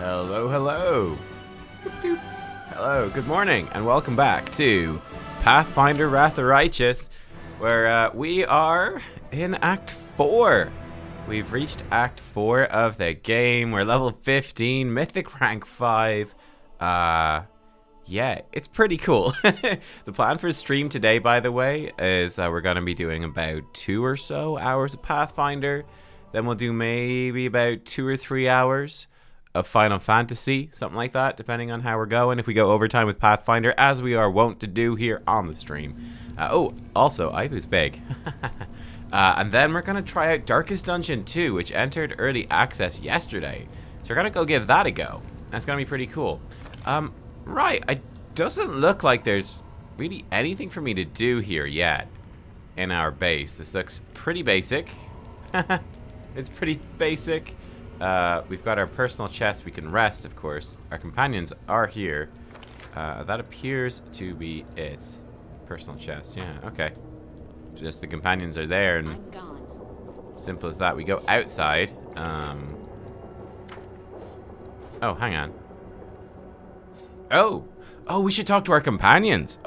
Hello, hello. Doop, doop. Hello, good morning, and welcome back to Pathfinder Wrath of the Righteous, where we are in Act 4. We've reached Act 4 of the game. We're level 15, Mythic rank 5. Yeah, it's pretty cool. The plan for the stream today, by the way, is we're going to be doing about 2 or so hours of Pathfinder. Then we'll do maybe about 2 or 3 hours of Final Fantasy, something like that, depending on how we're going. If we go overtime with Pathfinder, as we are wont to do here on the stream. Oh, also, Ivu's big. And then we're going to try out Darkest Dungeon 2, which entered early access yesterday. So we're going to go give that a go. That's going to be pretty cool. Right, it doesn't look like there's really anything for me to do here yet in our base. This looks pretty basic. It's pretty basic. We've got our personal chest. We can rest, of course. Our companions are here. That appears to be it. Personal chest, yeah, okay. Just the companions are there, and I'm gone. Simple as that. We go outside. Oh, hang on. Oh, we should talk to our companions.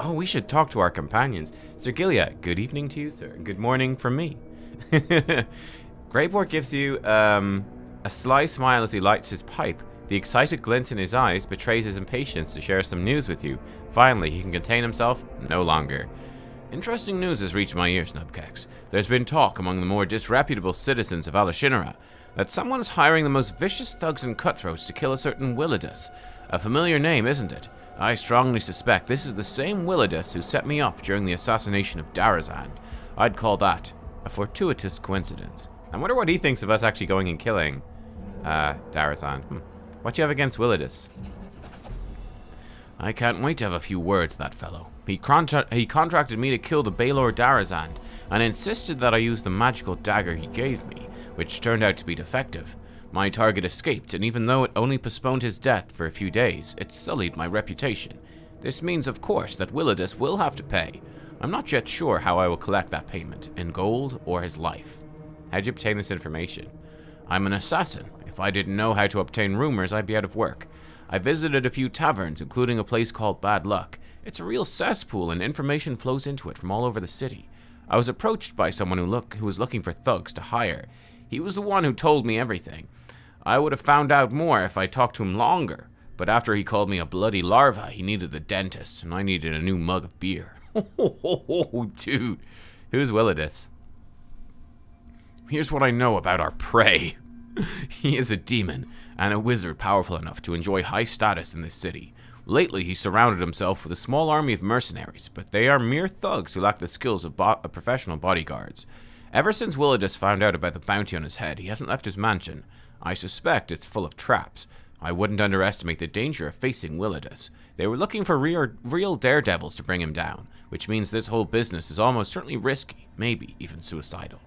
Sir Gilead, good evening to you, sir. Good morning from me. Greyport gives you a sly smile as he lights his pipe. The excited glint in his eyes betrays his impatience to share some news with you. Finally, he can contain himself no longer. Interesting news has reached my ears, nubkeks. There's been talk among the more disreputable citizens of Alashinara that someone's hiring the most vicious thugs and cutthroats to kill a certain Willidus. A familiar name, isn't it? I strongly suspect this is the same Willidus who set me up during the assassination of Darazan. I'd call that a fortuitous coincidence. I wonder what he thinks of us actually going and killing Darazan. What do you have against Willidus? I can't wait to have a few words with that fellow. He contracted me to kill the Baelor Darazan and insisted that I use the magical dagger he gave me, which turned out to be defective. My target escaped, and even though it only postponed his death for a few days, it sullied my reputation. This means, of course, that Willidus will have to pay. I'm not yet sure how I will collect that payment, in gold or his life. How'd you obtain this information? I'm an assassin. If I didn't know how to obtain rumors, I'd be out of work. I visited a few taverns, including a place called Bad Luck. It's a real cesspool, and information flows into it from all over the city. I was approached by someone who was looking for thugs to hire. He was the one who told me everything. I would have found out more if I talked to him longer, but after he called me a bloody larva, he needed the dentist, and I needed a new mug of beer. Dude, who's Willidus? Here's what I know about our prey. He is a demon, and a wizard powerful enough to enjoy high status in this city. Lately, he surrounded himself with a small army of mercenaries, but they are mere thugs who lack the skills of professional bodyguards. Ever since Willidus found out about the bounty on his head, he hasn't left his mansion. I suspect it's full of traps. I wouldn't underestimate the danger of facing Willidus. They were looking for real daredevils to bring him down, which means this whole business is almost certainly risky, maybe even suicidal.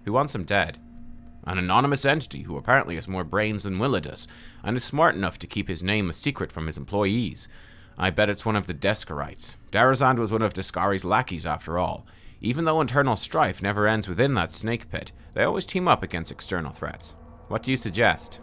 Who wants him dead? An anonymous entity who apparently has more brains than Willidus, and is smart enough to keep his name a secret from his employees. I bet it's one of the Deskarites. Darazan was one of Deskari's lackeys after all. Even though internal strife never ends within that snake pit, they always team up against external threats. What do you suggest?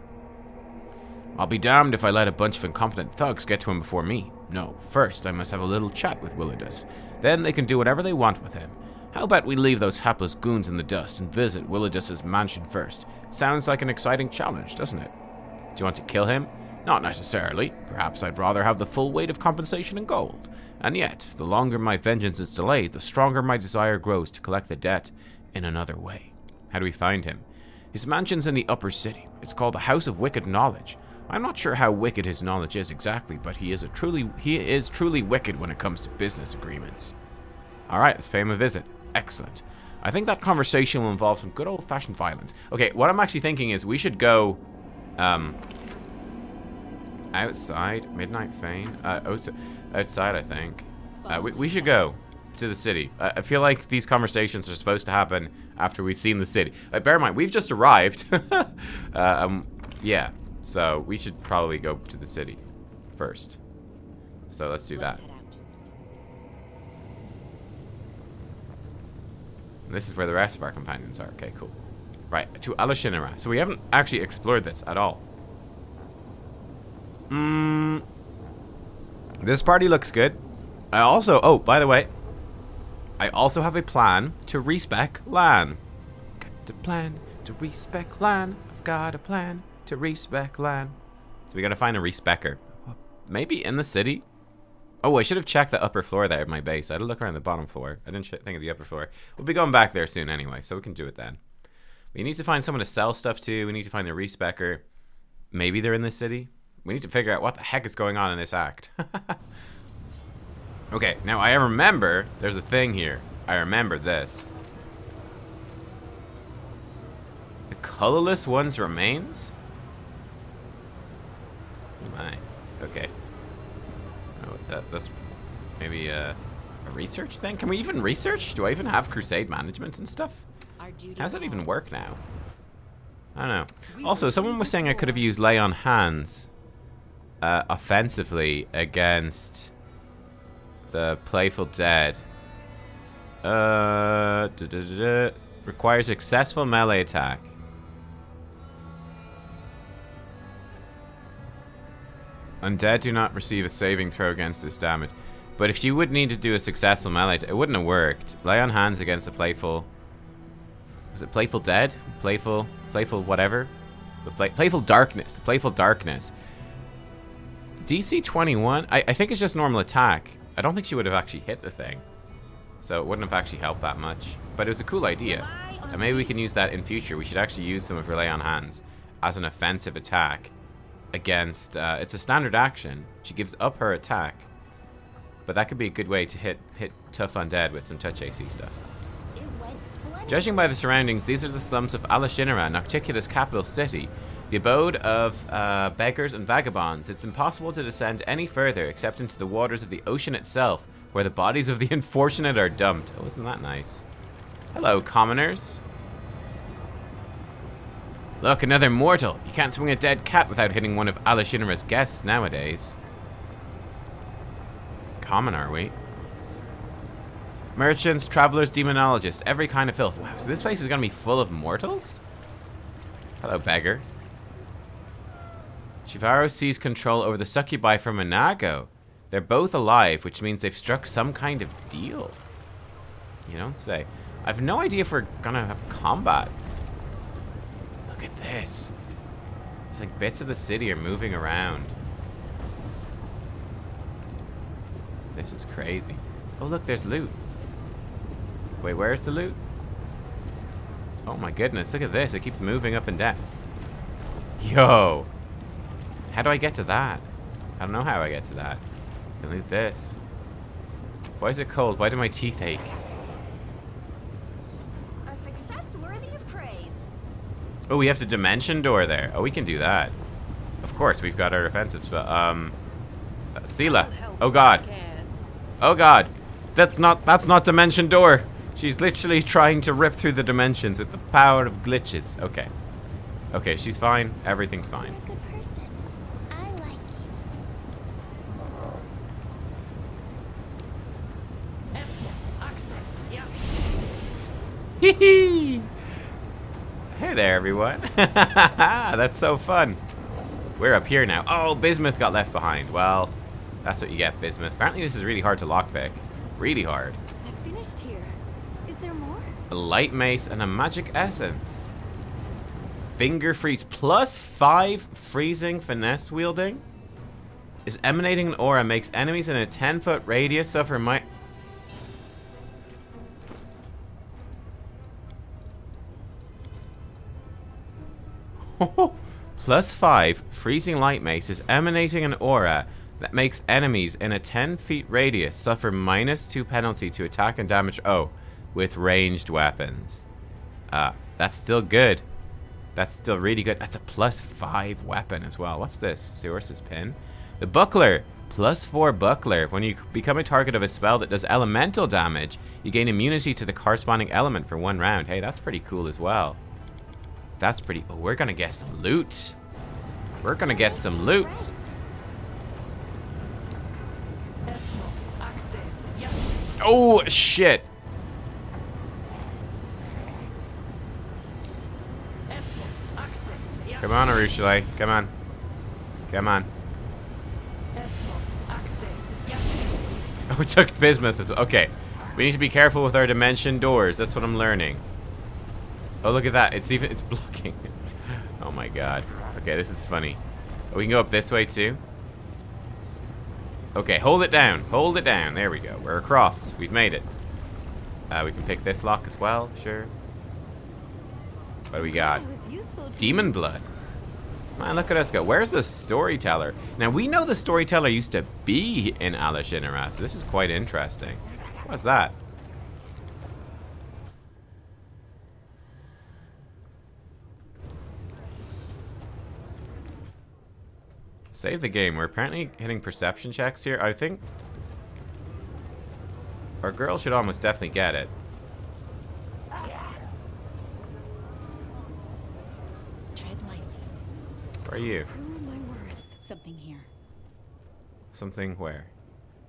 I'll be damned if I let a bunch of incompetent thugs get to him before me. No, first I must have a little chat with Willidus. Then they can do whatever they want with him. How about we leave those hapless goons in the dust and visit Willidus's mansion first? Sounds like an exciting challenge, doesn't it? Do you want to kill him? Not necessarily. Perhaps I'd rather have the full weight of compensation in gold. And yet, the longer my vengeance is delayed, the stronger my desire grows to collect the debt in another way. How do we find him? His mansion's in the upper city. It's called the House of Wicked Knowledge. I'm not sure how wicked his knowledge is exactly, but he is truly wicked when it comes to business agreements. Alright, let's pay him a visit. Excellent. I think that conversation will involve some good old-fashioned violence. Okay, what I'm actually thinking is we should go outside. Midnight Fane. Outside, I think. We should go to the city. I feel like these conversations are supposed to happen after we've seen the city. Bear in mind, we've just arrived. Yeah, so we should probably go to the city first. So let's do that. This is where the rest of our companions are. Okay, cool. Right, to Alashinara. So we haven't actually explored this at all. This party looks good. I also, oh, by the way, I also have a plan to respec LAN. Got a plan to respec LAN. I've got a plan to respec LAN. So we gotta find a respecker. Maybe in the city? Oh, I should have checked the upper floor there of my base. I had to look around the bottom floor. I didn't think of the upper floor. We'll be going back there soon anyway, so we can do it then. We need to find someone to sell stuff to. We need to find the respecker. Maybe they're in the city. We need to figure out what the heck is going on in this act. Okay, now I remember there's a thing here. I remember this. The colorless one's remains? Oh my. Okay. Oh, that's maybe a research thing? Can we even research? Do I even have crusade management and stuff? How does that even work now? I don't know. Also, someone was saying I could have used lay on hands offensively against the Playful Dead. Requires successful melee attack. Undead do not receive a saving throw against this damage. But if you would need to do a successful melee attack, it wouldn't have worked. Lay on hands against the Playful... Was it Playful Dead? Playful whatever? The Playful Darkness. The Playful Darkness. DC 21? I think it's just normal attack. I don't think she would have actually hit the thing. So it wouldn't have actually helped that much. But it was a cool idea. And maybe we can use that in future. We should actually use some of her lay on hands as an offensive attack against... it's a standard action. She gives up her attack. But that could be a good way to hit tough undead with some touch AC stuff. Judging by the surroundings, these are the slums of Alashinara, Nocticula's capital city. The abode of beggars and vagabonds. It's impossible to descend any further except into the waters of the ocean itself, where the bodies of the unfortunate are dumped. Oh, isn't that nice? Hello, commoners. Look, another mortal. You can't swing a dead cat without hitting one of Alashinara's guests nowadays. Common, are we? Merchants, travelers, demonologists, every kind of filth. Wow, so this place is going to be full of mortals? Hello, beggar. Chivaro seized control over the succubi from Anago. They're both alive, which means they've struck some kind of deal. You don't say. I have no idea if we're going to have combat. Look at this. It's like bits of the city are moving around. This is crazy. Oh, look, there's loot. Wait, where's the loot? Oh my goodness, look at this. It keeps moving up and down. Yo. How do I get to that? I don't know how I get to that. I can loot this. Why is it cold? Why do my teeth ache? A success worthy of praise. Oh, we have the dimension door there. Oh, we can do that. Of course, we've got our defensive spell. Sela. Oh god. Oh god. That's not dimension door. She's literally trying to rip through the dimensions with the power of glitches. Okay. Okay, she's fine. Everything's fine. You're a good person. I like you. Hee hee! Hey there, everyone. That's so fun. We're up here now. Oh, Bismuth got left behind. Well, that's what you get, Bismuth. Apparently this is really hard to lockpick. Really hard. I finished here. Is there more? A light mace and a magic essence. Finger freeze +5 freezing finesse wielding. Is emanating an aura makes enemies in a 10-foot radius suffer +5 freezing light mace is emanating an aura that makes enemies in a 10-feet radius suffer -2 penalty to attack and damage. Oh, with ranged weapons. That's still good. That's still really good. That's a +5 weapon as well. What's this? Source's pin. The buckler. +4 buckler. When you become a target of a spell that does elemental damage, you gain immunity to the corresponding element for 1 round. Hey, that's pretty cool as well. That's pretty... Oh, we're gonna get some loot. We're gonna get some loot. Oh, shit. Come on, Arushale. Come on. Come on. Oh, we took bismuth as well. Okay. We need to be careful with our dimension doors. That's what I'm learning. Oh, look at that. It's blocking. Oh my god. Okay, this is funny. Oh, we can go up this way too. Okay, hold it down. Hold it down. There we go. We're across. We've made it. We can pick this lock as well. Sure. What do we got? Demon blood. Man, look at us go. Where's the storyteller? Now, we know the storyteller used to be in Alish Inneras. So this is quite interesting. What's that? Save the game. We're apparently hitting perception checks here. I think our girl should almost definitely get it. Tread lightly. Where are you? Prove my worth. Something here. Something where?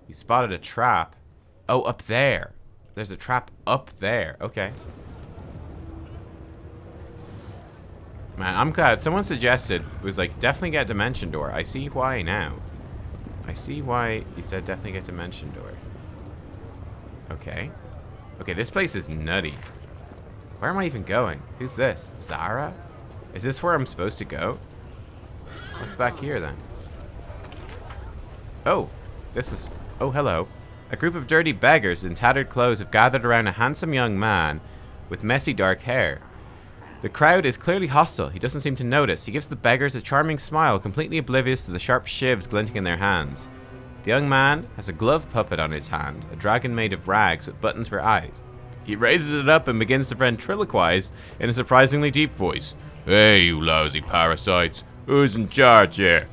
You spotted a trap. Oh, up there. There's a trap up there. Okay. Man, I'm glad. Someone suggested, was like, definitely get Dimension Door. I see why now. I see why he said definitely get Dimension Door. Okay. Okay, this place is nutty. Where am I even going? Who's this? Zara? Is this where I'm supposed to go? What's back here then? Oh, this is... Oh, hello. A group of dirty beggars in tattered clothes have gathered around a handsome young man with messy dark hair. The crowd is clearly hostile. He doesn't seem to notice. He gives the beggars a charming smile, completely oblivious to the sharp shivs glinting in their hands. The young man has a glove puppet on his hand, a dragon made of rags with buttons for eyes. He raises it up and begins to ventriloquize in a surprisingly deep voice. Hey, you lousy parasites. Who's in charge here?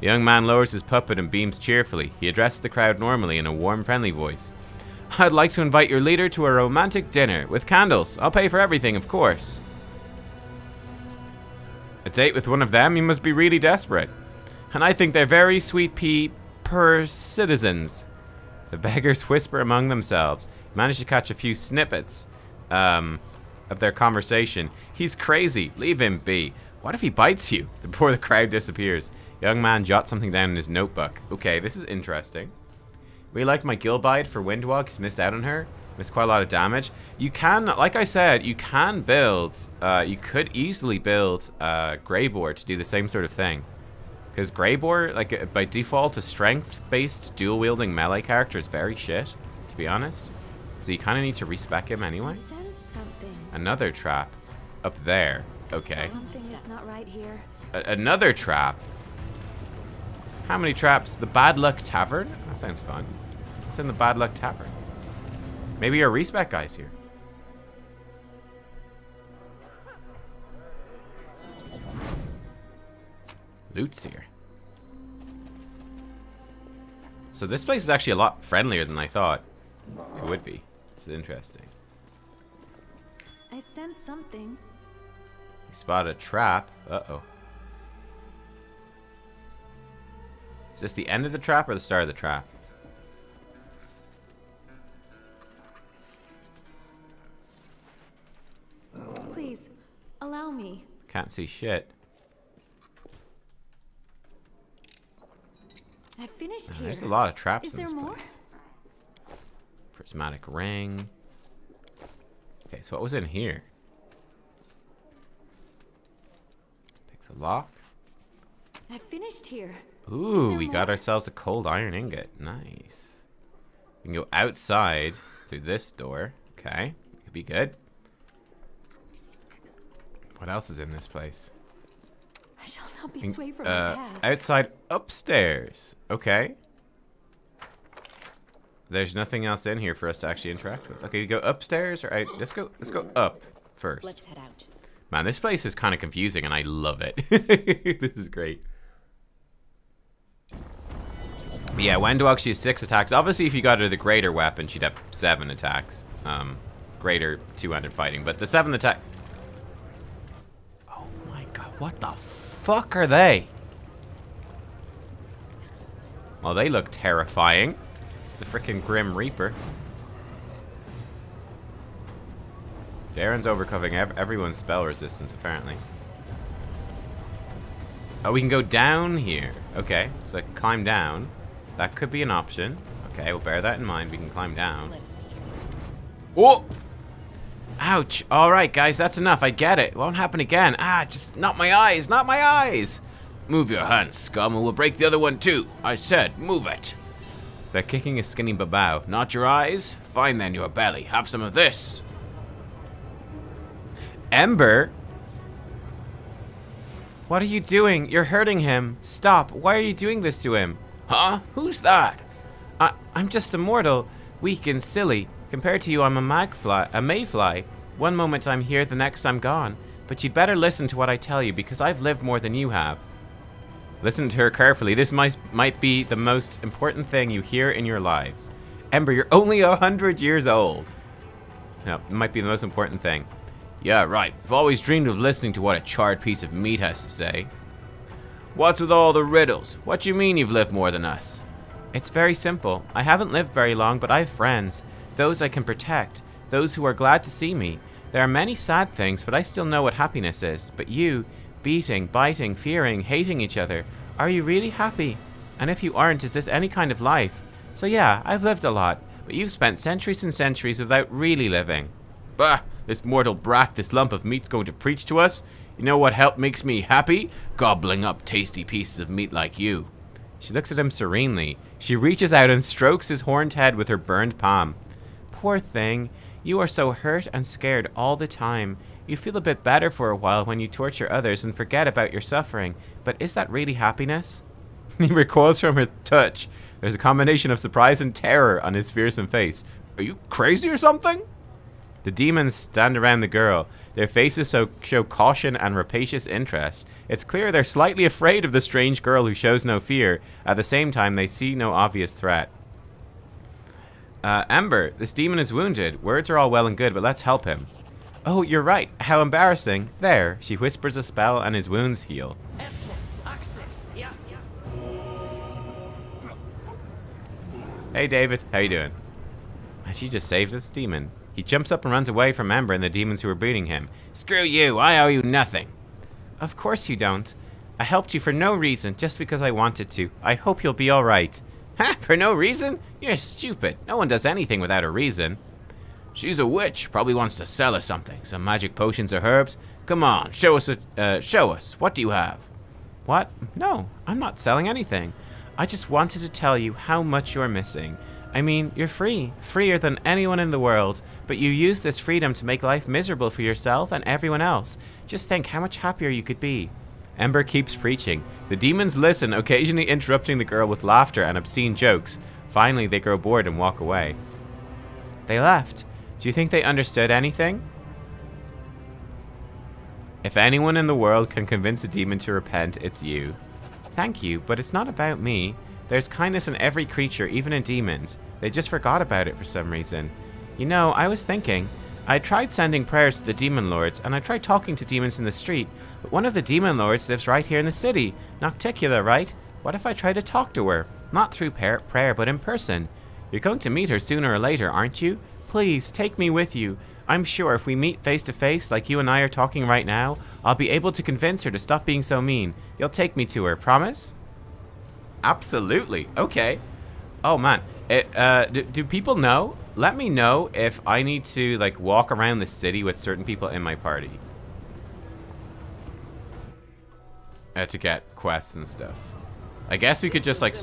The young man lowers his puppet and beams cheerfully. He addresses the crowd normally in a warm, friendly voice. I'd like to invite your leader to a romantic dinner with candles. I'll pay for everything, of course. A date with one of them? You must be really desperate. And I think they're very sweet pea citizens. The beggars whisper among themselves. Manage to catch a few snippets of their conversation. He's crazy. Leave him be. What if he bites you? Before the crowd disappears. Young man jots something down in his notebook. Okay, this is interesting. Really like my Gilbide for Windwalk. He's missed out on her. Missed quite a lot of damage. You can, like I said, you can build, you could easily build Greybore to do the same sort of thing. Because Greybore, like by default, a strength-based dual-wielding melee character is very shit, to be honest. So you kind of need to respec him anyway. Another trap up there. Okay. Something is not right here. Another trap. How many traps? The Bad Luck Tavern? That sounds fun. What's in the Bad Luck Tavern? Maybe our respec guy's here. Loot's here. So this place is actually a lot friendlier than I thought it would be. This is interesting. I sense something. You spot a trap. Uh-oh. Is this the end of the trap or the start of the trap? Please, allow me. Can't see shit. I finished here. There's a lot of traps Is in there this more? place. Prismatic ring. Okay, so what was in here? Pick the lock. I finished here. Ooh, there we got more? ourselves a cold iron ingot. Nice. We can go outside through this door. Okay, could be good. What else is in this place? I shall not be swayed from my path. Outside upstairs. Okay. There's nothing else in here for us to actually interact with. Okay, you go upstairs or out? Let's go up first. Let's head out. Man, this place is kind of confusing and I love it. This is great. But yeah, Wendwalk, she has 6 attacks. Obviously, if you got her the greater weapon, she'd have 7 attacks. Greater two-handed fighting, but the 7th attack... Oh my god, what the fuck are they? Well, they look terrifying. It's the freaking Grim Reaper. Darren's overcoming everyone's spell resistance, apparently. Oh, we can go down here. Okay, so climb down. That could be an option. Okay, we'll bear that in mind. We can climb down. Let us be careful. Oh! Ouch. Alright, guys, that's enough. I get it. It won't happen again. Ah, just not my eyes. Not my eyes. Move your hands, scum, and we'll break the other one too. I said, move it. They're kicking a skinny babao. Not your eyes? Fine then, your belly. Have some of this. Ember? What are you doing? You're hurting him. Stop. Why are you doing this to him? Huh? Who's that? I'm just a mortal. Weak and silly. Compared to you, I'm a mayfly. One moment I'm here, the next I'm gone. But you'd better listen to what I tell you, because I've lived more than you have. Listen to her carefully. This might be the most important thing you hear in your lives. Ember, you're only 100 years old. No, it might be the most important thing. Yeah, right. I've always dreamed of listening to what a charred piece of meat has to say. What's with all the riddles? What do you mean you've lived more than us? It's very simple. I haven't lived very long, but I have friends. Those I can protect. Those who are glad to see me. There are many sad things, but I still know what happiness is. But you, beating, biting, fearing, hating each other, are you really happy? And if you aren't, is this any kind of life? So yeah, I've lived a lot, but you've spent centuries and centuries without really living. Bah! This mortal brat, this lump of meat's going to preach to us? You know what help makes me happy? Gobbling up tasty pieces of meat like you. She looks at him serenely. She reaches out and strokes his horned head with her burned palm. Poor thing. You are so hurt and scared all the time. You feel a bit better for a while when you torture others and forget about your suffering. But is that really happiness? He recoils from her touch. There's a combination of surprise and terror on his fearsome face. Are you crazy or something? The demons stand around the girl. Their faces show caution and rapacious interest. It's clear they're slightly afraid of the strange girl who shows no fear. At the same time, they see no obvious threat. Ember, this demon is wounded. Words are all well and good, but let's help him. Oh, you're right. How embarrassing. There. She whispers a spell and his wounds heal. Hey, David. How you doing? She just saved this demon. He jumps up and runs away from Ember and the demons who are beating him. Screw you. I owe you nothing. Of course you don't. I helped you for no reason, just because I wanted to. I hope you'll be all right. Ha! For no reason? You're stupid. No one does anything without a reason. She's a witch. Probably wants to sell us something. Some magic potions or herbs. Come on, show us. What do you have? What? No, I'm not selling anything. I just wanted to tell you how much you're missing. I mean, you're free. Freer than anyone in the world. But you use this freedom to make life miserable for yourself and everyone else. Just think how much happier you could be. Ember keeps preaching. The demons listen, occasionally interrupting the girl with laughter and obscene jokes. Finally, they grow bored and walk away. They left. Do you think they understood anything? If anyone in the world can convince a demon to repent, it's you. Thank you, but it's not about me. There's kindness in every creature, even in demons. They just forgot about it for some reason. You know, I was thinking, I tried sending prayers to the demon lords, and I tried talking to demons in the street, but one of the demon lords lives right here in the city. Nocticula, right? What if I try to talk to her? Not through prayer, but in person. You're going to meet her sooner or later, aren't you? Please, take me with you. I'm sure if we meet face to face, like you and I are talking right now, I'll be able to convince her to stop being so mean. You'll take me to her, promise? Absolutely. Okay. Oh, man. Do people know? Let me know if I need to, like, walk around the city with certain people in my party. To get quests and stuff. I guess we could just, like,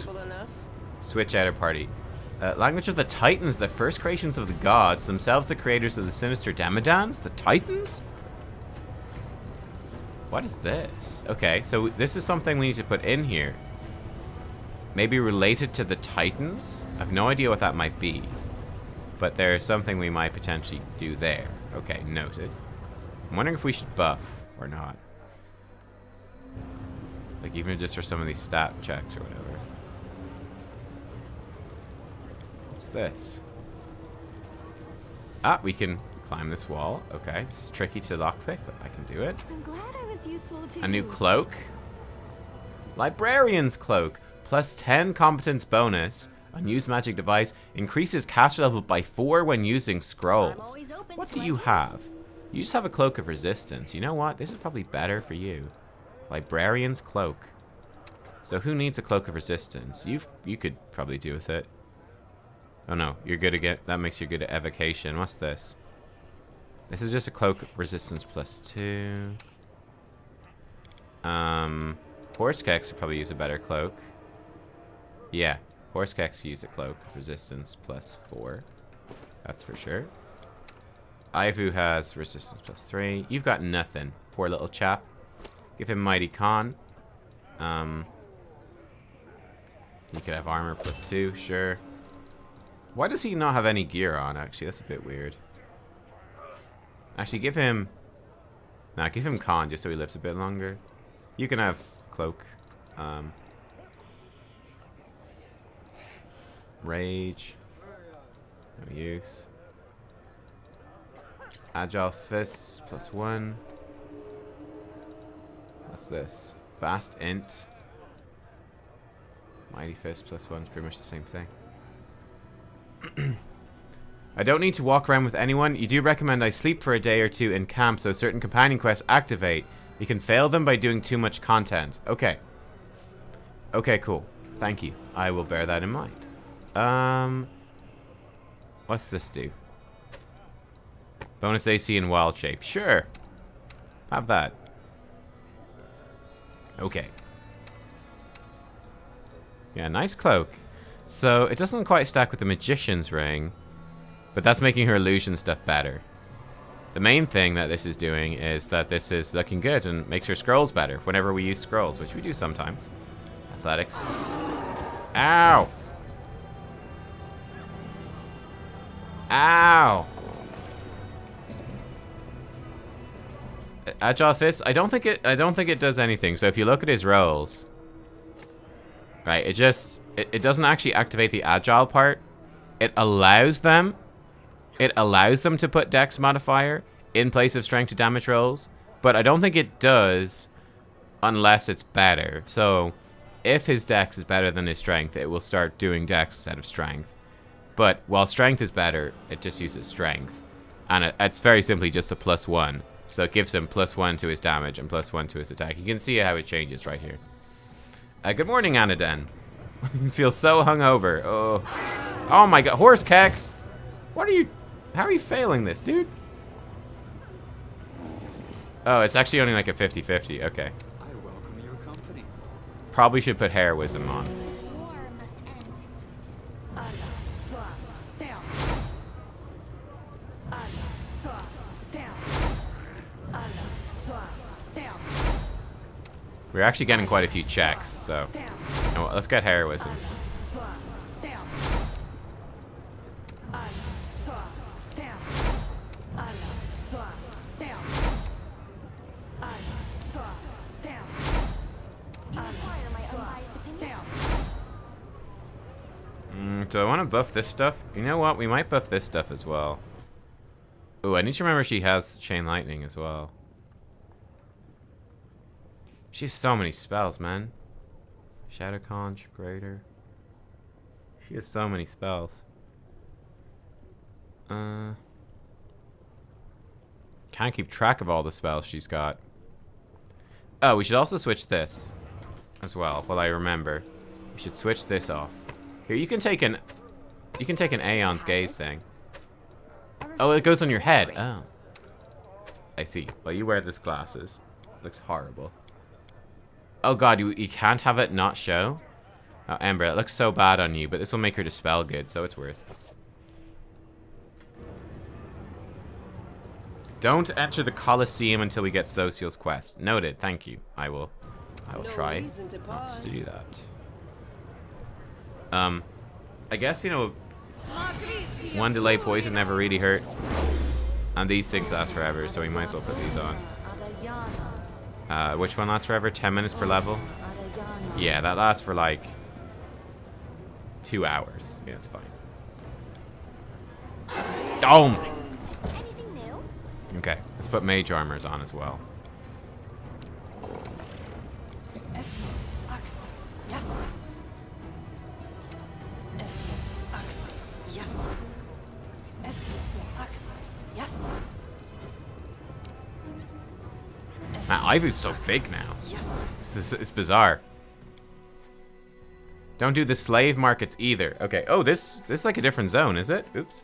switch out our party. Language of the Titans, the first creations of the gods, themselves the creators of the sinister Demodans? The Titans? What is this? Okay, so this is something we need to put in here. Maybe related to the Titans? I have no idea what that might be. But there's something we might potentially do there. Okay, noted. I'm wondering if we should buff or not. Like, even just for some of these stat checks or whatever. What's this? Ah, we can climb this wall. Okay, this is tricky to lockpick, but I can do it. I'm glad I was useful to you. A new cloak. Librarian's cloak. Plus 10 competence bonus. Unused magic device. Increases caster level by 4 when using scrolls. What do you have? You just have a cloak of resistance. You know what? This is probably better for you. Librarian's cloak. So who needs a cloak of resistance? You could probably do with it. Oh no, you're good again. That makes you good at evocation. What's this? This is just a cloak resistance +2. Horsekeks could probably use a better cloak. Yeah, Horsekeks use a cloak resistance +4. That's for sure. Ivu has resistance +3. You've got nothing, poor little chap. Give him Mighty Con. You could have armor +2, sure. Why does he not have any gear on, actually? That's a bit weird. Actually, give him... Nah, give him Con, just so he lives a bit longer. You can have Cloak. Rage. No use. Agile Fists +1. What's this? Fast Int. Mighty Fist +1 is pretty much the same thing. I don't need to walk around with anyone. You do recommend I sleep for a day or two in camp so certain companion quests activate. You can fail them by doing too much content. Okay. Okay, cool. Thank you. I will bear that in mind. What's this do? Bonus AC in wild shape. Sure. Have that. Okay. Yeah, nice cloak. So, it doesn't quite stack with the Magician's Ring, but that's making her illusion stuff better. The main thing that this is doing is that this is looking good and makes her scrolls better whenever we use scrolls, which we do sometimes. Athletics. Ow! Ow! Agile Fist, I don't think it does anything. So if you look at his rolls, right, it doesn't actually activate the agile part. It allows them to put dex modifier in place of strength to damage rolls, but I don't think it does unless it's better. So if his dex is better than his strength, it will start doing dex instead of strength. But while strength is better, it just uses strength, and it's very simply just a +1. So it gives him +1 to his damage and +1 to his attack. You can see how it changes right here. Good morning, Anaden. You feel so hungover. Oh my god, Horsekeks! What are you? How are you failing this, dude? Oh, it's actually only like a 50-50. Okay. I welcome your company. Probably should put heroism on. This war must end. We're actually getting quite a few checks, so you know what, let's get heroisms. Do I want to buff this stuff? You know what? We might buff this stuff as well. Oh, I need to remember she has Chain Lightning as well. She has so many spells, man. Shadow Conch, Greater. She has so many spells. Can't keep track of all the spells she's got. Oh, we should also switch this as well. While I remember, we should switch this off. Here, you can take an Aeon's Gaze thing. Oh, it goes on your head. Oh, I see. Well, you wear this glasses. Looks horrible. Oh god, you can't have it not show? Oh, Ember, it looks so bad on you, but this will make her dispel good, so it's worth. Don't enter the Colosseum until we get Social's quest. Noted, thank you. I will try not to do that. I guess, you know, one delay poison never really hurt. And these things last forever, so we might as well put these on. Which one lasts forever? 10 minutes per level? Yeah, that lasts for like 2 hours. Yeah, it's fine. Oh my. Anything new? Okay, let's put mage armors on as well. Man, Ivu's so big now. It's bizarre. Don't do the slave markets either. Okay. Oh, this is like a different zone, is it? Oops.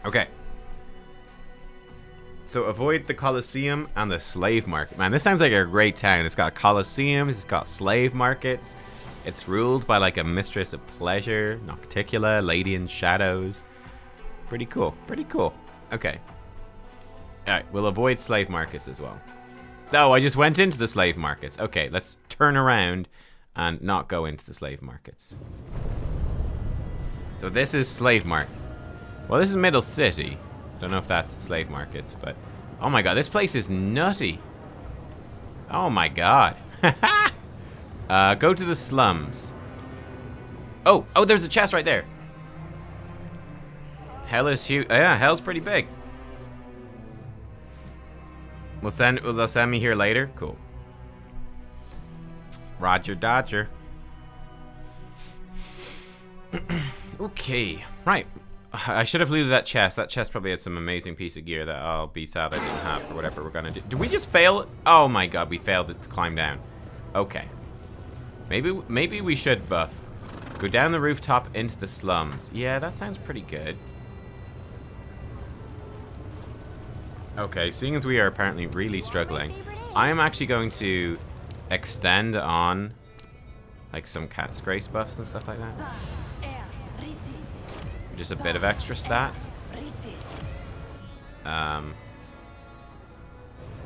Okay. So avoid the Colosseum and the slave market. Man, this sounds like a great town. It's got Colosseums, it's got slave markets. It's ruled by like a mistress of pleasure, Nocticula, lady in shadows. Pretty cool. Pretty cool. Okay. Alright, we'll avoid slave markets as well. Oh, I just went into the slave markets. Okay, let's turn around and not go into the slave markets. So this is slave market. Well, this is Middle City. Don't know if that's slave markets, but... Oh my god, this place is nutty. Oh my god. Go to the slums. Oh, there's a chest right there. Hell is huge. Yeah, hell's pretty big. Will they'll send me here later? Cool. Roger Dodger. Okay, right. I should have looted that chest. That chest probably has some amazing piece of gear that I'll be sad I didn't have for whatever we're gonna do. Did we just fail? Oh my god, we failed to climb down. Okay. Maybe we should buff. Go down the rooftop into the slums. Yeah, that sounds pretty good. Okay, seeing as we are apparently really struggling, I am actually going to extend on like some cat's grace buffs and stuff like that. Just a bit of extra stat. I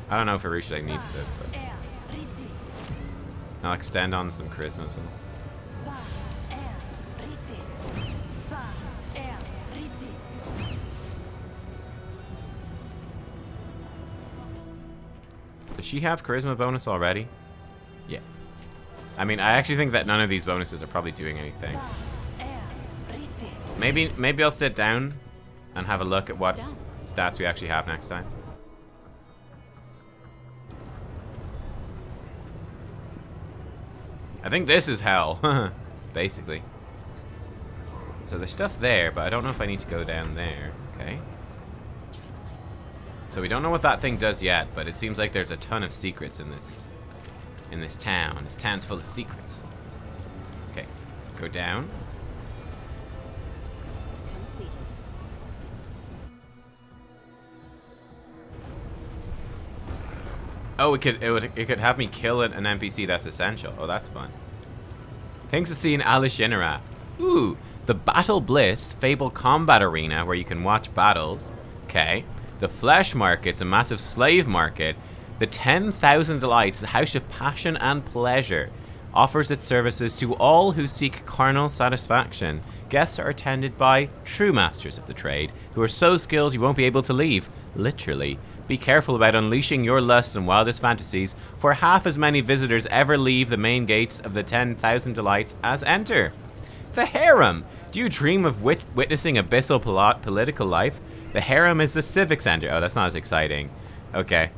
don't know if Arusha needs this, but I'll extend on some charisma. Does she have charisma bonus already? Yeah. I mean, I actually think that none of these bonuses are probably doing anything. Maybe I'll sit down and have a look at what stats we actually have next time. I think this is hell, basically. So there's stuff there, but I don't know if I need to go down there. Okay. So we don't know what that thing does yet, but it seems like there's a ton of secrets in this town. This town's full of secrets. Okay, go down. Oh, it could have me kill an NPC that's essential. Oh, that's fun. Things to see in Alishinara. Ooh, the Battle Bliss Fable Combat Arena, where you can watch battles. Okay. The Flesh Market's a massive slave market. The 10,000 Delights, the House of Passion and Pleasure, offers its services to all who seek carnal satisfaction. Guests are attended by true masters of the trade, who are so skilled you won't be able to leave. Literally. Be careful about unleashing your lust and wildest fantasies, for half as many visitors ever leave the main gates of the 10,000 Delights as enter. The Harem! Do you dream of witnessing abyssal political life? The Harem is the civic center. Oh, that's not as exciting. Okay.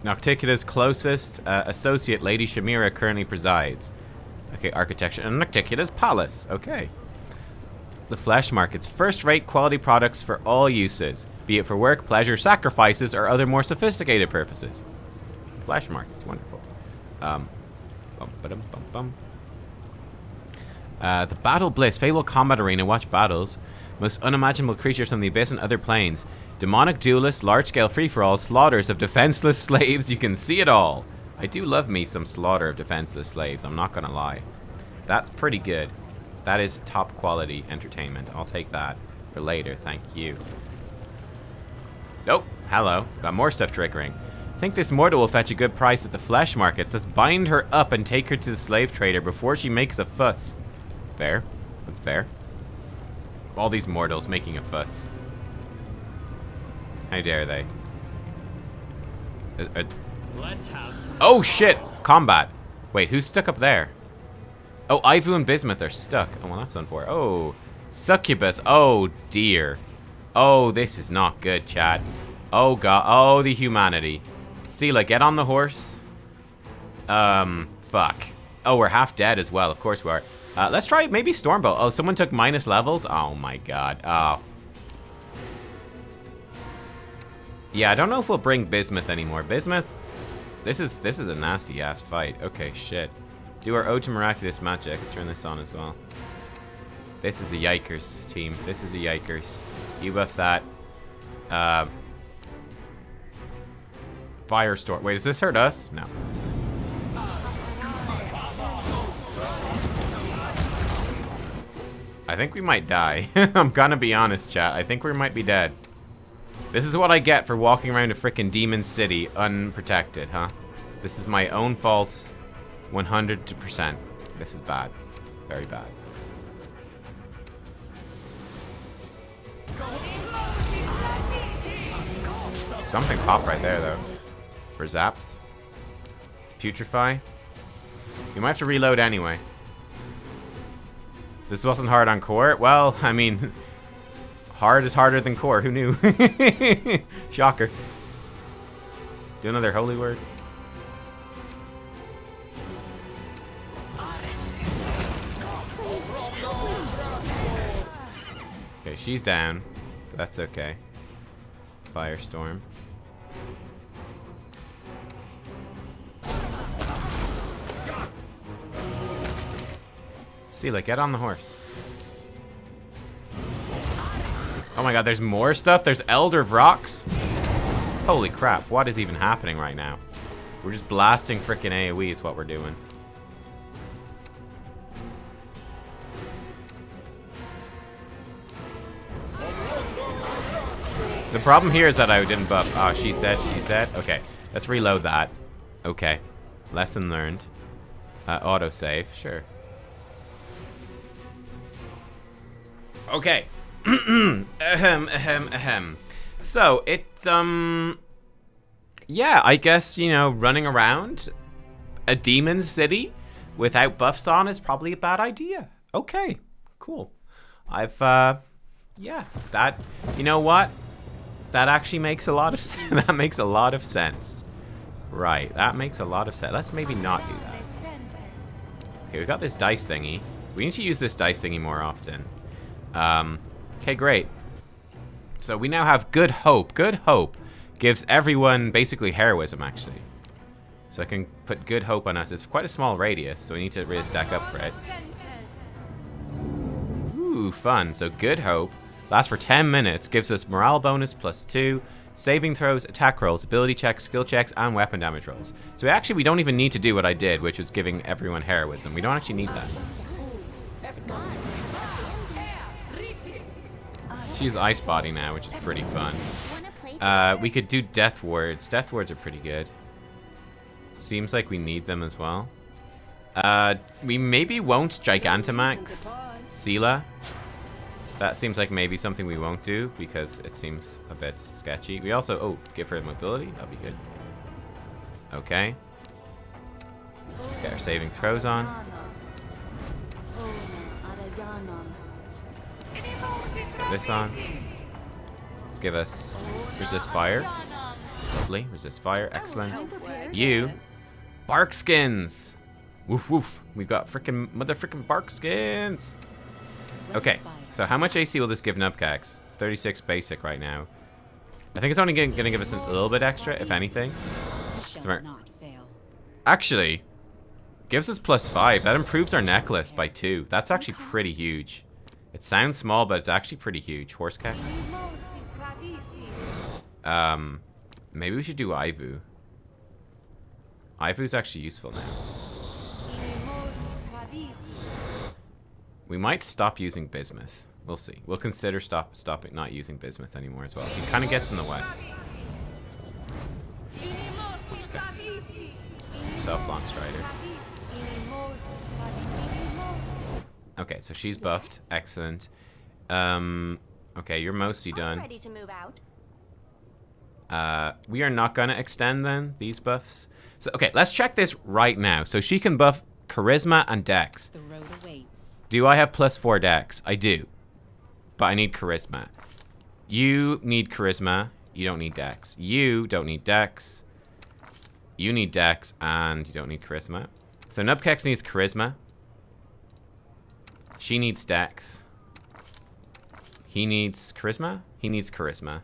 Nocticula's closest associate, Lady Shamira, currently presides. Okay, architecture and Nocticula's palace. Okay. The Flesh Market's first-rate quality products for all uses, be it for work, pleasure, sacrifices, or other more sophisticated purposes. Flesh Market's wonderful. The Battle Bliss Fable Combat Arena. Watch battles. Most unimaginable creatures from the abyss and other planes. Demonic duelists, large-scale free-for-all, slaughters of defenseless slaves. You can see it all. I do love me some slaughter of defenseless slaves, I'm not gonna lie. That's pretty good. That is top quality entertainment. I'll take that for later, thank you. Oh, hello. Got more stuff triggering. I think this mortal will fetch a good price at the flesh markets. Let's bind her up and take her to the slave trader before she makes a fuss. Fair. That's fair. All these mortals making a fuss. How dare they? Let's have some shit! Combat. Wait, who's stuck up there? Oh, Ivu and Bismuth are stuck. Oh, well, that's unfortunate. Oh, Succubus. Oh, dear. Oh, this is not good, chat. Oh, God. Oh, the humanity. Sela, get on the horse. Fuck. Oh, we're half dead as well. Of course we are. Let's try maybe Stormbolt. Oh, someone took minus levels? Oh, my God. Oh. Yeah, I don't know if we'll bring Bismuth anymore. Bismuth This is a nasty ass fight. Okay, shit. Do our ode to miraculous magic. Turn this on as well. This is a yikers, team. This is a yikers. You buff that. Firestorm. Wait, does this hurt us? No. I think we might die. I'm gonna be honest, chat. I think we might be dead. This is what I get for walking around a frickin' demon city unprotected, huh? This is my own fault. 100%. This is bad. Very bad. Something popped right there, though. For zaps. Putrefy. You might have to reload anyway. This wasn't hard on core. Well, I mean, hard is harder than core. Who knew? Shocker. Do another holy word. Okay, she's down. But that's okay. Firestorm. Sela, get on the horse. Oh my god, there's more stuff? There's Elder Vrox? Holy crap, what is even happening right now? We're just blasting frickin' AoE is what we're doing. The problem here is that I didn't buff. Oh, she's dead, she's dead. Okay, let's reload that. Okay, lesson learned. Autosave, sure. Okay. So, yeah, I guess, you know, running around a demon city without buffs on is probably a bad idea. Okay, cool. Yeah, that, you know what? That actually makes a lot of sense. That makes a lot of sense. Right, that makes a lot of sense. Let's maybe not do that. Okay, we got this dice thingy. We need to use this dice thingy more often. Okay, great. So we now have Good Hope. Good Hope gives everyone basically heroism, actually. So I can put Good Hope on us. It's quite a small radius, so we need to really stack up for it. Ooh, fun. So Good Hope lasts for 10 minutes, gives us morale bonus +2, saving throws, attack rolls, ability checks, skill checks, and weapon damage rolls. So actually, we don't even need to do what I did, which was giving everyone heroism. We don't actually need that. She's Ice Body now, which is pretty fun. We could do Death Words. Death Words are pretty good. Seems like we need them as well. We maybe won't Gigantamax Sela. That seems like maybe something we won't do because it seems a bit sketchy. We also, oh, give her mobility. That'd be good. Okay. Let's get our saving throws on. Get this on. Let's give us resist fire. Lovely. Resist fire. Excellent. You. Bark skins. Woof woof. We've got frickin' mother frickin' bark skins. Okay. So how much AC will this give nubkeks? 36 basic right now. I think it's only going to give us a little bit extra, if anything. So actually, gives us +5. That improves our necklace by 2. That's actually pretty huge. It sounds small, but it's actually pretty huge. Horse cack. Maybe we should do Ivu. Ivu's actually useful now. We might stop using bismuth. We'll see. We'll consider stopping not using bismuth anymore as well. It kind of gets in the way. Self-launch strider. Okay, so she's buffed. Excellent. Okay, you're mostly done. Ready to move out. We are not gonna extend then these buffs. So okay, let's check this right now. So she can buff charisma and dex. The road awaits. Do I have +4 dex? I do. But I need charisma. You need charisma. You don't need dex. You don't need dex. You need dex, and you don't need charisma. So Nubkeks needs charisma. She needs dex. He needs charisma. He needs charisma.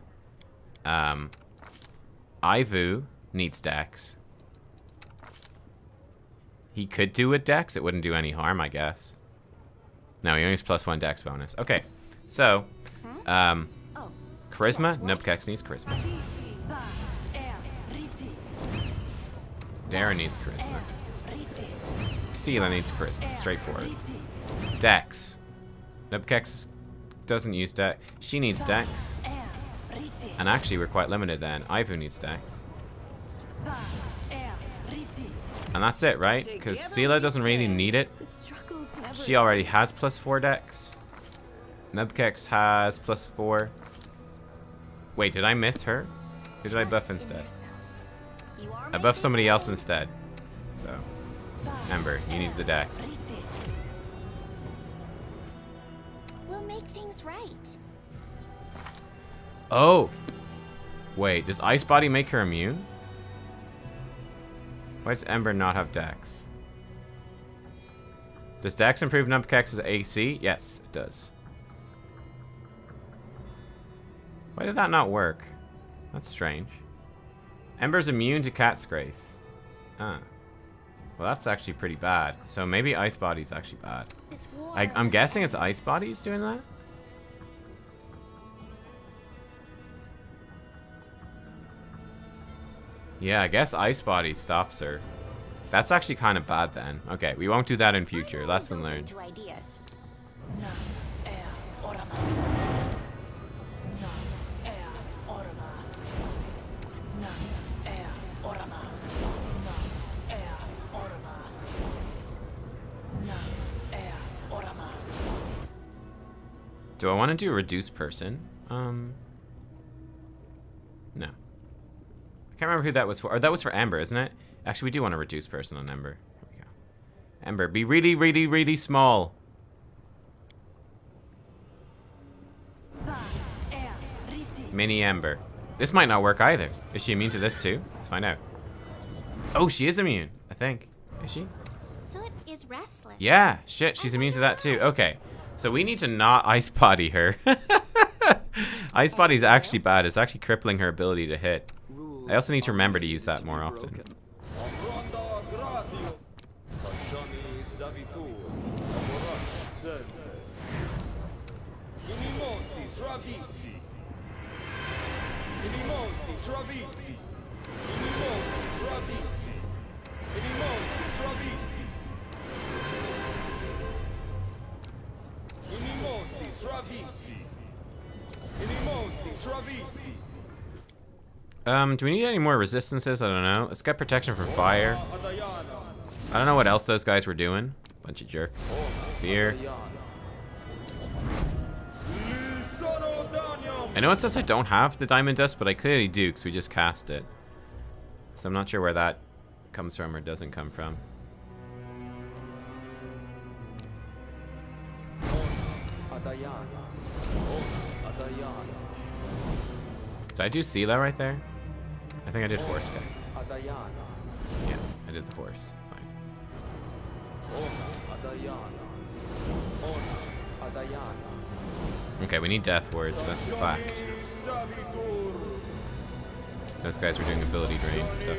Ivu needs dex. He could do with Dex. It wouldn't do any harm, I guess. No, he only has +1 Dex bonus. Okay, so, Charisma. Nubkeks needs Charisma. Darren needs Charisma. Sela needs Charisma. Straightforward. Dex. Nubkeks doesn't use Dex. She needs Dex. And actually, we're quite limited then. Ivu needs Dex. And that's it, right? Because Sela doesn't really need it. She already has +4 Dex. Nubkeks has +4. Wait, did I miss her? Who did I buff instead? I buffed somebody else instead. So, Ember, you need the Dex. We'll make things right. Oh! Wait, does Ice Body make her immune? Why does Ember not have Dex? Does Dex improve Nubkeks' AC? Yes, it does. Why did that not work? That's strange. Ember's immune to Cat's Grace. Ah. Well, that's actually pretty bad. So maybe Ice Body's actually bad. I'm guessing it's Ice Body's doing that? Yeah, I guess Ice Body stops her. That's actually kind of bad then. Okay, we won't do that in future. Lesson learned. Do I want to do a reduced person? No. I can't remember who that was for. Or that was for Ember, isn't it? Actually, we do want a reduced person on Ember. Here we go. Ember, be really, really, really small. Mini Ember. This might not work either. Is she immune to this too? Let's find out. Oh, she is immune, I think. Is she? Soot is restless. Yeah, shit, she's immune to that too. Okay, so we need to not Ice Body her. Ice Body's actually bad. It's actually crippling her ability to hit. I also need to remember to use that more often. Do we need any more resistances? I don't know. Let's get protection from fire. I don't know what else those guys were doing. Bunch of jerks. Fear. I know it says I don't have the diamond dust, but I clearly do because we just cast it. So I'm not sure where that comes from or doesn't come from. Did I do Sela right there? I think I did horse, guys. Yeah, I did the horse. Fine. Okay, we need death wards, that's a fact. Those guys were doing ability drain stuff.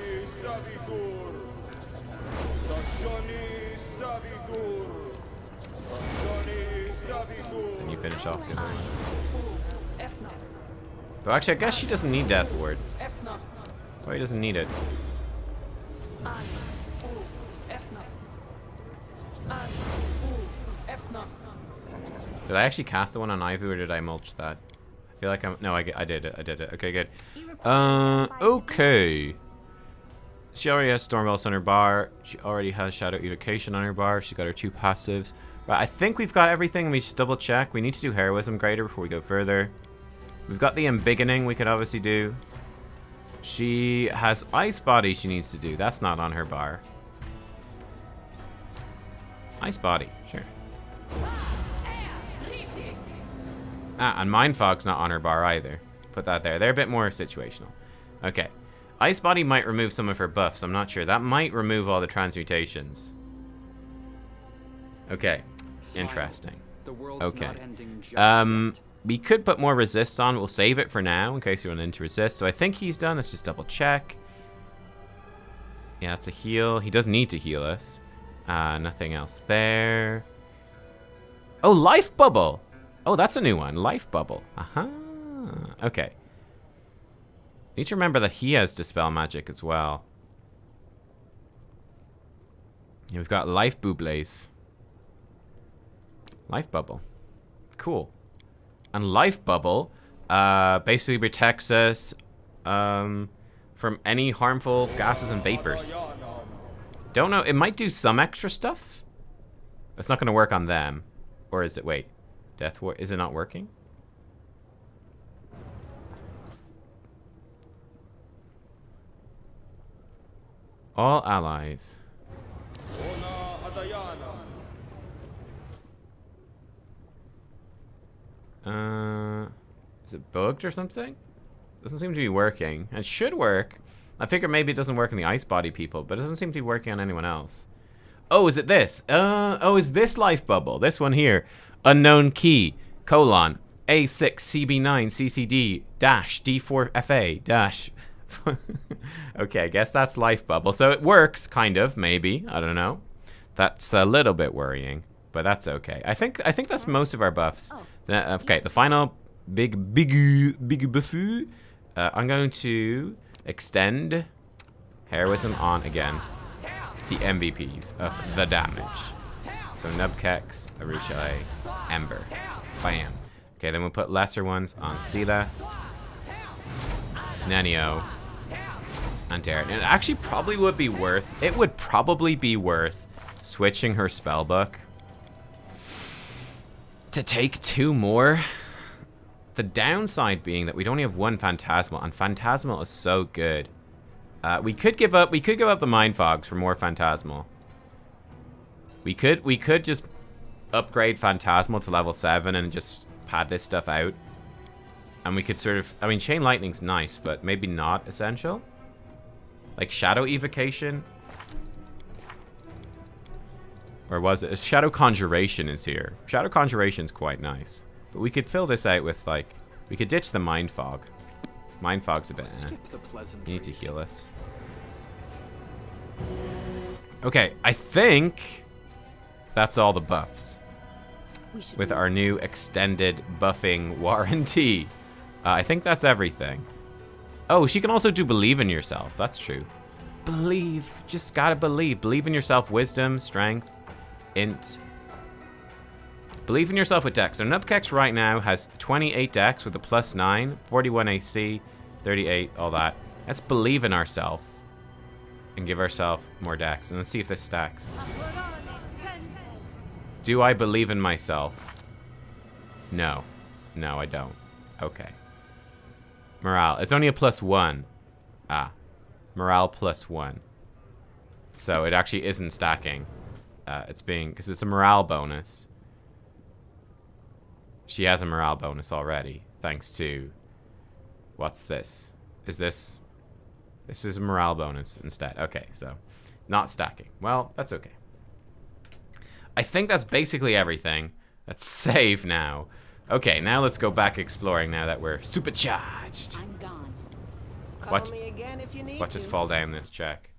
And you finish off the other ones. Though actually, I guess she doesn't need death ward. Oh, he doesn't need it. Did I actually cast the one on Ivu, or did I mulch that? I feel like I'm... No, I did it. I did it. Okay, good. Okay. She already has Stormwells on her bar. She already has Shadow Evocation on her bar. She's got her 2 passives. Right, I think we've got everything. We should double check. We need to do Heroism Greater before we go further. We've got the Embiggening we could obviously do. She has Ice Body she needs to do. That's not on her bar. Ice Body, sure. Ah, and Mind Fog's not on her bar either. Put that there. They're a bit more situational. Okay. Ice Body might remove some of her buffs. I'm not sure. That might remove all the transmutations. Okay. Interesting. Okay. We could put more resists on. We'll save it for now in case we run into resist. So I think he's done. Let's just double check. Yeah, that's a heal. He does need to heal us. Nothing else there. Oh, life bubble. Oh, that's a new one. Life bubble. Aha. Okay. Need to remember that he has dispel magic as well. We've got life boubles. Life bubble. Cool. And life bubble basically protects us from any harmful gases and vapors. Don't know. It might do some extra stuff. It's not going to work on them. Or is it? Wait. Death War. Is it not working? All allies. Is it bugged or something? Doesn't seem to be working. It should work. I figure maybe it doesn't work on the ice body people, but it doesn't seem to be working on anyone else. Oh, is it this? Oh, is this life bubble? This one here. Unknown key, colon, A6CB9 CCD dash D4FA dash. Okay, I guess that's life bubble. So it works, kind of, maybe. I don't know. That's a little bit worrying, but that's okay. I think that's most of our buffs. Okay, the final big buffu. I'm going to extend heroism on again the MVPs of the damage. So nubkeks, Arushai, Ember, Bam. Okay, then we'll put lesser ones on Sela, Nanio, and Darren. It actually probably would be worth. It would probably be worth switching her spellbook to take 2 more. The downside being that we'd only have 1 Phantasmal, and Phantasmal is so good. We could give up the Mind Fogs for more Phantasmal. We could just upgrade Phantasmal to level 7 and just pad this stuff out. And we could sort of, I mean, Chain Lightning's nice, but maybe not essential. Like Shadow Evocation. Or was it? Shadow Conjuration is here. Shadow Conjuration's quite nice. But we could fill this out with, like, we could ditch the Mind Fog. Mind Fog's a bit, You need to heal us. Okay, I think that's all the buffs. With our new extended buffing warranty. I think that's everything. Oh, she can also do Believe in Yourself. That's true. Believe. Just gotta believe. Believe in yourself. Wisdom, strength, int. Believe in yourself with dex. So nubkeks right now has 28 dex with a +9, 41 AC, 38, all that. Let's believe in ourselves and give ourselves more dex. And let's see if this stacks. Do I believe in myself? No. No, I don't. Okay. Morale. It's only a +1. Ah. Morale +1. So it actually isn't stacking. It's being... because it's a morale bonus. She has a morale bonus already. Thanks to... what's this? Is this... this is a morale bonus instead. Okay, so... not stacking. Well, that's okay. I think that's basically everything. Let's save now. Okay, now let's go back exploring now that we're supercharged. I'm gone. Call me again if you need watch us to. fall down this check.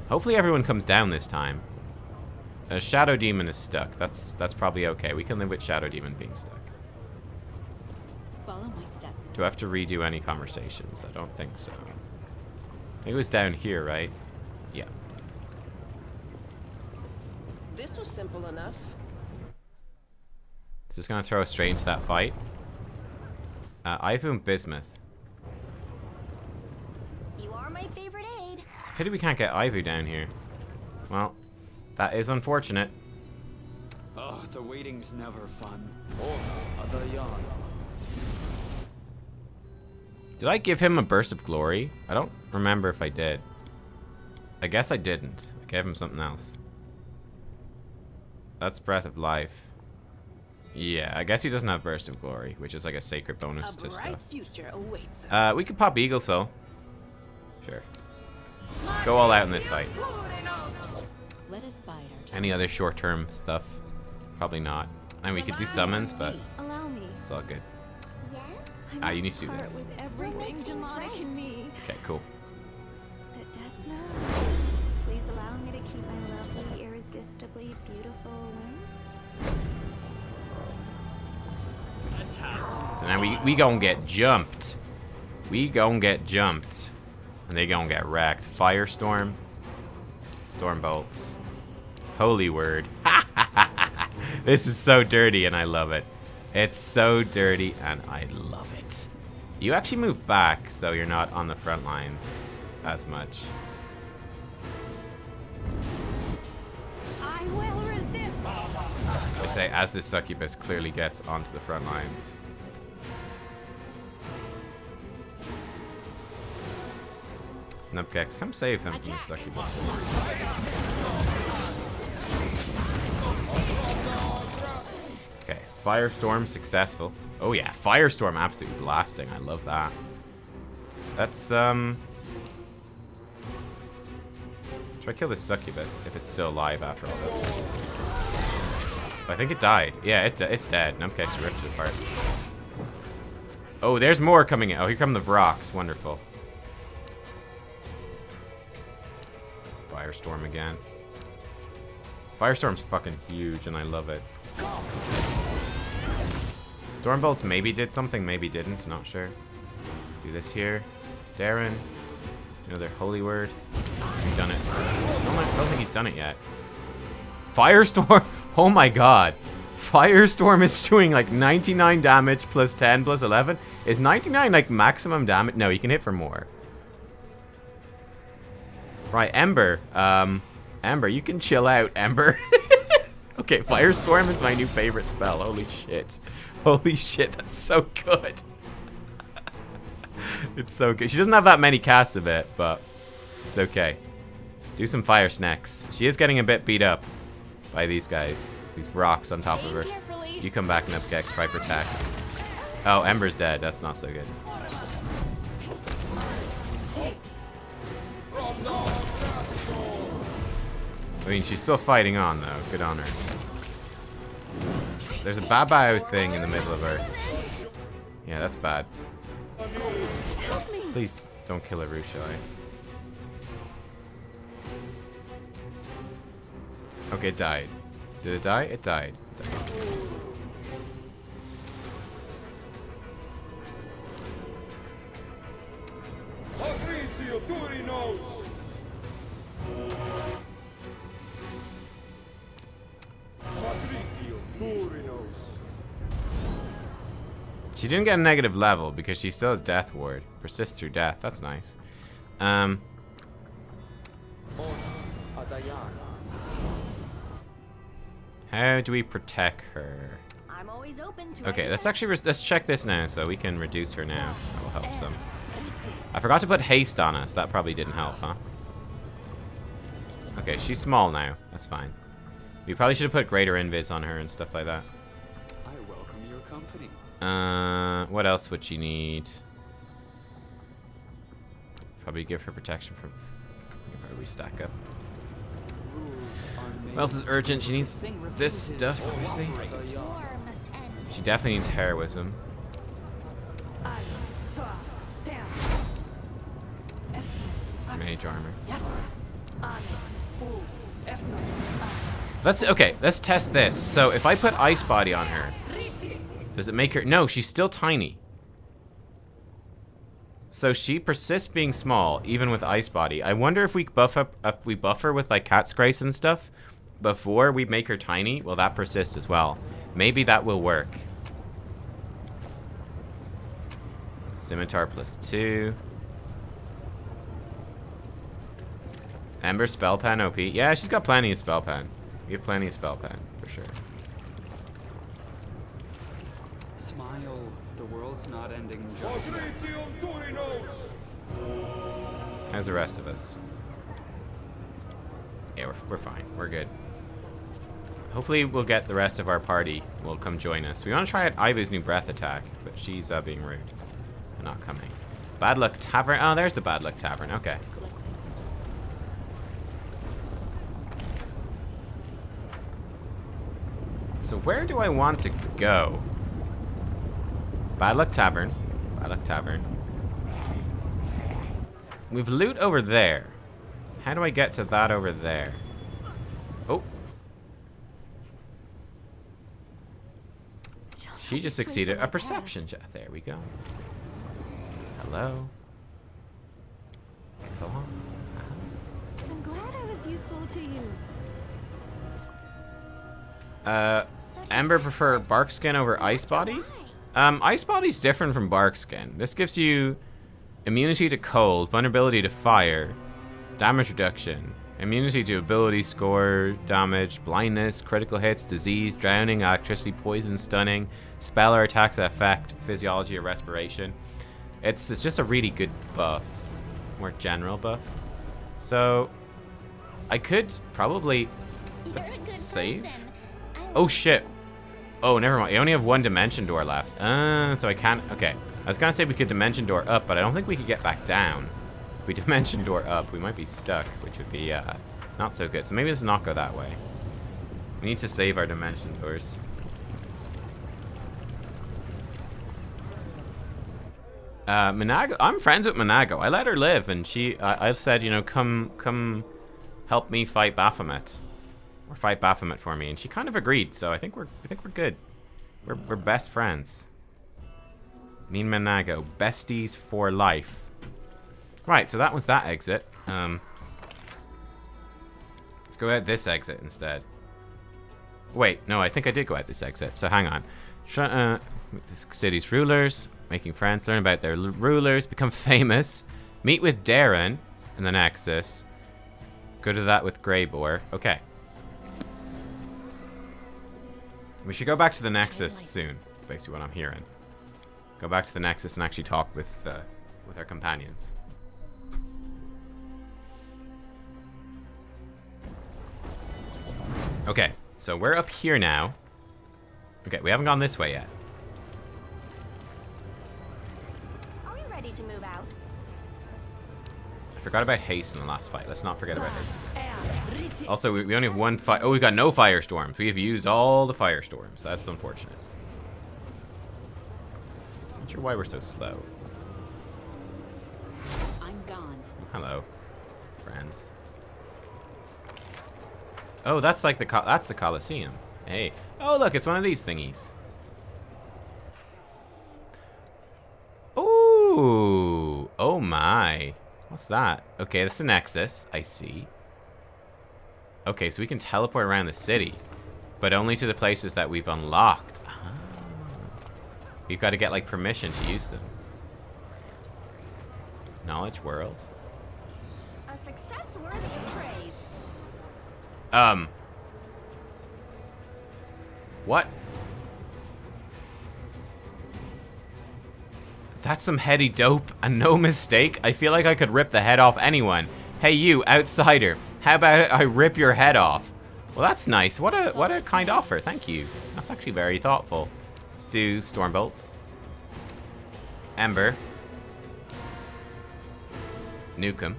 Hopefully everyone comes down this time. Shadow Demon is stuck. That's probably okay. We can live with Shadow Demon being stuck. Follow my steps. Do I have to redo any conversations? I don't think so. I think it was down here, right? Yeah. This was simple enough. Is this going to throw us straight into that fight? Ivu and Bismuth. You are my favorite aid. It's a pity we can't get Ivu down here. Well, that is unfortunate. Oh, the waiting's never fun. Did I give him a burst of glory? I don't remember if I did. I guess I didn't. I gave him something else. That's Breath of Life. Yeah, I guess he doesn't have Burst of Glory, which is like a sacred bonus to stuff. Future awaits us. We could pop Eagle Soul. Sure. Go all out in this fight. Let us bide our time. Any other short-term stuff? Probably not. And we could do summons, but Allow me. it's all good. Yes? You need to do this. With everything demonic in me. Okay, cool. Please allow me to keep irresistibly beautiful wings? So now we gon' get jumped. We gon' get jumped. And they gon' get wrecked. Firestorm. Storm bolts. Holy word. This is so dirty and I love it. It's so dirty and I love it. You actually move back so you're not on the front lines as much. I will resist. I say as this succubus clearly gets onto the front lines. Nubkeks, come save them from the succubus. Okay, Firestorm successful. Oh yeah, Firestorm absolutely blasting. I love that. Let's try kill this succubus if it's still alive after all this. I think it died. Yeah, it's dead. Nubkeks ripped it apart. Oh, there's more coming in. Oh, here come the Vrocks. Wonderful. Firestorm again. Firestorm's fucking huge and I love it. Stormbolts maybe did something, maybe didn't. Not sure. Do this here. Darren. Another holy word. He's done it. I don't think he's done it yet. Firestorm. Oh my god. Firestorm is doing like 99 damage plus 10 plus 11. Is 99 like maximum damage? No, you can hit for more. Right, Ember. Ember, you can chill out, Ember. Okay, Firestorm is my new favorite spell. Holy shit. Holy shit, that's so good. It's so good. She doesn't have that many casts of it, but it's okay. Do some fire snacks. She is getting a bit beat up by these guys. These rocks on top of her. You come back, Nubkeks. Try protect. Oh, Ember's dead. That's not so good. I mean, she's still fighting on, though. Good on her. There's a Babao thing in the middle of her. Yeah, that's bad. Please don't kill her, Rushai. Okay, it died. Did it die? It died. She didn't get a negative level because she still has Death Ward. Persists through death. That's nice. How do we protect her? I'm always open to Okay, let's actually let's check this now so we can reduce her now. That will help some. I forgot to put haste on us. That probably didn't help, huh? Okay, she's small now. That's fine. We probably should have put greater invis on her and stuff like that. I welcome your company. What else would she need? Probably give her protection from. Where we stack up. What else is urgent? She needs this stuff, obviously. She definitely needs heroism. Mage armor. Let's test this. So if I put Ice Body on her, does it make her? No, she's still tiny. So she persists being small, even with Ice Body. I wonder if we buff her with like Cat's Grace and stuff before we make her tiny. Will that persist as well? Maybe that will work. Scimitar +2. Ember spell pen OP. Yeah, she's got plenty of spell pen. We have plenty of spell pen for sure. Smile. The world's not ending just yet. How's the rest of us? Yeah, we're fine. We're good. Hopefully we'll get the rest of our party will come join us. We want to try out Iva's new breath attack, but she's being rude and not coming. Bad Luck Tavern. Oh, there's the Bad Luck Tavern. Okay, cool. So where do I want to go? Bad Luck Tavern. Bad Luck Tavern. We've loot over there. How do I get to that over there? Oh. She just succeeded a perception check. There we go. Hello. Go on. I'm glad I was useful to you. Ember prefer bark skin over ice body? Ice body's different from bark skin. This gives you immunity to cold, vulnerability to fire, damage reduction, immunity to ability score, damage, blindness, critical hits, disease, drowning, electricity, poison, stunning, spell or attacks that affect physiology or respiration. It's just a really good buff. More general buff. So I could probably let's save. Oh shit. Oh, never mind. You only have one dimension door left. So I can't. Okay. I was gonna say we could dimension door up, but I don't think we could get back down. If we dimension door up, we might be stuck, which would be not so good. So maybe let's not go that way. We need to save our dimension doors. Minago, I'm friends with Minago. I let her live, and I've said, you know, come help me fight Baphomet, or fight Baphomet for me, and she kind of agreed. So I think we're good. We're best friends. Me and Minago, besties for life. Right, so that was that exit. Let's go out this exit instead. Wait, no, I think I did go out this exit. So hang on. This city's rulers. Making friends, learn about their rulers, become famous, meet with Darren in the Nexus, go to that with Greybore. Okay. We should go back to the Nexus soon, basically what I'm hearing. Go back to the Nexus and actually talk with our companions. Okay, so we're up here now. Okay, we haven't gone this way yet. To move out. I forgot about haste in the last fight. Let's not forget about haste. Also, we only have one fire. Oh, we've got no firestorms. We have used all the firestorms. That's unfortunate. Not sure why we're so slow. I'm gone. Hello, friends. Oh, that's like that's the Colosseum. Hey. Oh, look, it's one of these thingies. Ooh, oh my. What's that? Okay, that's a Nexus. I see. Okay, so we can teleport around the city, but only to the places that we've unlocked. Ah. We've got to get, like, permission to use them. Knowledge world. A success worthy of praise. What? That's some heady dope, and no mistake. I feel like I could rip the head off anyone. Hey you, outsider. How about I rip your head off? Well, that's nice. What a kind offer. Thank you. That's actually very thoughtful. Let's do Stormbolts. Ember. Nukem.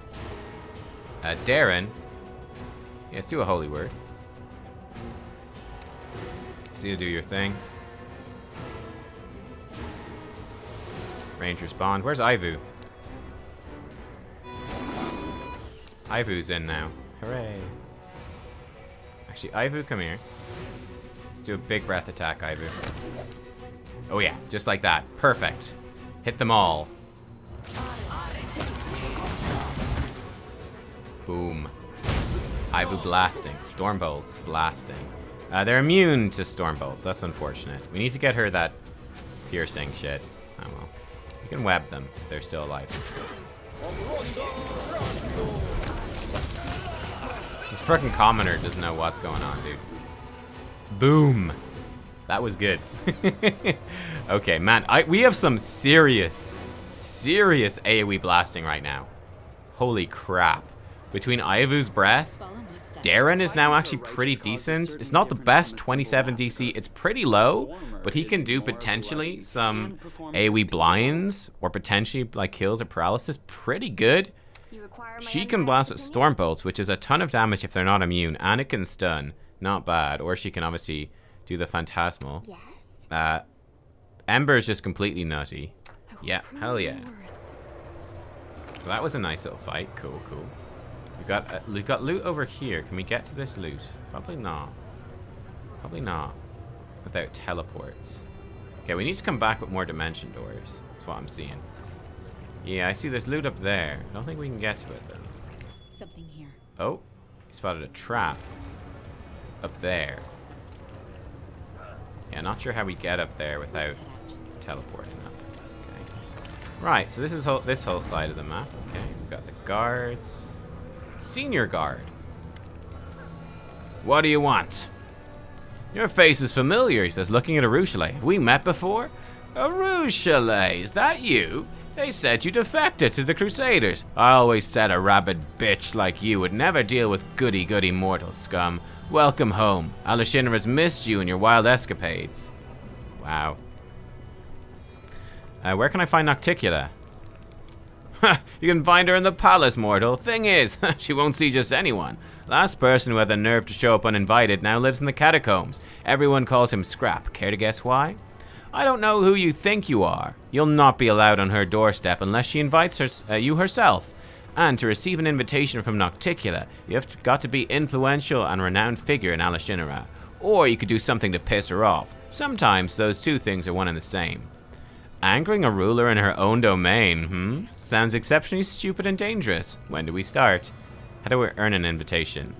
Darren. Yeah, let's do a holy word. See you do your thing. Rangers bond. Where's Ivu? Ivu's in now. Hooray. Actually, Ivu, come here. Let's do a big breath attack, Ivu. Oh yeah, just like that. Perfect. Hit them all. Boom. Ivu blasting. Stormbolts blasting. They're immune to Stormbolts. That's unfortunate. We need to get her that piercing shit. Oh well. You can web them if they're still alive. This frickin' commoner doesn't know what's going on, dude. Boom. That was good. Okay, man. We have some serious AoE blasting right now. Holy crap. Between Ivu's breath, Darren is now actually pretty decent. It's not the best 27 DC. It's pretty low, but he can do potentially some AoE blinds or potentially like kills or paralysis. Pretty good. She can blast with Stormbolts, which is a ton of damage if they're not immune, and it can stun. Not bad. Or she can obviously do the Phantasmal. Yes. Ember is just completely nutty. Yeah, hell yeah. So that was a nice little fight. Cool, cool. We've got loot over here. Can we get to this loot? Probably not. Probably not. Without teleports. Okay, we need to come back with more dimension doors. That's what I'm seeing. Yeah, I see there's loot up there. I don't think we can get to it, though. Something here. Oh, he spotted a trap up there. Yeah, not sure how we get up there without teleporting up. Okay. Right, so this is this whole side of the map. Okay, we've got the guards. Senior guard. What do you want? Your face is familiar, he says, looking at a Rougelet. Have we met before? A Rougelet, is that you? They said you defected to the Crusaders. I always said a rabid bitch like you would never deal with goody-goody mortal scum. Welcome home. Alashina's missed you in your wild escapades. Wow. Where can I find Nocticula? You can find her in the palace, mortal. Thing is, she won't see just anyone. Last person who had the nerve to show up uninvited now lives in the catacombs. Everyone calls him Scrap. Care to guess why? I don't know who you think you are. You'll not be allowed on her doorstep unless she invites you herself. And to receive an invitation from Nocticula, you have got to be influential and renowned figure in Alashina. Or you could do something to piss her off. Sometimes those two things are one and the same. Angering a ruler in her own domain, Sounds exceptionally stupid and dangerous. When do we start? How do we earn an invitation?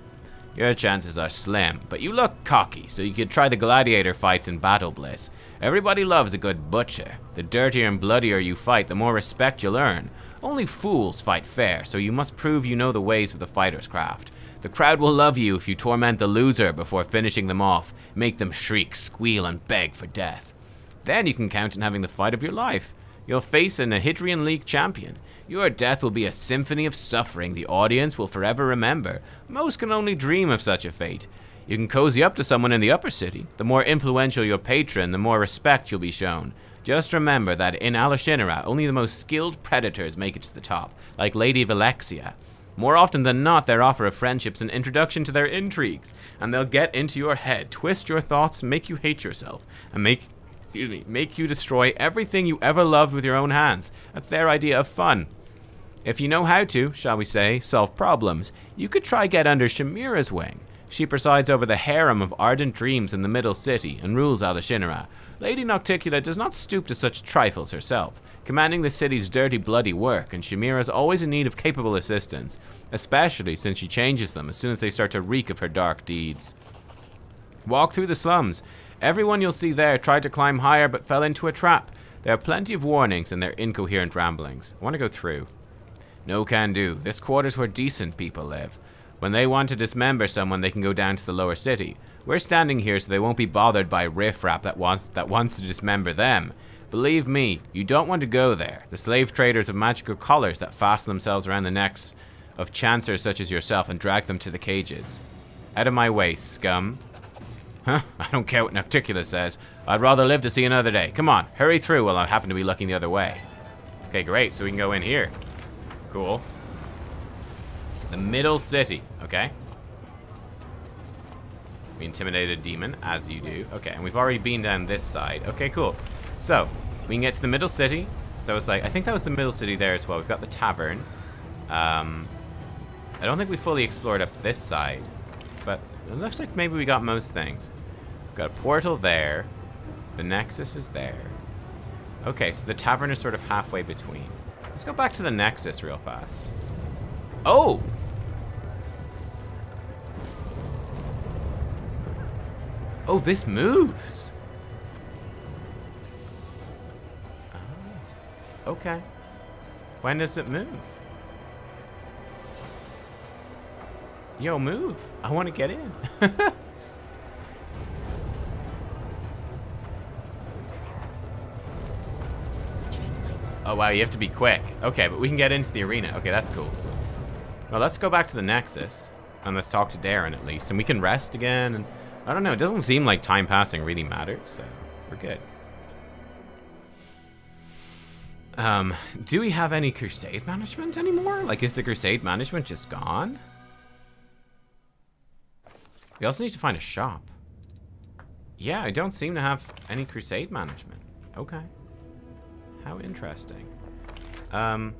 Your chances are slim, but you look cocky, so you could try the gladiator fights in Battle Bliss. Everybody loves a good butcher. The dirtier and bloodier you fight, the more respect you'll earn. Only fools fight fair, so you must prove you know the ways of the fighter's craft. The crowd will love you if you torment the loser before finishing them off, make them shriek, squeal, and beg for death. Then you can count on having the fight of your life. You'll face an Ahydrian League champion. Your death will be a symphony of suffering the audience will forever remember. Most can only dream of such a fate. You can cozy up to someone in the upper city. The more influential your patron, the more respect you'll be shown. Just remember that in Alashina, only the most skilled predators make it to the top, like Lady Valexia. More often than not, their offer of friendship's an introduction to their intrigues, and they'll get into your head, twist your thoughts, make you hate yourself, and make you destroy everything you ever loved with your own hands. That's their idea of fun. If you know how to, shall we say, solve problems, you could try get under Shamira's wing. She presides over the harem of ardent dreams in the middle city and rules Alashina. Lady Nocticula does not stoop to such trifles herself, commanding the city's dirty, bloody work, and Shamira's always in need of capable assistance, especially since she changes them as soon as they start to reek of her dark deeds. Walk through the slums. Everyone you'll see there tried to climb higher but fell into a trap. There are plenty of warnings in their incoherent ramblings. I want to go through. No can do. This quarter's where decent people live. When they want to dismember someone, they can go down to the lower city. We're standing here so they won't be bothered by riffraff that wants to dismember them. Believe me, you don't want to go there. The slave traders have magical collars that fasten themselves around the necks of chancers such as yourself and drag them to the cages. Out of my way, scum. Huh? I don't care what Nocticula says. I'd rather live to see another day. Come on, hurry through while I happen to be looking the other way. Okay, great. So we can go in here. Cool. The middle city. Okay. We intimidated a demon, as you do. Okay, and we've already been down this side. Okay, cool. So, we can get to the middle city. So it's like, I think that was the middle city there as well. We've got the tavern. I don't think we fully explored up this side. But it looks like maybe we got most things. We've got a portal there. The Nexus is there. Okay, so the tavern is sort of halfway between. Let's go back to the Nexus real fast. Oh! Oh, this moves. Oh. Okay. When does it move? Yo, move. I want to get in. Oh, wow, you have to be quick. Okay, but we can get into the arena. Okay, that's cool. Well, let's go back to the Nexus. And let's talk to Darren, at least. And we can rest again. And I don't know. It doesn't seem like time passing really matters. So, we're good. Do we have any Crusade management anymore? Like, is the Crusade management just gone? We also need to find a shop. Yeah, I don't seem to have any Crusade management. Okay. How interesting. Right,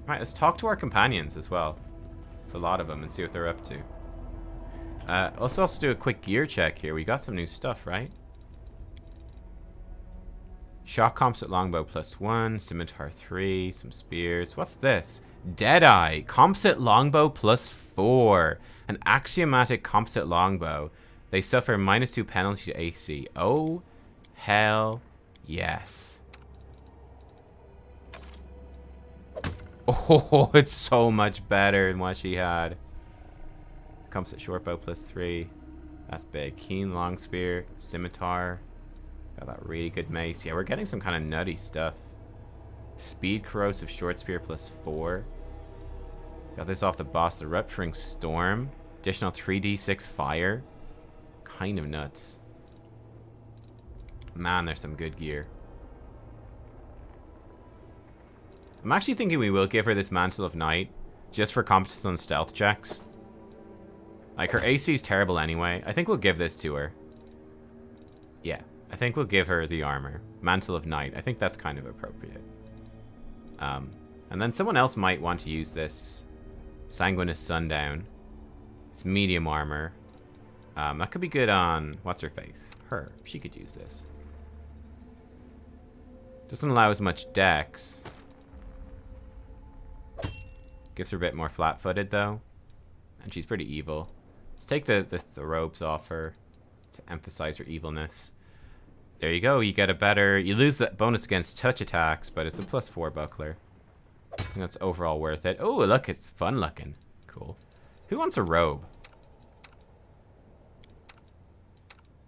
let's talk to our companions as well. A lot of them, and see what they're up to. Let's also do a quick gear check here. We got some new stuff, right? Shock composite longbow +1, scimitar 3, some spears. What's this? Deadeye, composite longbow +4. An axiomatic composite longbow. They suffer -2 penalty to AC. Oh, hell yes. Oh, it's so much better than what she had. Composite shortbow +3. That's big. Keen long spear, scimitar. Got that really good mace. Yeah, we're getting some kind of nutty stuff. Speed corrosive short spear +4. Got this off the boss. The rupturing storm. Additional 3d6 fire. Kind of nuts. Man, there's some good gear. I'm actually thinking we will give her this Mantle of Night. Just for competence on stealth checks. Like, her AC is terrible anyway. I think we'll give this to her. Yeah, I think we'll give her the armor. Mantle of Night. I think that's kind of appropriate. And then someone else might want to use this. Sanguinous Sundown. It's medium armor. That could be good on... What's her face? Her. She could use this. Doesn't allow as much dex. Gives her a bit more flat-footed, though. And she's pretty evil. Let's take the robes off her to emphasize her evilness. There you go. You get a better... You lose that bonus against touch attacks, but it's a +4 buckler. I think that's overall worth it. Oh, look. It's fun-looking. Cool. Who wants a robe?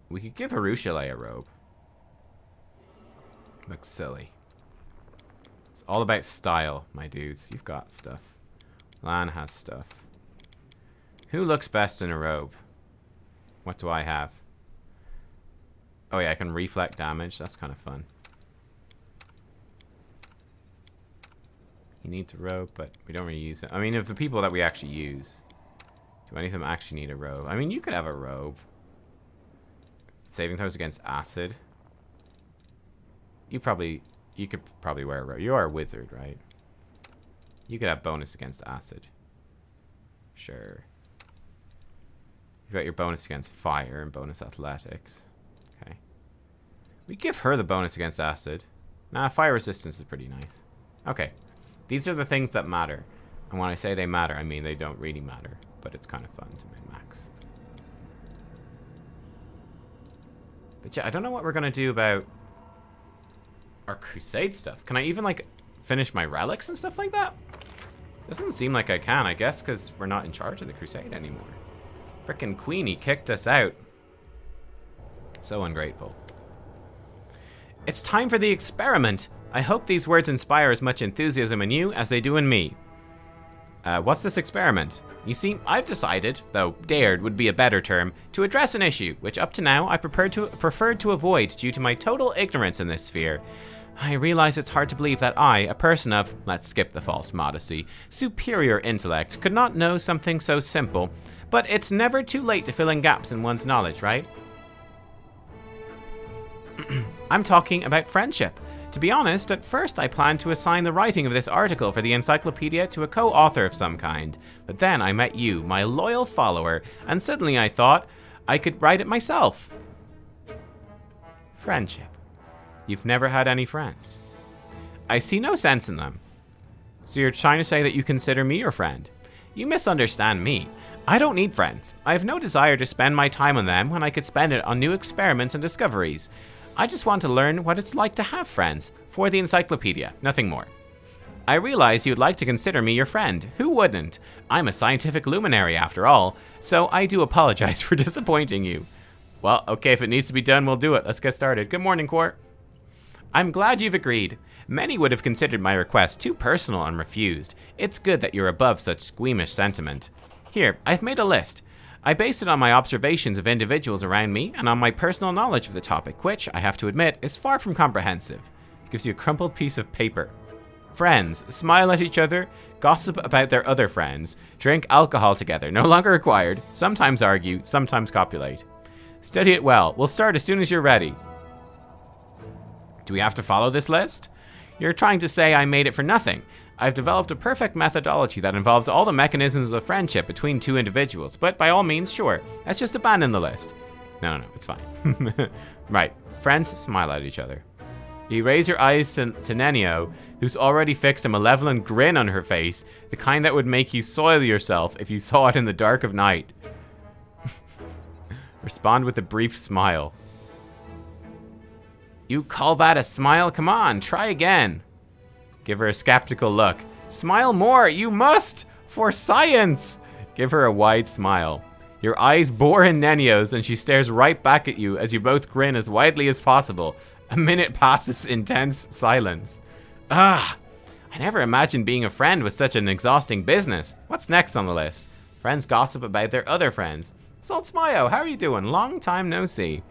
We could give Harushale a robe. Looks silly. It's all about style, my dudes. You've got stuff. Lan has stuff. Who looks best in a robe? What do I have? Oh yeah, I can reflect damage. That's kind of fun. He needs a robe, but we don't really use it. I mean, of the people that we actually use, do any of them actually need a robe? I mean, you could have a robe. Saving throws against acid. You could probably wear a robe. You are a wizard, right? You could have bonus against acid. Sure. You've got your bonus against fire and bonus athletics. Okay. We give her the bonus against acid. Nah, fire resistance is pretty nice. Okay. These are the things that matter. And when I say they matter, I mean they don't really matter. But it's kind of fun to min-max. But yeah, I don't know what we're going to do about our crusade stuff. Can I even, like, finish my relics and stuff like that? Doesn't seem like I can, I guess, because we're not in charge of the crusade anymore. Frickin' Queenie kicked us out. So ungrateful. It's time for the experiment. I hope these words inspire as much enthusiasm in you as they do in me. What's this experiment? You see, I've decided, though dared would be a better term, to address an issue, which up to now I preferred to avoid due to my total ignorance in this sphere. I realize it's hard to believe that I, a person of, let's skip the false modesty, superior intellect, could not know something so simple, but it's never too late to fill in gaps in one's knowledge, right? I'm talking about friendship. To be honest, at first I planned to assign the writing of this article for the encyclopedia to a co-author of some kind, but then I met you, my loyal follower, and suddenly I thought I could write it myself. Friendship. You've never had any friends. I see no sense in them. So you're trying to say that you consider me your friend? You misunderstand me. I don't need friends. I have no desire to spend my time on them when I could spend it on new experiments and discoveries. I just want to learn what it's like to have friends for the encyclopedia, nothing more. I realize you'd like to consider me your friend. Who wouldn't? I'm a scientific luminary after all, so I do apologize for disappointing you. Well, okay, if it needs to be done, we'll do it. Let's get started. Good morning, Quart. I'm glad you've agreed. Many would have considered my request too personal and refused. It's good that you're above such squeamish sentiment. Here, I've made a list. I based it on my observations of individuals around me and on my personal knowledge of the topic, which, I have to admit, is far from comprehensive. It gives you a crumpled piece of paper. Friends smile at each other, gossip about their other friends, drink alcohol together, no longer required, sometimes argue, sometimes copulate. Study it well. We'll start as soon as you're ready. Do we have to follow this list? You're trying to say I made it for nothing. I've developed a perfect methodology that involves all the mechanisms of friendship between two individuals, but by all means, sure, let's just abandon the list. No, it's fine. Right, friends smile at each other. You raise your eyes to Nenio, who's already fixed a malevolent grin on her face, the kind that would make you soil yourself if you saw it in the dark of night. Respond with a brief smile. You call that a smile? Come on, try again. Give her a skeptical look. Smile more, you must! For science! Give her a wide smile. Your eyes bore in Nenio's and she stares right back at you as you both grin as widely as possible. A minute passes in tense silence. Ah! I never imagined being a friend was such an exhausting business. What's next on the list? Friends gossip about their other friends. Salt Smio, how are you doing? Long time no see.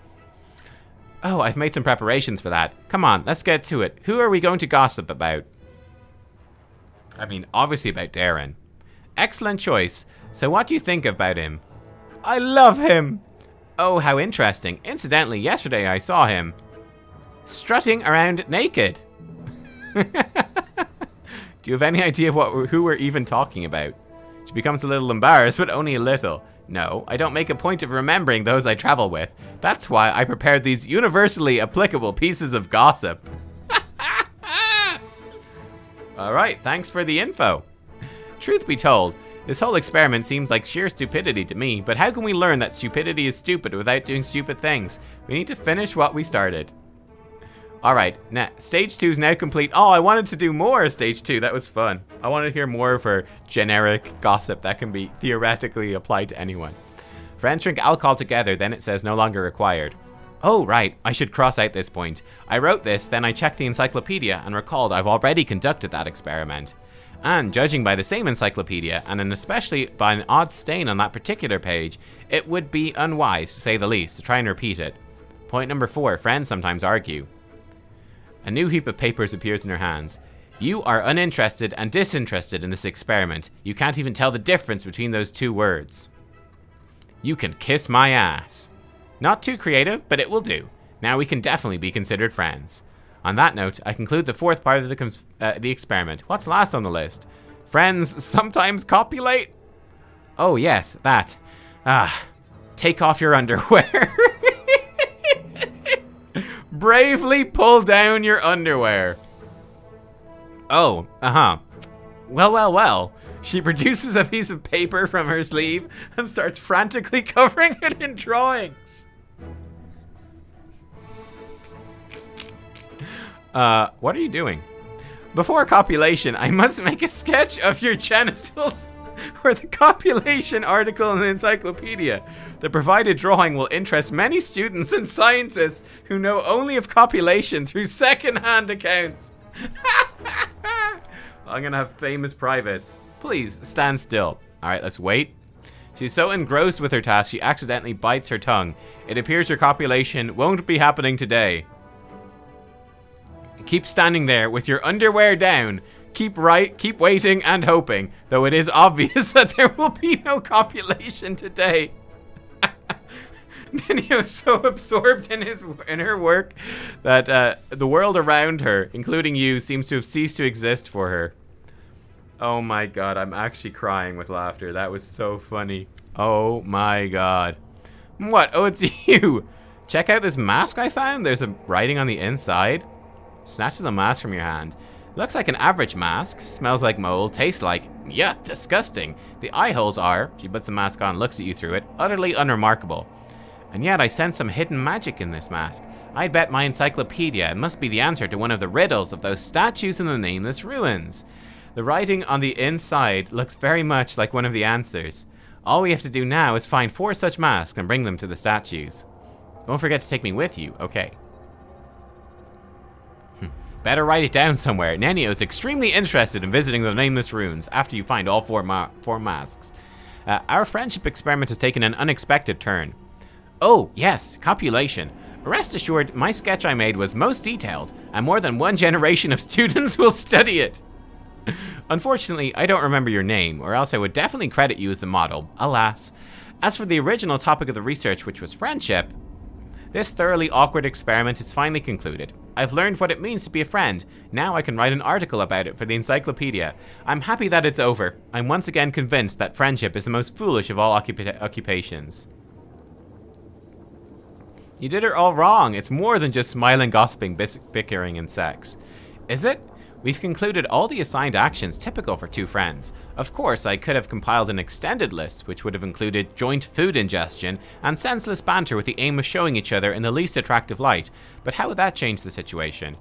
Oh, I've made some preparations for that. Come on, let's get to it. Who are we going to gossip about? I mean, obviously about Darren. Excellent choice. So what do you think about him? I love him! Oh, how interesting. Incidentally, yesterday I saw him strutting around naked. Do you have any idea who we're even talking about? She becomes a little embarrassed, but only a little. No, I don't make a point of remembering those I travel with. That's why I prepared these universally applicable pieces of gossip. Alright, thanks for the info. Truth be told, this whole experiment seems like sheer stupidity to me, but how can we learn that stupidity is stupid without doing stupid things? We need to finish what we started. Alright, stage 2 is now complete. Oh, I wanted to do more of stage 2. That was fun. I wanted to hear more of her generic gossip that can be theoretically applied to anyone. Friends drink alcohol together, then it says no longer required. Oh, right. I should cross out this point. I wrote this, then I checked the encyclopedia and recalled I've already conducted that experiment. And judging by the same encyclopedia, and especially by an odd stain on that particular page, it would be unwise, to say the least, to try and repeat it. Point number 4. Friends sometimes argue. A new heap of papers appears in her hands. You are uninterested and disinterested in this experiment. You can't even tell the difference between those two words. You can kiss my ass. Not too creative, but it will do. Now we can definitely be considered friends. On that note, I conclude the 4th part of the experiment. What's last on the list? Friends sometimes copulate? Oh yes, that. Take off your underwear. Bravely pull down your underwear. Oh, Well. She produces a piece of paper from her sleeve and starts frantically covering it in drawings. What are you doing? Before copulation, I must make a sketch of your genitals for the copulation article in the encyclopedia. The provided drawing will interest many students and scientists who know only of copulation through second-hand accounts. I'm gonna have famous privates. Please, stand still. Alright, let's wait. She's so engrossed with her task, she accidentally bites her tongue. It appears her copulation won't be happening today. Keep standing there with your underwear down. Keep waiting and hoping, though it is obvious that there will be no copulation today. Nenio is so absorbed in her work that the world around her, including you, seems to have ceased to exist for her. Oh my god, I'm actually crying with laughter. That was so funny. Oh my god. What? Oh, it's you. Check out this mask I found. There's a writing on the inside. Snatches a mask from your hand. Looks like an average mask. Smells like mold. Tastes like... yuck, disgusting. The eye holes are... She puts the mask on, looks at you through it. Utterly unremarkable. And yet I sense some hidden magic in this mask. I'd bet my encyclopedia it must be the answer to one of the riddles of those statues in the nameless ruins. The writing on the inside looks very much like one of the answers. All we have to do now is find 4 such masks and bring them to the statues. Don't forget to take me with you, okay? Better write it down somewhere. Nenio is extremely interested in visiting the nameless ruins after you find all 4 masks. Our friendship experiment has taken an unexpected turn. Oh, yes, copulation. Rest assured, my sketch I made was most detailed, and more than one generation of students will study it. Unfortunately, I don't remember your name, or else I would definitely credit you as the model, alas. As for the original topic of the research, which was friendship, this thoroughly awkward experiment is finally concluded. I've learned what it means to be a friend. Now I can write an article about it for the encyclopedia. I'm happy that it's over. I'm once again convinced that friendship is the most foolish of all occupations. You did it all wrong. It's more than just smiling, gossiping, bickering, and sex. Is it? We've concluded all the assigned actions typical for two friends. Of course, I could have compiled an extended list, which would have included joint food ingestion and senseless banter with the aim of showing each other in the least attractive light. But how would that change the situation?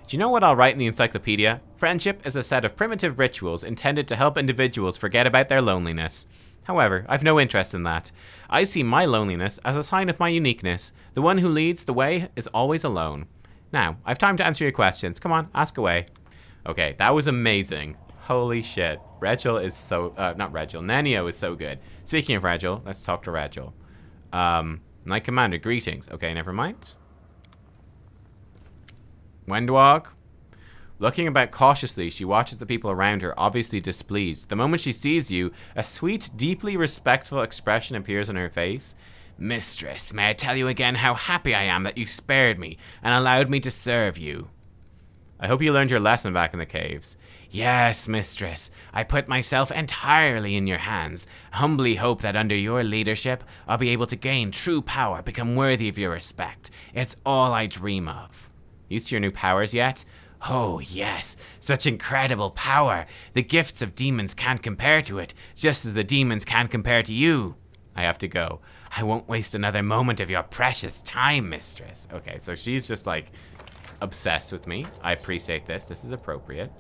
Do you know what I'll write in the encyclopedia? Friendship is a set of primitive rituals intended to help individuals forget about their loneliness. However, I've no interest in that. I see my loneliness as a sign of my uniqueness. The one who leads the way is always alone. Now, I've time to answer your questions. Come on, ask away. Okay, that was amazing. Holy shit. Rachel is so... not Rachel. Nanio is so good. Speaking of Rachel, let's talk to Rachel. Knight Commander, greetings. Okay, never mind. Wendwog. Looking about cautiously, she watches the people around her, obviously displeased. The moment she sees you, a sweet, deeply respectful expression appears on her face. Mistress, may I tell you again how happy I am that you spared me and allowed me to serve you? I hope you learned your lesson back in the caves. Yes, mistress. I put myself entirely in your hands. Humbly hope that under your leadership, I'll be able to gain true power, become worthy of your respect. It's all I dream of. Used to your new powers yet? Oh, yes. Such incredible power. The gifts of demons can't compare to it, just as the demons can't compare to you. I have to go. I won't waste another moment of your precious time, mistress. Okay, so she's just like obsessed with me. I appreciate this. This is appropriate.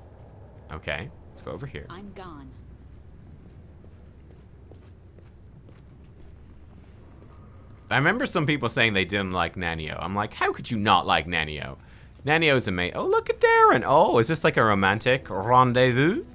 Okay, let's go over here. I'm gone. I remember some people saying they didn't like Nanio. I'm like, how could you not like Nanio? Nanio's amazing. Oh, look at Darren. Oh, is this like a romantic rendezvous?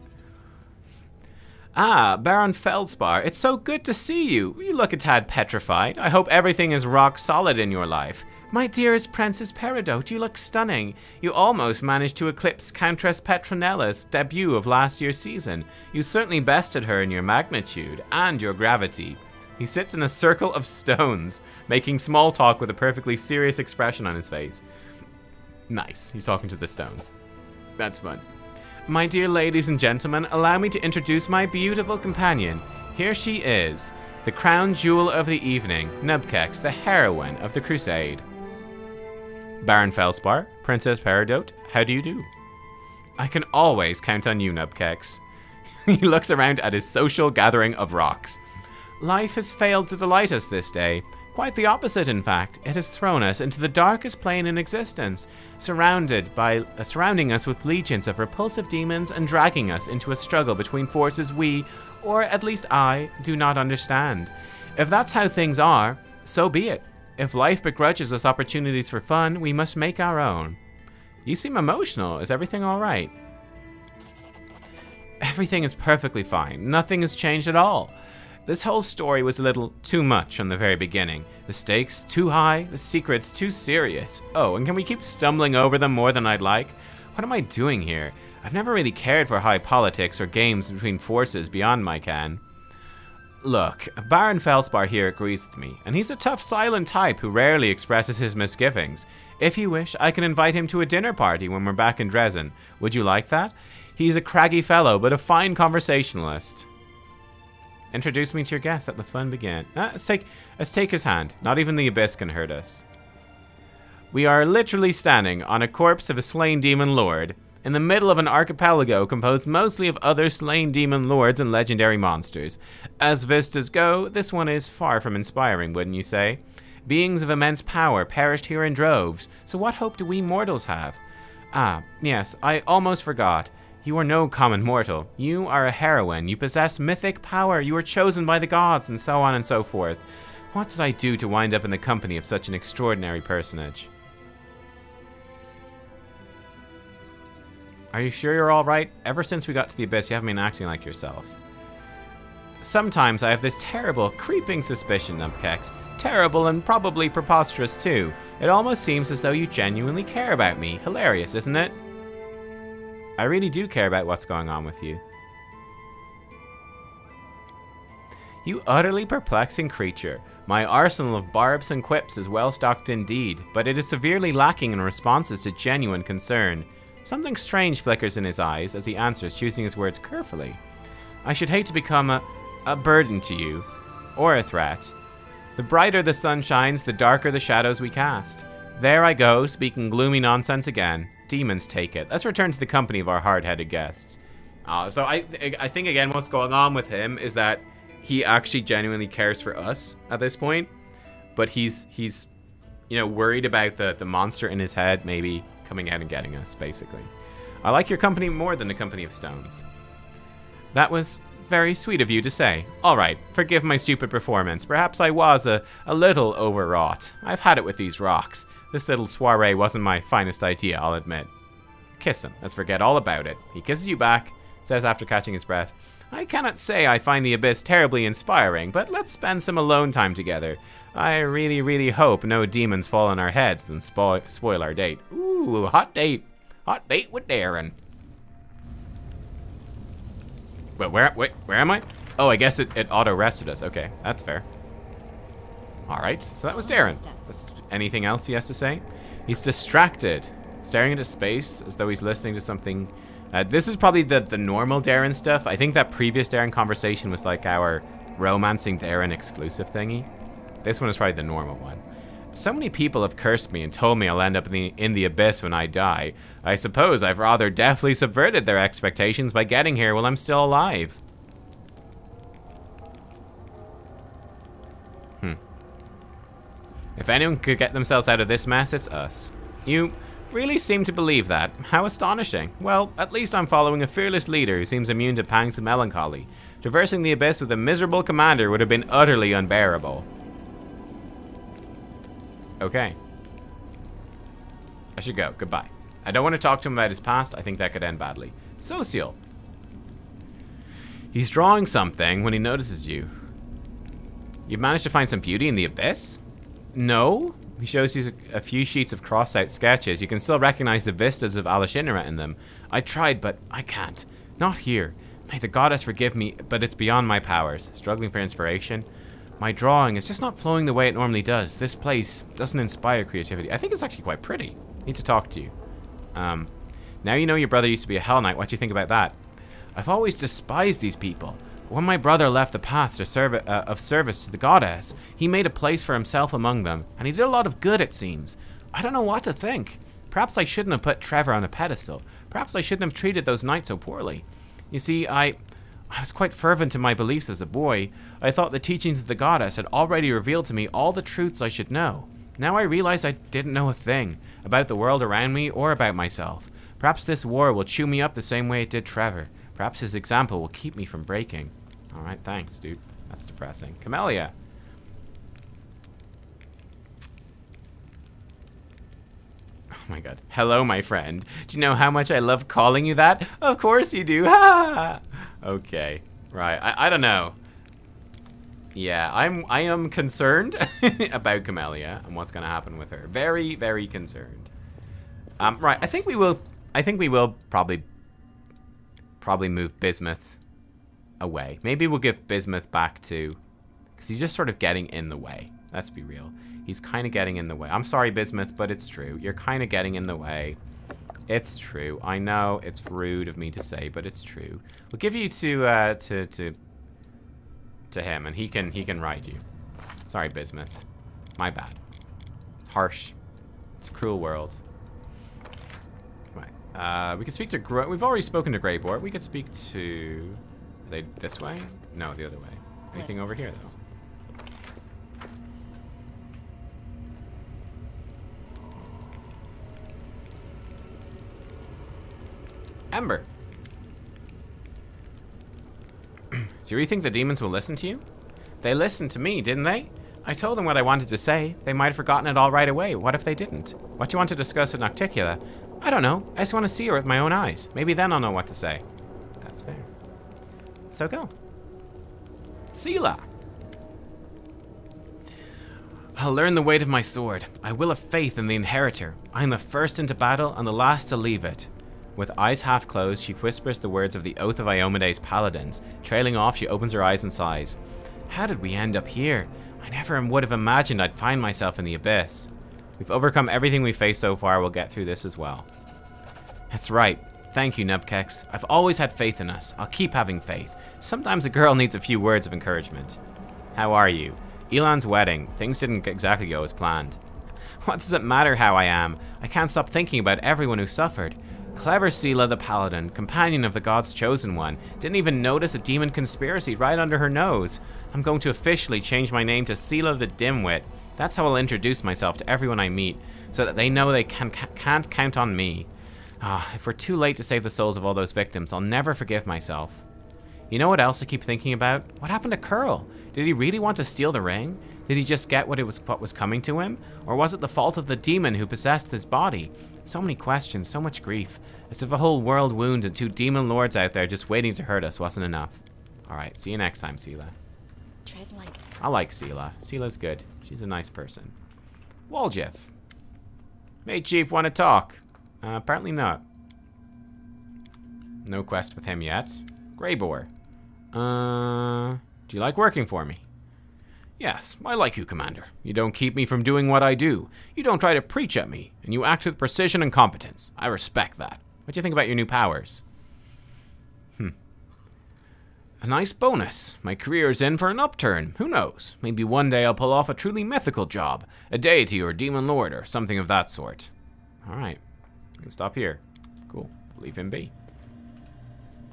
Ah, Baron Feldspar, it's so good to see you. You look a tad petrified. I hope everything is rock solid in your life. My dearest Princess Peridot, you look stunning. You almost managed to eclipse Countess Petronella's debut of last year's season. You certainly bested her in your magnitude and your gravity. He sits in a circle of stones, making small talk with a perfectly serious expression on his face. Nice, he's talking to the stones. That's fun. My dear ladies and gentlemen, allow me to introduce my beautiful companion. Here she is, the crown jewel of the evening, Nubkeks, the heroine of the crusade. Baron Felspar, Princess Peridot, how do you do? I can always count on you, Nubkeks. He looks around at his social gathering of rocks. Life has failed to delight us this day. Quite the opposite, in fact. It has thrown us into the darkest plane in existence, surrounding us with legions of repulsive demons and dragging us into a struggle between forces we, or at least I, do not understand. If that's how things are, so be it. If life begrudges us opportunities for fun, we must make our own. You seem emotional. Is everything all right? Everything is perfectly fine. Nothing has changed at all. This whole story was a little too much from the very beginning. The stakes too high, the secrets too serious. Oh, and can we keep stumbling over them more than I'd like? What am I doing here? I've never really cared for high politics or games between forces beyond my ken. Look, Baron Felspar here agrees with me, and he's a tough, silent type who rarely expresses his misgivings. If you wish, I can invite him to a dinner party when we're back in Dresden. Would you like that? He's a craggy fellow, but a fine conversationalist. Introduce me to your guest. Let the fun begin. Let's take his hand. Not even the abyss can hurt us. We are literally standing on a corpse of a slain demon lord, in the middle of an archipelago composed mostly of other slain demon lords and legendary monsters. As vistas go, this one is far from inspiring, wouldn't you say? Beings of immense power perished here in droves, so what hope do we mortals have? Ah, yes, I almost forgot. You are no common mortal. You are a heroine. You possess mythic power. You are chosen by the gods, and so on and so forth. What did I do to wind up in the company of such an extraordinary personage? Are you sure you're all right? Ever since we got to the abyss, you haven't been acting like yourself. Sometimes I have this terrible, creeping suspicion, Nubkeks. Terrible and probably preposterous, too. It almost seems as though you genuinely care about me. Hilarious, isn't it? I really do care about what's going on with you. You utterly perplexing creature. My arsenal of barbs and quips is well stocked indeed, but it is severely lacking in responses to genuine concern. Something strange flickers in his eyes as he answers, choosing his words carefully. I should hate to become a burden to you, or a threat. The brighter the sun shines, the darker the shadows we cast. There I go, speaking gloomy nonsense again. Demons take it. Let's return to the company of our hard-headed guests. So I think, again, what's going on with him is that he actually genuinely cares for us at this point. But he's you know, worried about the monster in his head maybe coming out and getting us, basically. I like your company more than the company of stones. That was very sweet of you to say. All right, forgive my stupid performance. Perhaps I was a little overwrought. I've had it with these rocks. This little soiree wasn't my finest idea, I'll admit. Kiss him. Let's forget all about it. He kisses you back, says after catching his breath, I cannot say I find the abyss terribly inspiring, but let's spend some alone time together. I really, really hope no demons fall on our heads and spoil our date. Ooh, hot date. Hot date with Darren. But where am I? Oh, I guess it auto-rested us. Okay, that's fair. Alright, so that was Darren. Anything else he has to say? He's distracted, staring into space as though he's listening to something. This is probably the normal Darren stuff. I think that previous Darren conversation was like our romancing Darren exclusive thingy. This one is probably the normal one. So many people have cursed me and told me I'll end up in the abyss when I die. I suppose I've rather deftly subverted their expectations by getting here while I'm still alive. If anyone could get themselves out of this mess, it's us. You really seem to believe that. How astonishing. Well, at least I'm following a fearless leader who seems immune to pangs of melancholy. Traversing the abyss with a miserable commander would have been utterly unbearable. Okay. I should go. Goodbye. I don't want to talk to him about his past. I think that could end badly. Social. He's drawing something when he notices you. You've managed to find some beauty in the abyss? No. He shows you a few sheets of crossed-out sketches. You can still recognize the vistas of Alashinra in them. I tried, but I can't. Not here. May the goddess forgive me, but it's beyond my powers. Struggling for inspiration. My drawing is just not flowing the way it normally does. This place doesn't inspire creativity. I think it's actually quite pretty. Need to talk to you. Now you know your brother used to be a Hell Knight. What do you think about that? I've always despised these people. When my brother left the path to service to the goddess, he made a place for himself among them, and he did a lot of good, it seems. I don't know what to think. Perhaps I shouldn't have put Trevor on a pedestal. Perhaps I shouldn't have treated those knights so poorly. You see, I was quite fervent in my beliefs as a boy. I thought the teachings of the goddess had already revealed to me all the truths I should know. Now I realize I didn't know a thing about the world around me or about myself. Perhaps this war will chew me up the same way it did Trevor. Perhaps his example will keep me from breaking. Alright, thanks, dude. That's depressing. Camellia. Oh my god. Hello, my friend. Do you know how much I love calling you that? Of course you do. Ha! Okay. Right. I don't know. Yeah, I am concerned about Camellia and what's going to happen with her. Very, very concerned. Right. I think we will probably move Bismuth away. Maybe we'll give Bismuth back to, because he's just sort of getting in the way. Let's be real. He's kind of getting in the way. I'm sorry, Bismuth, but it's true. You're kind of getting in the way. It's true. I know it's rude of me to say, but it's true. We'll give you to him, and he can ride you. Sorry, Bismuth. My bad. It's harsh. It's a cruel world. Right. We could speak to we've already spoken to Greybort. We could speak to. Are they this way? No, the other way. Anything over here though? Ember. Do you really think the demons will listen to you? They listened to me, didn't they? I told them what I wanted to say. They might have forgotten it all right away. What if they didn't? What do you want to discuss with Nocticula? I don't know. I just want to see her with my own eyes. Maybe then I'll know what to say. That's fair. So go. Sela. I'll learn the weight of my sword. I will have faith in the inheritor. I am the first into battle and the last to leave it. With eyes half closed, she whispers the words of the Oath of Iomede's paladins. Trailing off, she opens her eyes and sighs. How did we end up here? I never would have imagined I'd find myself in the abyss. We've overcome everything we've faced so far. We'll get through this as well. That's right. Thank you, nubkeks. I've always had faith in us. I'll keep having faith. Sometimes a girl needs a few words of encouragement. How are you? Elan's wedding. Things didn't exactly go as planned. What does it matter how I am? I can't stop thinking about everyone who suffered. Clever Sela the Paladin, companion of the God's Chosen One, didn't even notice a demon conspiracy right under her nose. I'm going to officially change my name to Sela the Dimwit. That's how I'll introduce myself to everyone I meet, so that they know they can't count on me. If we're too late to save the souls of all those victims, I'll never forgive myself. You know what else I keep thinking about? What happened to Curl? Did he really want to steal the ring? Did he just get what was coming to him? Or was it the fault of the demon who possessed his body? So many questions, so much grief. As if a whole world wound and 2 demon lords out there just waiting to hurt us wasn't enough. Alright, see you next time, Sela. Tread lightly. I like Sela. Sela's good. She's a nice person. Waljeff. Hey, Chief, want to talk? Apparently not. No quest with him yet. Greyboar. Do you like working for me? Yes, I like you, Commander. You don't keep me from doing what I do. You don't try to preach at me, and you act with precision and competence. I respect that. What do you think about your new powers? A nice bonus. My career's in for an upturn. Who knows? Maybe one day I'll pull off a truly mythical job. A deity or demon lord or something of that sort. Alright. We can stop here. Cool. Leave him be.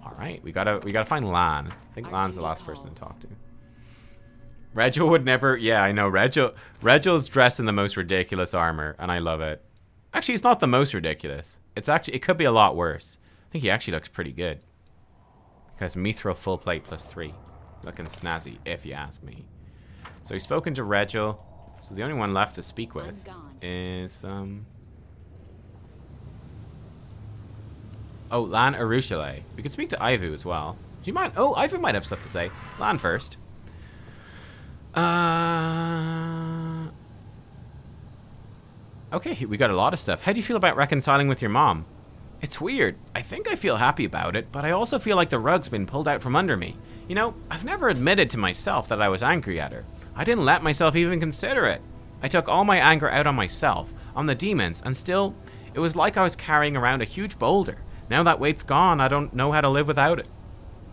Alright, we gotta find Lan. I think Lan's the last person to talk to. Regil would never... Yeah, I know. Regil's dressed in the most ridiculous armor, and I love it. Actually, it's not the most ridiculous. It could be a lot worse. I think he actually looks pretty good. Because Mithril full plate +3. Looking snazzy, if you ask me. So we've spoken to Regil. So the only one left to speak with is... Oh, Lan Arushale. We could speak to Ivu as well. Do you mind? Oh, Ivu might have stuff to say. Lan first. Okay, we got a lot of stuff. How do you feel about reconciling with your mom? It's weird. I think I feel happy about it, but I also feel like the rug's been pulled out from under me. You know, I've never admitted to myself that I was angry at her. I didn't let myself even consider it. I took all my anger out on myself, on the demons, and still, it was like I was carrying around a huge boulder. Now that weight's gone, I don't know how to live without it.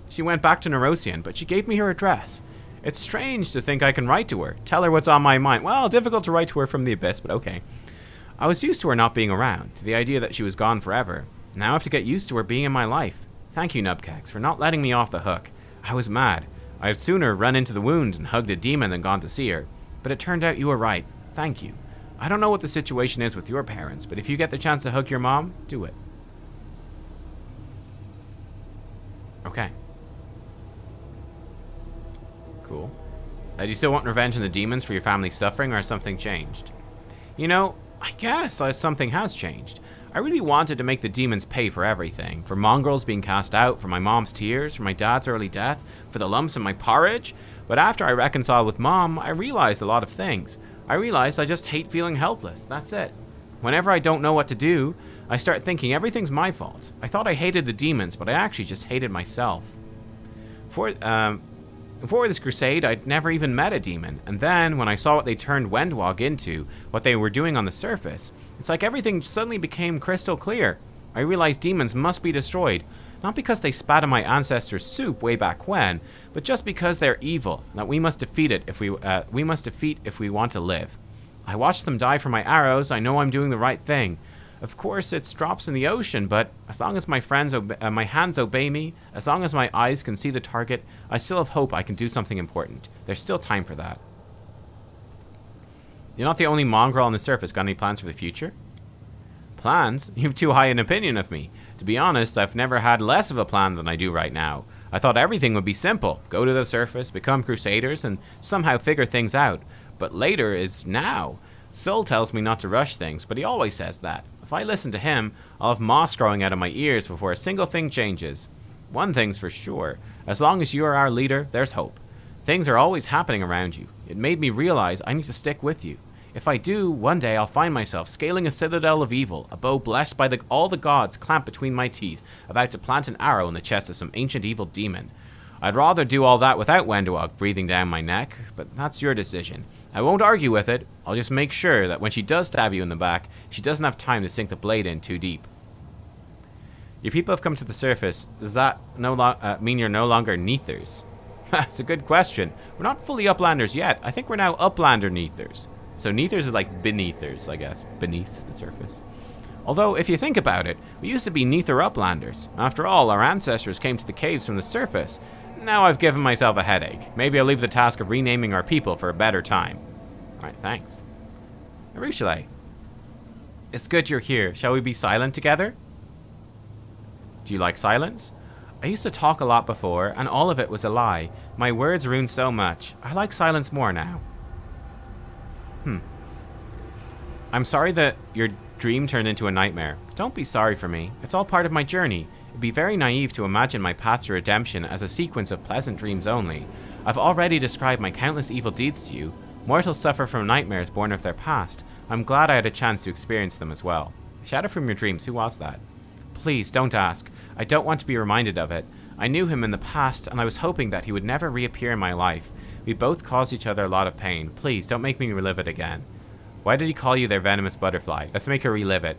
She went back to Nerosian, but she gave me her address. It's strange to think I can write to her, tell her what's on my mind. Well, difficult to write to her from the abyss, but okay. I was used to her not being around, to the idea that she was gone forever. Now I have to get used to her being in my life. Thank you, Nubkeks, for not letting me off the hook. I was mad. I'd sooner run into the wound and hugged a demon than gone to see her. But it turned out you were right. Thank you. I don't know what the situation is with your parents, but if you get the chance to hug your mom, do it. Okay. Cool. Do you still want revenge on the demons for your family's suffering, or has something changed? You know, I guess something has changed. I really wanted to make the demons pay for everything. For mongrels being cast out, for my mom's tears, for my dad's early death, for the lumps in my porridge. But after I reconciled with Mom, I realized a lot of things. I realized I just hate feeling helpless. That's it. Whenever I don't know what to do, I start thinking everything's my fault. I thought I hated the demons, but I actually just hated myself. Before this crusade, I'd never even met a demon, and then, when I saw what they turned Wendwog into, what they were doing on the surface, it's like everything suddenly became crystal clear. I realized demons must be destroyed, not because they spat in my ancestors' soup way back when, but just because they're evil, that we must defeat it if we want to live. I watched them die for my arrows. I know I'm doing the right thing. Of course, it's drops in the ocean, but as long as my hands obey me, as long as my eyes can see the target, I still have hope I can do something important. There's still time for that. You're not the only mongrel on the surface. Got any plans for the future? Plans? You have too high an opinion of me. To be honest, I've never had less of a plan than I do right now. I thought everything would be simple. Go to the surface, become crusaders, and somehow figure things out. But later is now. Sol tells me not to rush things, but he always says that. If I listen to him, I'll have moss growing out of my ears before a single thing changes. One thing's for sure. As long as you are our leader, there's hope. Things are always happening around you. It made me realize I need to stick with you. If I do, one day I'll find myself scaling a citadel of evil, a bow blessed by all the gods clamped between my teeth, about to plant an arrow in the chest of some ancient evil demon. I'd rather do all that without Wendwog breathing down my neck, but that's your decision. I won't argue with it. I'll just make sure that when she does stab you in the back, she doesn't have time to sink the blade in too deep. Your people have come to the surface. Does that mean you're no longer Neathers? That's a good question. We're not fully uplanders yet. I think we're now uplander neathers. So neathers is like beneathers, I guess. Beneath the surface. Although, if you think about it, we used to be neither uplanders. After all, our ancestors came to the caves from the surface. Now I've given myself a headache. Maybe I'll leave the task of renaming our people for a better time. Alright, thanks. Arushale. It's good you're here. Shall we be silent together? Do you like silence? I used to talk a lot before, and all of it was a lie. My words ruined so much. I like silence more now. I'm sorry that your dream turned into a nightmare. Don't be sorry for me. It's all part of my journey. It'd be very naive to imagine my path to redemption as a sequence of pleasant dreams only. I've already described my countless evil deeds to you. Mortals suffer from nightmares born of their past. I'm glad I had a chance to experience them as well. Shadow from your dreams, who was that? Please, don't ask. I don't want to be reminded of it. I knew him in the past, and I was hoping that he would never reappear in my life. We both caused each other a lot of pain. Please, don't make me relive it again. Why did he call you their venomous butterfly? Let's make her relive it.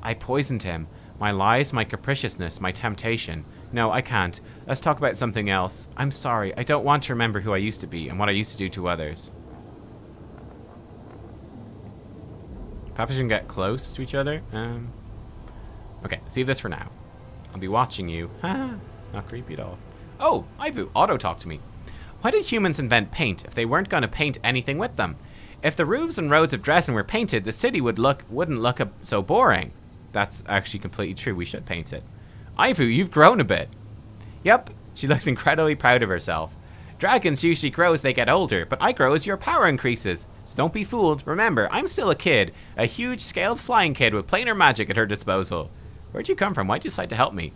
I poisoned him. My lies, my capriciousness, my temptation. No, I can't. Let's talk about something else. I'm sorry. I don't want to remember who I used to be and what I used to do to others. Perhaps we can get close to each other. Okay, save this for now. I'll be watching you. Not creepy at all. Oh, Ivu, auto-talk to me. Why did humans invent paint if they weren't going to paint anything with them? If the roofs and roads of Dresden were painted, the city wouldn't look so boring. That's actually completely true. We should paint it. Ivu, you've grown a bit. Yep, she looks incredibly proud of herself. Dragons usually grow as they get older, but I grow as your power increases. So don't be fooled. Remember, I'm still a kid. A huge scaled flying kid with planar magic at her disposal. Where'd you come from? Why'd you decide to help me?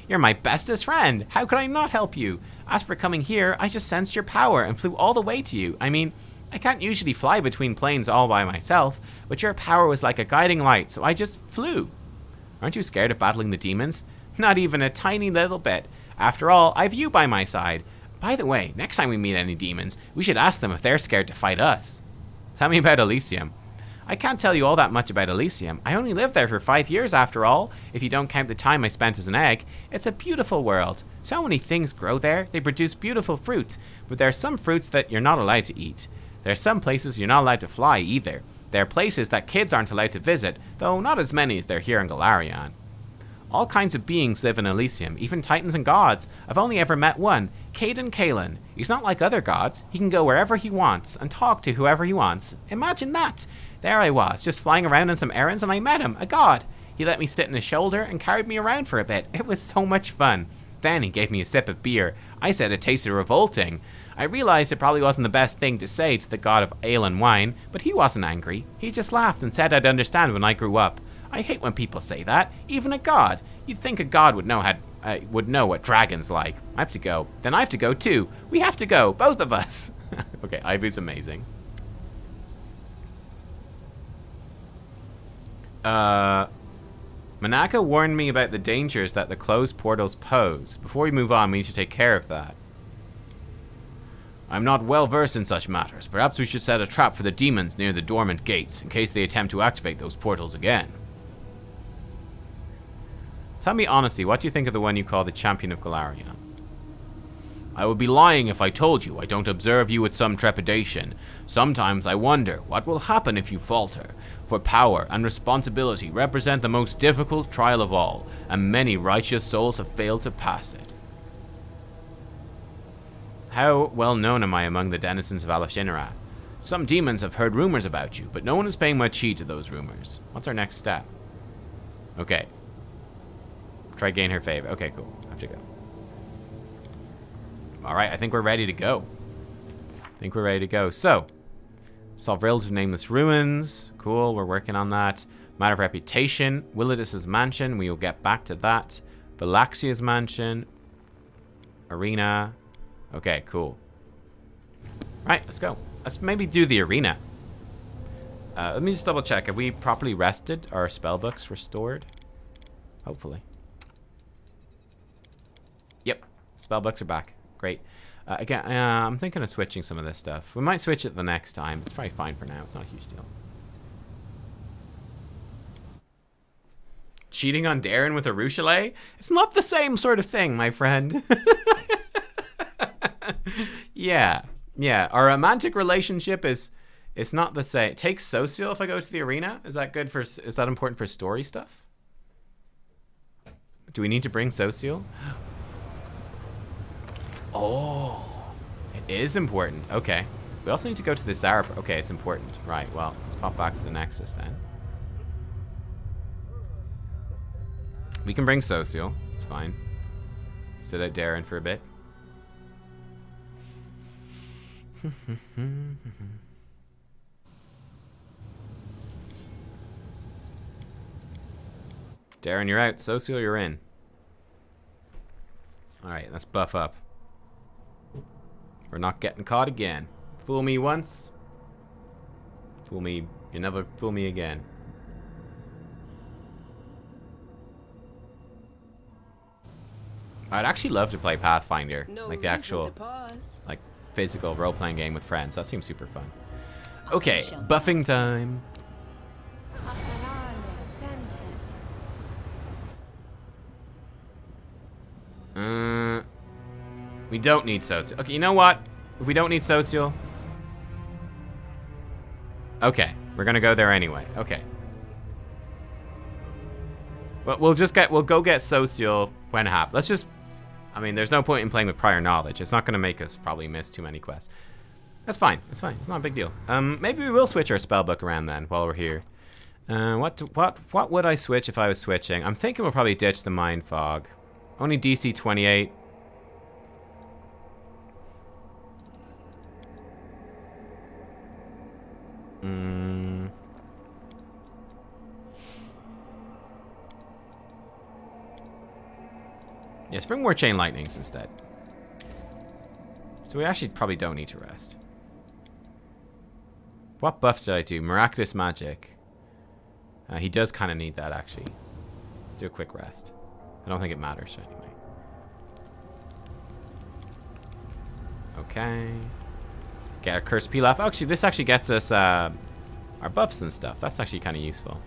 You're my bestest friend. How could I not help you? As for coming here, I just sensed your power and flew all the way to you. I mean, I can't usually fly between planes all by myself, but your power was like a guiding light, so I just flew. Aren't you scared of battling the demons? Not even a tiny little bit. After all, I've you by my side. By the way, next time we meet any demons, we should ask them if they're scared to fight us. Tell me about Elysium. I can't tell you all that much about Elysium. I only lived there for 5 years after all, if you don't count the time I spent as an egg. It's a beautiful world. So many things grow there. They produce beautiful fruit. But there are some fruits that you're not allowed to eat. There are some places you're not allowed to fly either. There are places that kids aren't allowed to visit, though not as many as there are here in Galarian. All kinds of beings live in Elysium, even titans and gods. I've only ever met one, Caden Kalen. He's not like other gods. He can go wherever he wants and talk to whoever he wants. Imagine that. There I was, just flying around on some errands, and I met him, a god. He let me sit on his shoulder and carried me around for a bit. It was so much fun. Then he gave me a sip of beer. I said it tasted revolting. I realized it probably wasn't the best thing to say to the god of ale and wine, but he wasn't angry. He just laughed and said I'd understand when I grew up. I hate when people say that, even a god. You'd think a god would know what dragons like. I have to go. Then I have to go too. We have to go, both of us. Okay, Ivy's amazing. Manaka warned me about the dangers that the closed portals pose. Before we move on, we need to take care of that. I'm not well versed in such matters. Perhaps we should set a trap for the demons near the dormant gates, in case they attempt to activate those portals again. Tell me honestly, what do you think of the one you call the Champion of Galarian? I would be lying if I told you I don't observe you with some trepidation. Sometimes I wonder what will happen if you falter, for power and responsibility represent the most difficult trial of all, and many righteous souls have failed to pass it. How well known am I among the denizens of Alashinra? Some demons have heard rumors about you, but no one is paying much heed to those rumors. What's our next step? Okay. Try gain her favor. Okay, cool. I have to go. Alright, I think we're ready to go. So, solve relative nameless ruins. Cool, we're working on that. Matter of reputation. Willidus's mansion. We will get back to that. Valaxia's mansion. Arena. Okay, cool. Right, let's go. Let's maybe do the arena. Let me just double check. Have we properly rested? Are our spellbooks restored? Hopefully. Yep, spellbooks are back. Great. Again, I'm thinking of switching some of this stuff. We might switch it the next time. It's probably fine for now. It's not a huge deal. Cheating on Darren with a Ruchelet? It's not the same sort of thing, my friend. Yeah. Yeah. Our romantic relationship is... It's not the same. Take social if I go to the arena? Is that good for... Is that important for story stuff? Do we need to bring social? Oh. It is important. Okay. We also need to go to the Zara... Okay, it's important. Right, well, let's pop back to the Nexus then. We can bring social. It's fine. Sit out Darren for a bit. Darren, you're out. Social, you're in. Alright, let's buff up. We're not getting caught again. Fool me once. Fool me. You never fool me again. I'd actually love to play Pathfinder. Like the actual, like, physical role-playing game with friends. That seems super fun. Okay, buffing time. We don't need social. Okay, you know what? If we don't need social. Okay, we're gonna go there anyway. Okay. But we'll go get social when it happens. Let's just, I mean, there's no point in playing with prior knowledge. It's not gonna make us probably miss too many quests. That's fine. It's fine. It's not a big deal. Maybe we will switch our spellbook around then while we're here. What would I switch if I was switching? I'm thinking we'll probably ditch the Mind Fog. Only DC 28. Yes, bring more Chain Lightnings instead. So we actually probably don't need to rest. What buff did I do? Miraculous Magic. He does kind of need that, actually. Let's do a quick rest. I don't think it matters anyway. Okay. Get our Curse Pilaf. Actually, this actually gets us our buffs and stuff. That's actually kind of useful.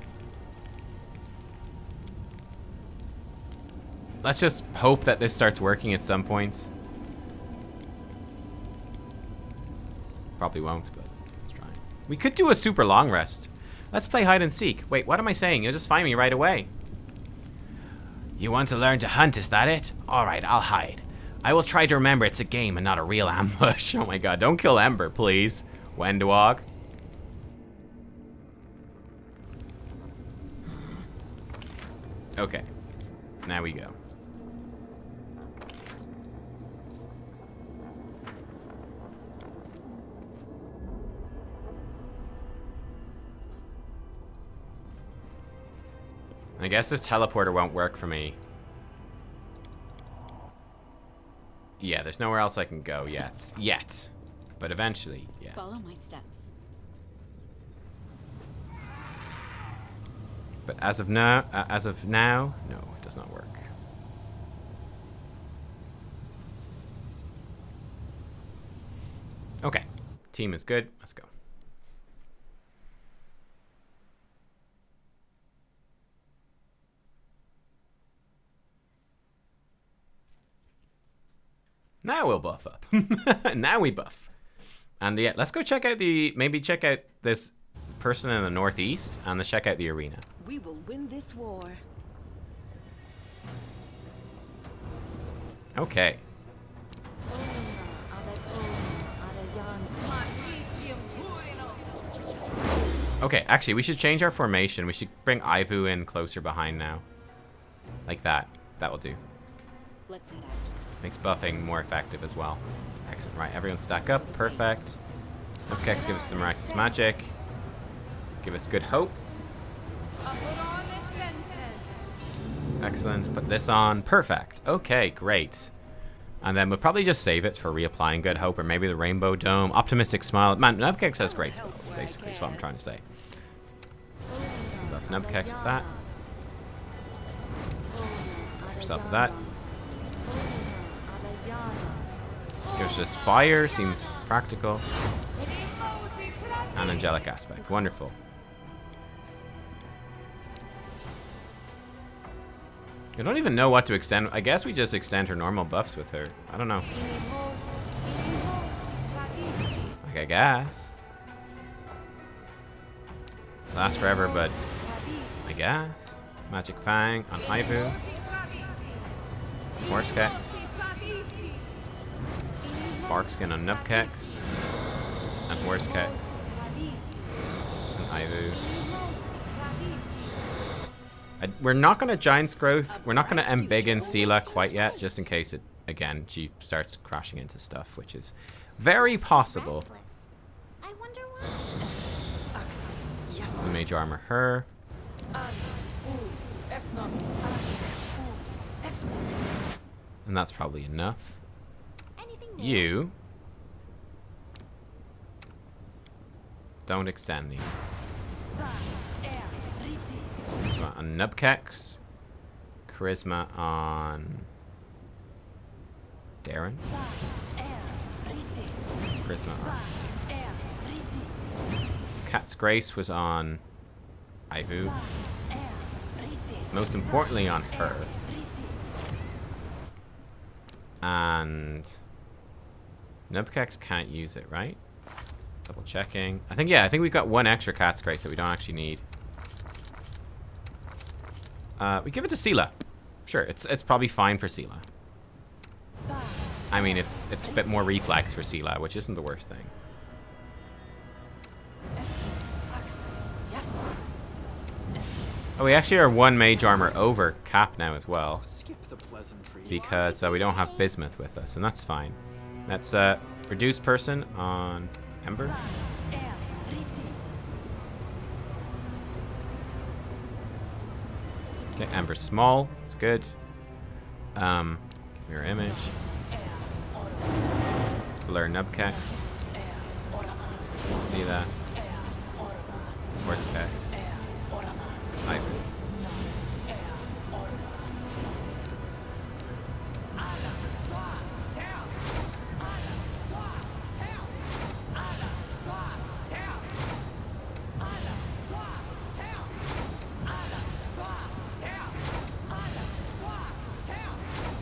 Let's just hope that this starts working at some point. Probably won't, but let's try. We could do a super long rest. Let's play hide and seek. Wait, what am I saying? You'll just find me right away. You want to learn to hunt, is that it? Alright, I'll hide. I will try to remember it's a game and not a real ambush. Oh my god, don't kill Ember, please. Wendwog. Okay. Now we go. I guess this teleporter won't work for me. Yeah, there's nowhere else I can go yet. Yet. But eventually, yes. Follow my steps. But as of now, no, it does not work. Okay. Team is good. Let's go. Now we'll buff up. Now we buff. And yeah, let's go check out maybe check out this person in the northeast and let's check out the arena. We will win this war. Okay. Okay, actually, we should change our formation. We should bring Ivu in closer behind now. Like that. That will do. Let's head out. Makes buffing more effective as well. Excellent. Right, everyone stack up. Perfect. Nubkeks give us the miraculous magic. Give us good hope. Excellent. Put this on. Perfect. Okay, great. And then we'll probably just save it for reapplying good hope or maybe the rainbow dome. Optimistic smile. Man, Nubkeks has great spells, basically, is what I'm trying to say. Buff Nubkeks with that. Buff yourself with that. Gives us fire, seems practical. And angelic aspect. Wonderful. I don't even know what to extend. I guess we just extend her normal buffs with her. I don't know. I guess. Lasts forever, but I guess. Magic Fang on Haivu. Horse Keks. Bark Skin on nubkeks. And Horse Keks. And Haivu. We're not going to Giant's Growth. We're not going to embiggen Sela quite yet, just in case it, again, she starts crashing into stuff, which is very possible. I wonder why. The Mage Armor her. And that's probably enough. You don't extend these. Charisma on nubkeks. Charisma on Darren. Charisma on Cat's Grace was on Haivu. Most importantly on her. And nubkeks can't use it, right? Double checking. I think we've got one extra Cat's Grace that we don't actually need. We give it to Sela. Sure, it's probably fine for Sela. I mean, it's a bit more reflex for Sela, which isn't the worst thing. Oh, we actually are one Mage Armor over Cap now as well. Because we don't have Bismuth with us, and that's fine. That's reduce person on Ember. Okay, Ember small. It's good. Mirror image. Let's blur nubkeks. See that. Horse keks. Haivu.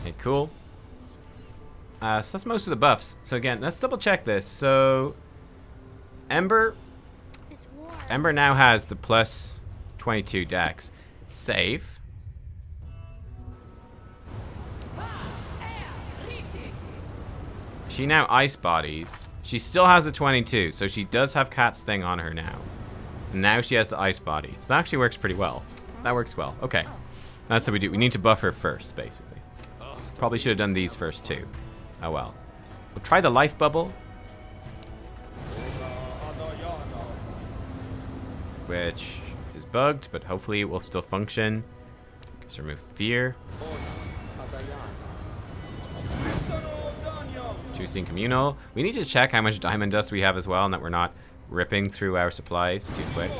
Okay, cool. So that's most of the buffs. So again, let's double check this. So Ember now has the plus 22 dex. Save. She now ice bodies. She still has the 22, so she does have Cat's thing on her now. And now she has the ice body. So that actually works pretty well. That works well. Okay. That's what we do. We need to buff her first, basically. Probably should have done these first too. Oh well. We'll try the life bubble. Which is bugged, but hopefully it will still function. Just remove fear. Juicing communal. We need to check how much diamond dust we have as well, and that we're not ripping through our supplies too quick.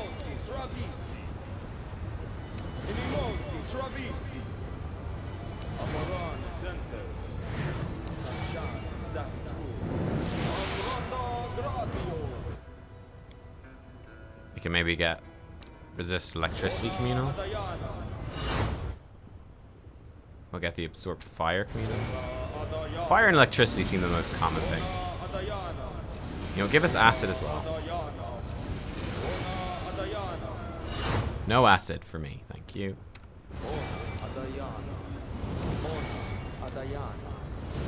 We can maybe get resist electricity communal. We'll get the absorb fire communal. Fire and electricity seem the most common things. You know, give us acid as well. No acid for me, thank you.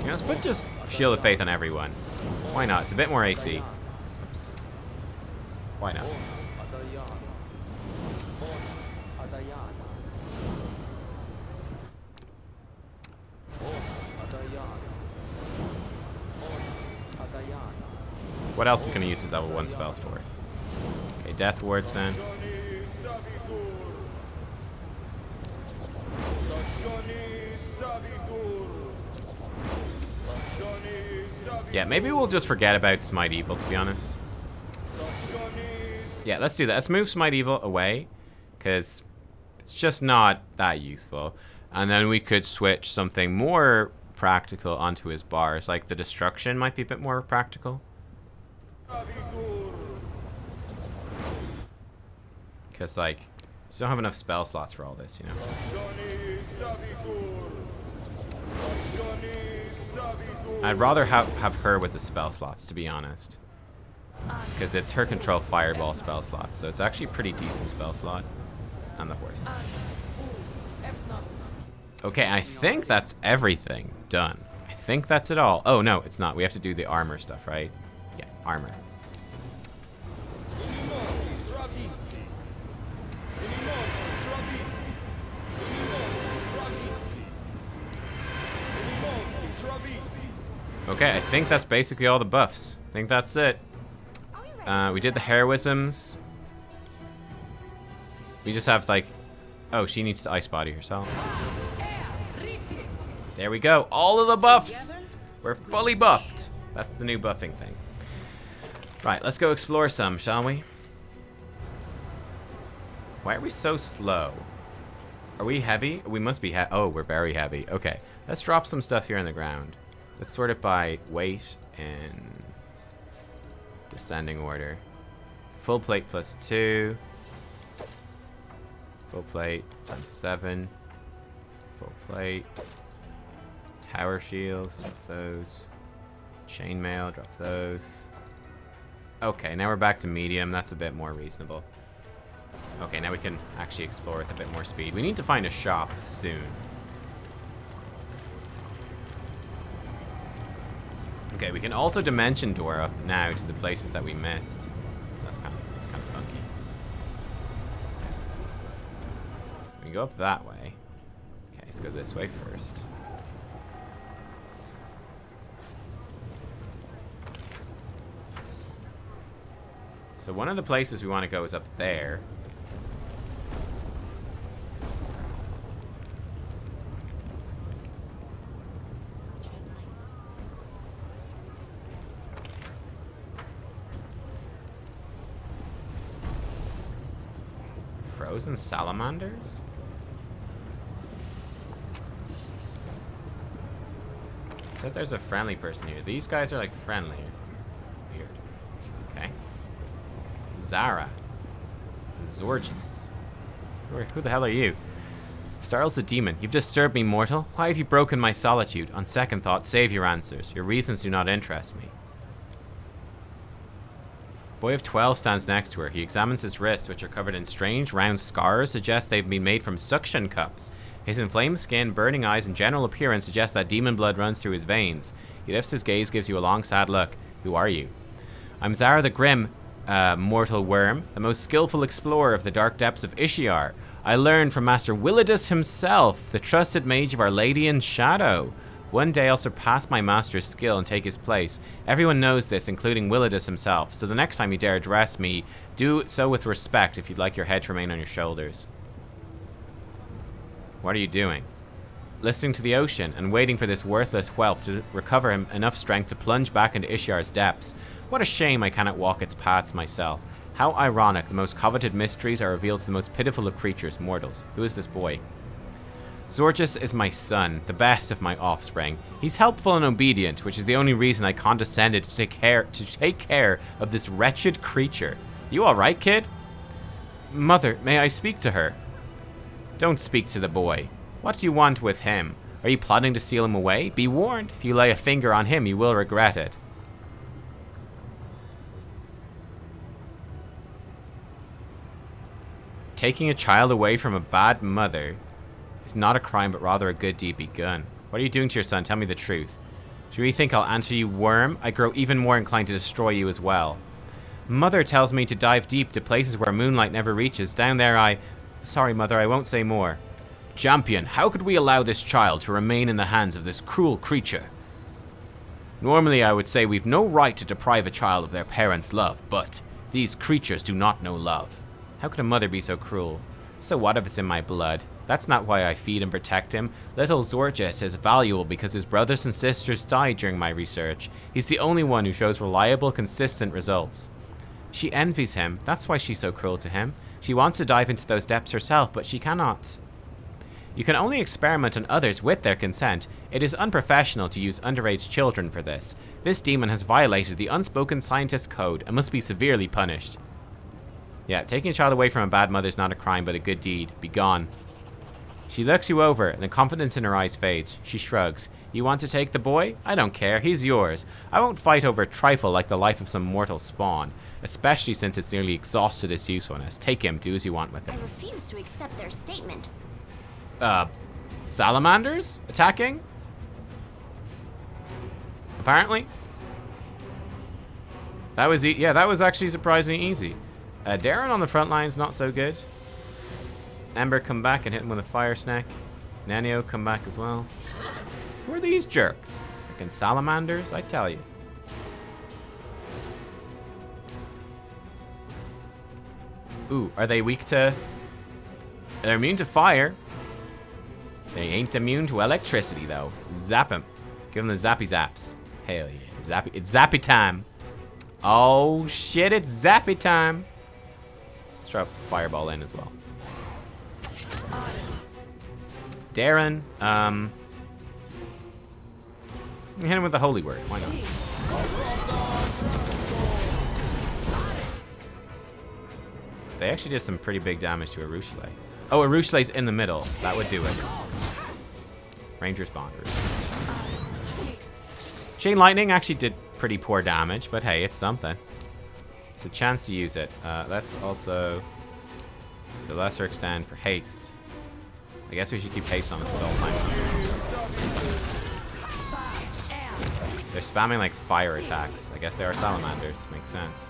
You know, let's put just Shield of Faith on everyone. Why not? It's a bit more AC. Oops. Why not? What else is going to use his level 1 spells for? Okay, Death Wards then. Yeah, maybe we'll just forget about Smite Evil, to be honest. Yeah, let's do that. Let's move Smite Evil away, because it's just not that useful. And then we could switch something more practical onto his bars, like the Destruction might be a bit more practical. Because, like, just don't have enough spell slots for all this, you know. I'd rather have her with the spell slots, to be honest. because it's her control fireball spell slot, so it's actually a pretty decent spell slot. And the horse. Okay, I think that's everything done. I think that's it all. Oh, no, it's not. We have to do the armor stuff, right? Yeah, armor. Okay, I think that's basically all the buffs. I think that's it. We did the heroisms. We just have, like... Oh, she needs to ice body herself. There we go. All of the buffs. We're fully buffed. That's the new buffing thing. Right, let's go explore some, shall we? Why are we so slow? Are we heavy? We must be oh, we're very heavy. Okay, let's drop some stuff here on the ground. Let's sort it by weight and descending order. Full plate plus 2. Full plate times 7. Full plate. Tower shields, drop those. Chainmail, drop those. Okay, now we're back to medium. That's a bit more reasonable. Okay, now we can actually explore with a bit more speed. We need to find a shop soon. Okay, we can also dimension door up now to the places that we missed. So that's kind of funky. We can go up that way. Okay, let's go this way first. So one of the places we want to go is up there. Frozen salamanders? Said there's a friendly person here. These guys are like friendly or something. Weird. Okay. Zara. Zorgis. Who the hell are you? Starles the demon. You've disturbed me, mortal. Why have you broken my solitude? On second thought, save your answers. Your reasons do not interest me. Boy of 12 stands next to her. He examines his wrists, which are covered in strange round scars, suggest they've been made from suction cups. His inflamed skin, burning eyes, and general appearance suggest that demon blood runs through his veins. He lifts his gaze, gives you a long, sad look. Who are you? I'm Zara the Grim, mortal worm, the most skillful explorer of the dark depths of Ishiar. I learned from Master Willidus himself, the trusted mage of Our Lady in Shadow. One day I'll surpass my master's skill and take his place. Everyone knows this, including Willidus himself, so the next time you dare address me, do so with respect if you'd like your head to remain on your shoulders. What are you doing? Listening to the ocean and waiting for this worthless whelp to recover him enough strength to plunge back into Ishiar's depths. What a shame I cannot walk its paths myself. How ironic, the most coveted mysteries are revealed to the most pitiful of creatures, mortals. Who is this boy? Zorgis is my son, the best of my offspring. He's helpful and obedient, which is the only reason I condescended to take care of this wretched creature. You alright, kid? Mother, may I speak to her? Don't speak to the boy. What do you want with him? Are you plotting to steal him away? Be warned, if you lay a finger on him, you will regret it. Taking a child away from a bad mother is not a crime, but rather a good deed begun. What are you doing to your son? Tell me the truth. Do you really think I'll answer you, worm? I grow even more inclined to destroy you as well. Mother tells me to dive deep to places where moonlight never reaches. Down there Sorry, Mother, I won't say more. Champion, how could we allow this child to remain in the hands of this cruel creature? Normally, I would say we've no right to deprive a child of their parents' love, but these creatures do not know love. How could a mother be so cruel? So what if it's in my blood? That's not why I feed and protect him. Little Zorgis is valuable because his brothers and sisters died during my research. He's the only one who shows reliable, consistent results. She envies him. That's why she's so cruel to him. She wants to dive into those depths herself, but she cannot. You can only experiment on others with their consent. It is unprofessional to use underage children for this. This demon has violated the unspoken scientist code and must be severely punished. Yeah, taking a child away from a bad mother is not a crime, but a good deed. Be gone. She looks you over, and the confidence in her eyes fades. She shrugs. You want to take the boy? I don't care. He's yours. I won't fight over a trifle like the life of some mortal spawn, especially since it's nearly exhausted its usefulness. Take him. Do as you want with I him. refuse to accept their statement. Salamanders? Attacking? Apparently. That was, yeah, that was actually surprisingly easy. Darren on the front line's not so good. Ember come back and hit him with a fire snack. Nanio come back as well. Who are these jerks? Freaking salamanders, I tell you. Ooh, are they weak to... They're immune to fire. They ain't immune to electricity, though. Zap them. Give them the zappy zaps. Hell yeah. Zappy. It's zappy time. Oh, shit, it's zappy time. Let's try a fireball in as well. Darren, hit him with the holy word. Why not? They actually did some pretty big damage to Arushale. Oh, Arushale's in the middle. That would do it. Ranger's Bonders. Chain Lightning actually did pretty poor damage, but hey, it's something. It's a chance to use it. Let's also, to a lesser extent, for haste. I guess we should keep haste on us at all times. They're spamming like fire attacks. I guess they are salamanders. Makes sense.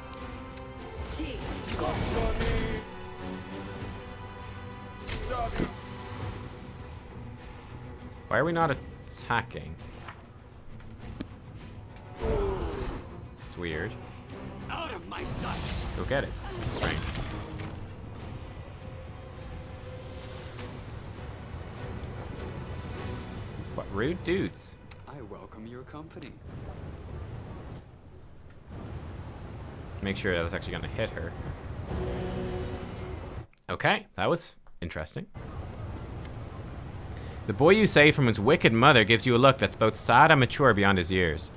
Why are we not attacking? It's weird. Out of my sight. Go get it. It's strange. What rude dudes. I welcome your company. Make sure that's actually gonna hit her. Okay, that was interesting. The boy you say from his wicked mother gives you a look that's both sad and mature beyond his years.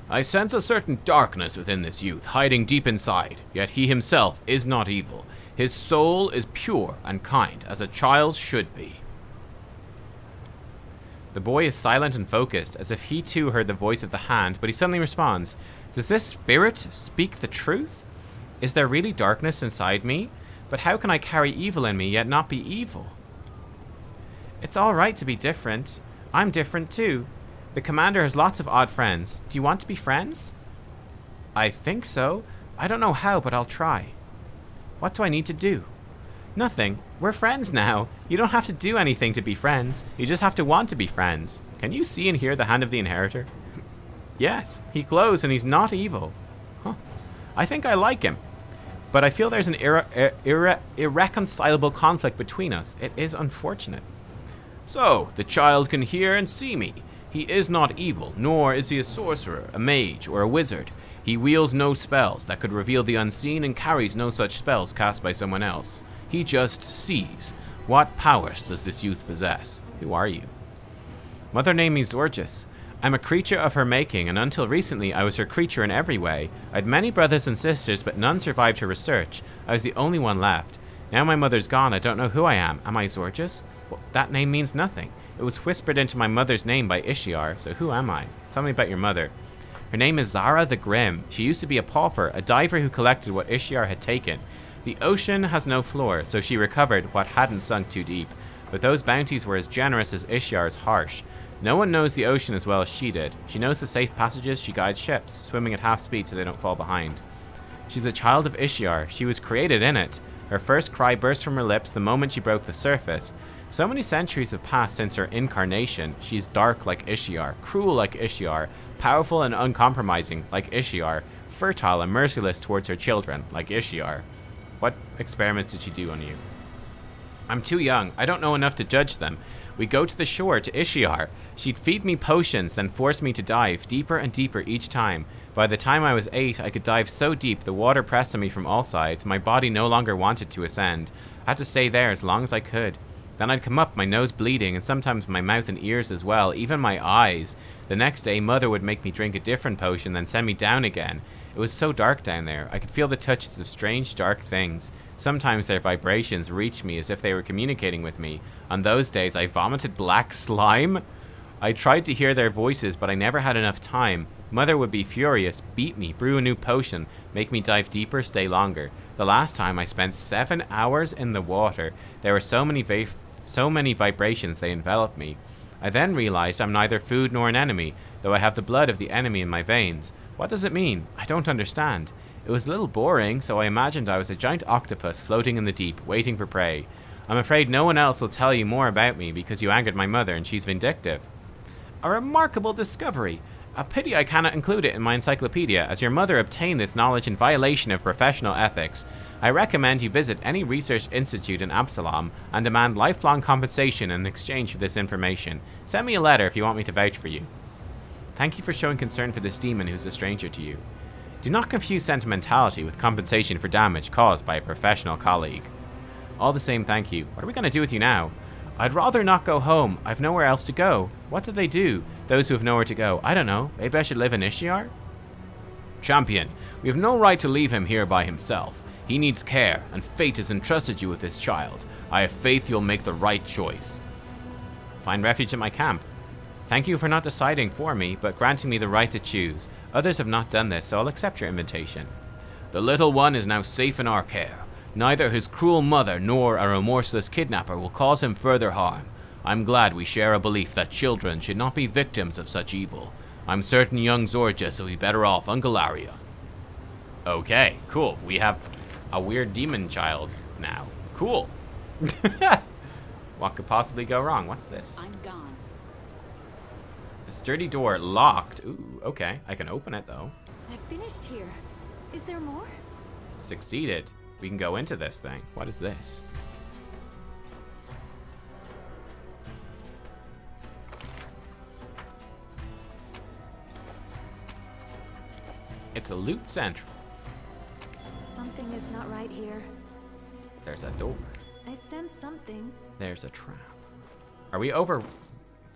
I sense a certain darkness within this youth, hiding deep inside, yet he himself is not evil. His soul is pure and kind, as a child should be. The boy is silent and focused, as if he too heard the voice of the hand, but he suddenly responds, does this spirit speak the truth? Is there really darkness inside me? But how can I carry evil in me, yet not be evil? It's all right to be different. I'm different too. The commander has lots of odd friends. Do you want to be friends? I think so. I don't know how, but I'll try. What do I need to do? Nothing. We're friends now. You don't have to do anything to be friends. You just have to want to be friends. Can you see and hear the hand of the inheritor? Yes, he glows and he's not evil. Huh. I think I like him. But I feel there's an irreconcilable conflict between us. It is unfortunate. So, the child can hear and see me. He is not evil, nor is he a sorcerer, a mage, or a wizard. He wields no spells that could reveal the unseen and carries no such spells cast by someone else. He just sees. What powers does this youth possess? Who are you? Mother named me Zorgis. I'm a creature of her making, and until recently I was her creature in every way. I had many brothers and sisters, but none survived her research. I was the only one left. Now my mother's gone, I don't know who I am. Am I Zorgis? Well, that name means nothing. It was whispered into my mother's name by Ishiar, so who am I? Tell me about your mother. Her name is Zara the Grim. She used to be a pauper, a diver who collected what Ishiar had taken. The ocean has no floor, so she recovered what hadn't sunk too deep. But those bounties were as generous as Ishiar's harsh. No one knows the ocean as well as she did. She knows the safe passages, she guides ships, swimming at half speed so they don't fall behind. She's a child of Ishiar. She was created in it. Her first cry burst from her lips the moment she broke the surface. So many centuries have passed since her incarnation. She's dark like Ishiar, cruel like Ishiar, powerful and uncompromising like Ishiar, fertile and merciless towards her children like Ishiar. What experiments did she do on you? I'm too young. I don't know enough to judge them. We go to the shore, to Ishiar. She'd feed me potions, then force me to dive, deeper and deeper each time. By the time I was 8, I could dive so deep the water pressed on me from all sides. My body no longer wanted to ascend. I had to stay there as long as I could. Then I'd come up, my nose bleeding, and sometimes my mouth and ears as well, even my eyes. The next day, Mother would make me drink a different potion, then send me down again. It was so dark down there. I could feel the touches of strange, dark things. Sometimes their vibrations reached me as if they were communicating with me. On those days, I vomited black slime. I tried to hear their voices, but I never had enough time. Mother would be furious, beat me, brew a new potion, make me dive deeper, stay longer. The last time I spent 7 hours in the water. There were so many vibrations they enveloped me. I then realized I'm neither food nor an enemy, though I have the blood of the enemy in my veins. What does it mean? I don't understand. It was a little boring, so I imagined I was a giant octopus floating in the deep, waiting for prey. I'm afraid no one else will tell you more about me because you angered my mother and she's vindictive. A remarkable discovery. A pity I cannot include it in my encyclopedia, as your mother obtained this knowledge in violation of professional ethics. I recommend you visit any research institute in Absalom and demand lifelong compensation in exchange for this information. Send me a letter if you want me to vouch for you. Thank you for showing concern for this demon who's a stranger to you. Do not confuse sentimentality with compensation for damage caused by a professional colleague. All the same, thank you. What are we going to do with you now? I'd rather not go home. I've nowhere else to go. What do they do? Those who have nowhere to go. I don't know. Maybe I should live in Ishiar? Champion, we have no right to leave him here by himself. He needs care, and fate has entrusted you with this child. I have faith you'll make the right choice. Find refuge at my camp. Thank you for not deciding for me, but granting me the right to choose. Others have not done this, so I'll accept your invitation. The little one is now safe in our care. Neither his cruel mother nor a remorseless kidnapper will cause him further harm. I'm glad we share a belief that children should not be victims of such evil. I'm certain young Zorges will be better off on Galaria. Okay, cool. We have a weird demon child now. Cool. What could possibly go wrong? What's this? I'm gone. A sturdy door locked. Ooh, okay. I can open it though. I finished here. Is there more? Succeeded. We can go into this thing. What is this? It's a loot central. Something is not right here. There's a door. I sense something. There's a trap. Are we over?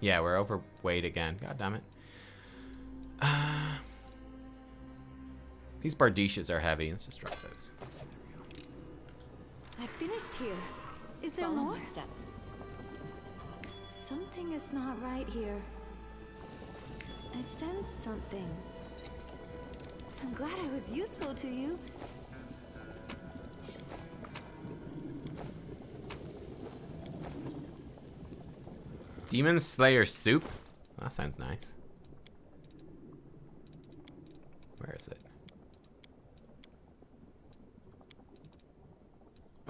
Yeah, we're overweight again. God damn it. These bardishas are heavy. Let's just drop those. I finished here. Is there Follow more? my steps. Something is not right here. I sense something. I'm glad I was useful to you. Demon Slayer soup? That sounds nice. Where is it?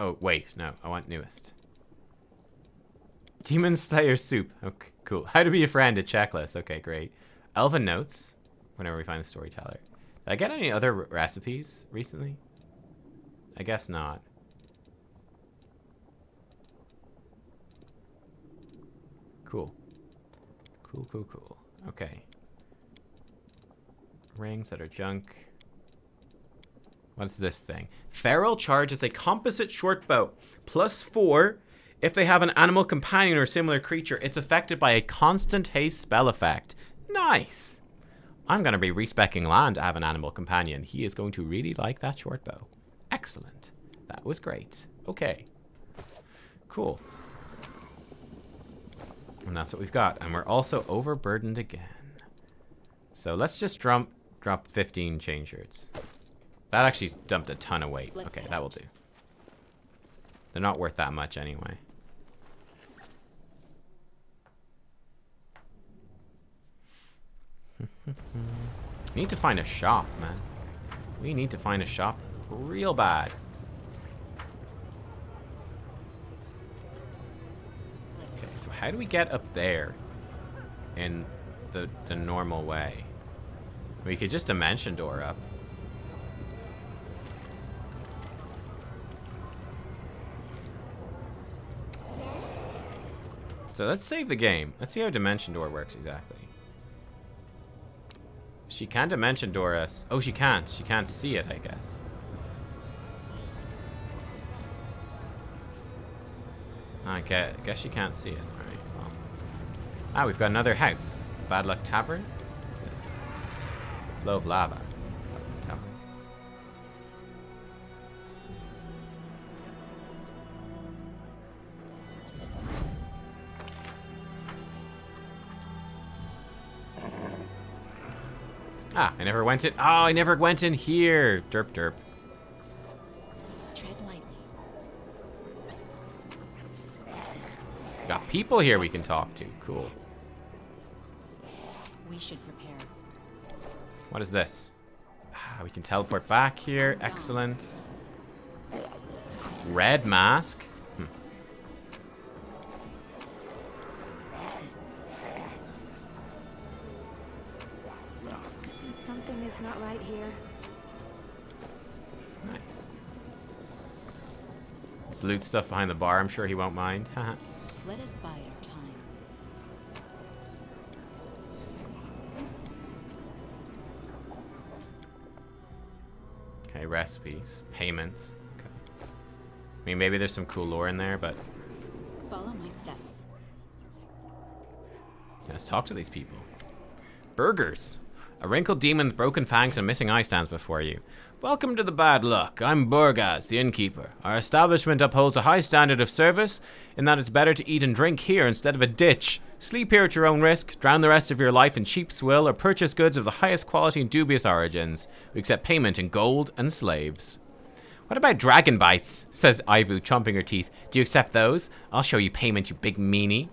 Oh, wait, no, I want newest. Demon Slayer soup. Okay, cool. How to be a friend, a checklist. Okay, great. Elven notes, whenever we find the storyteller. Did I get any other recipes recently? I guess not. Cool. Cool, cool, cool. Okay. Rings that are junk. What's this thing? Feral charges a composite short bow. +4 if they have an animal companion or similar creature. It's affected by a constant haste spell effect. Nice. I'm going to be respecking Lan to have an animal companion. He is going to really like that short bow. Excellent. That was great. Okay. Cool. And that's what we've got. And we're also overburdened again. So let's just drop 15 chain shirts. That actually dumped a ton of weight. Okay, that will do. They're not worth that much anyway. Need to find a shop, man. We need to find a shop real bad. Okay, so how do we get up there in the normal way? We could just dimension door up. So let's save the game. Let's see how dimension door works exactly. She can dimension door us. Oh, she can't. She can't see it, I guess. I guess she can't see it. Alright, well. Ah, we've got another house. Bad Luck Tavern. What's this? Flow of lava. Tavern. Ah, I never went in. Oh, I never went in here. Derp derp. Tread lightly. Got people here we can talk to. Cool. We should prepare. What is this? Ah, we can teleport back here. Excellent. Red mask. Something is not right here. Nice. Let's loot stuff behind the bar. I'm sure he won't mind. Haha. Let us bide our time. Okay, recipes. Payments. Okay. I mean, maybe there's some cool lore in there, but Follow my steps. let's talk to these people. Burgers. A wrinkled demon with broken fangs and missing eye stands before you. Welcome to the Bad Luck. I'm Burgaz, the innkeeper. Our establishment upholds a high standard of service in that it's better to eat and drink here instead of a ditch. Sleep here at your own risk, drown the rest of your life in cheap swill, or purchase goods of the highest quality and dubious origins. We accept payment in gold and slaves. What about dragon bites? Says Ivu, chomping her teeth. Do you accept those? I'll show you payment, you big meanie.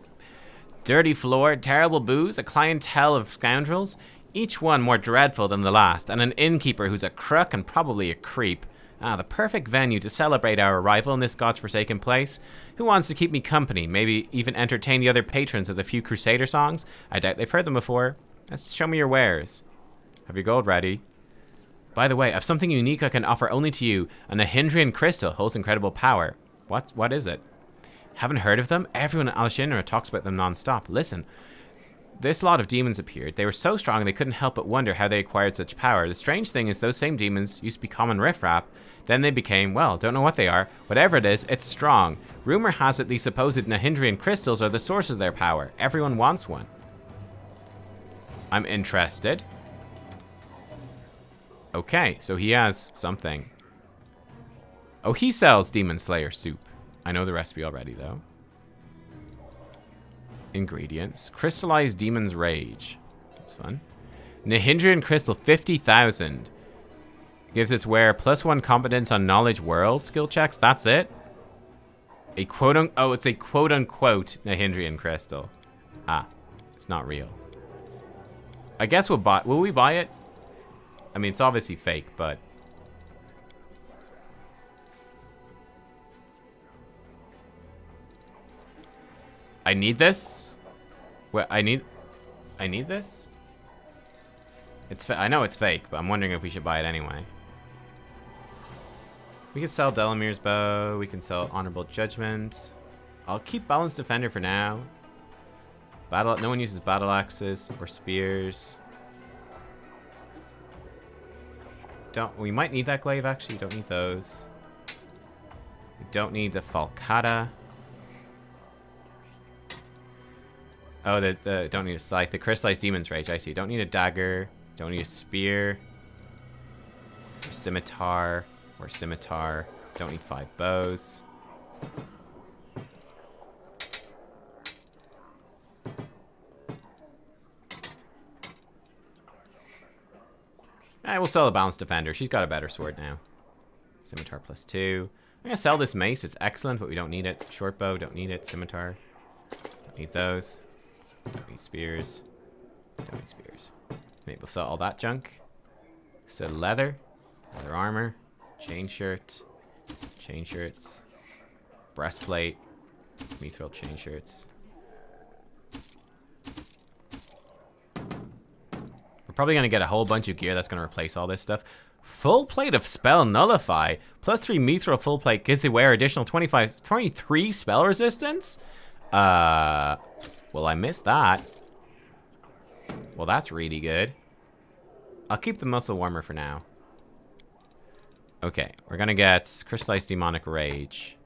Dirty floor, terrible booze, a clientele of scoundrels, each one more dreadful than the last, and an innkeeper who's a crook and probably a creep. Ah, the perfect venue to celebrate our arrival in this god's-forsaken place. Who wants to keep me company? Maybe even entertain the other patrons with a few Crusader songs? I doubt they've heard them before. Let's show me your wares. Have your gold ready. By the way, I have something unique I can offer only to you. A Nahindrian crystal holds incredible power. What is it? Haven't heard of them? Everyone in Al-Shinra talks about them non-stop. Listen. This lot of demons appeared. They were so strong they couldn't help but wonder how they acquired such power. The strange thing is those same demons used to be common riffraff. Then they became, well, don't know what they are. Whatever it is, it's strong. Rumor has it these supposed Nahindrian crystals are the source of their power. Everyone wants one. I'm interested. Okay, so he has something. Oh, he sells Demon Slayer soup. I know the recipe already, though. Ingredients. Crystallized Demon's Rage. That's fun. Nahindrian Crystal, 50,000. Gives its wearer +1 competence on Knowledge World skill checks. That's it? A quote-unquote... Oh, it's a quote-unquote Nahindrian Crystal. Ah, it's not real. I guess we'll buy... Will we buy it? I mean, it's obviously fake, but... I need this? What, I need this? I know it's fake, but I'm wondering if we should buy it anyway. We can sell Delamir's bow. We can sell Honorable Judgment. I'll keep Balanced Defender for now. No one uses battle axes or spears. We might need that glaive, actually. Don't need those. We don't need the Falcata. Oh, don't need a scythe. The Crystallized Demon's Rage, I see. Don't need a dagger. Don't need a spear. Or scimitar. Or scimitar. Don't need 5 bows. We'll sell the Balanced Defender. She's got a better sword now. Scimitar +2. I'm gonna sell this mace. It's excellent, but we don't need it. Short bow, don't need it. Scimitar. Don't need those. Don't need spears. Don't need spears. Maybe we'll sell all that junk. So leather armor, chain shirt, chain shirts, breastplate, mithril chain shirts. We're probably gonna get a whole bunch of gear that's gonna replace all this stuff. Full plate of spell nullify. +3 mithril full plate gives the wearer additional 23 spell resistance. Well, I missed that. Well, that's really good. I'll keep the muscle warmer for now. Okay, we're gonna get Crystallized Demonic Rage.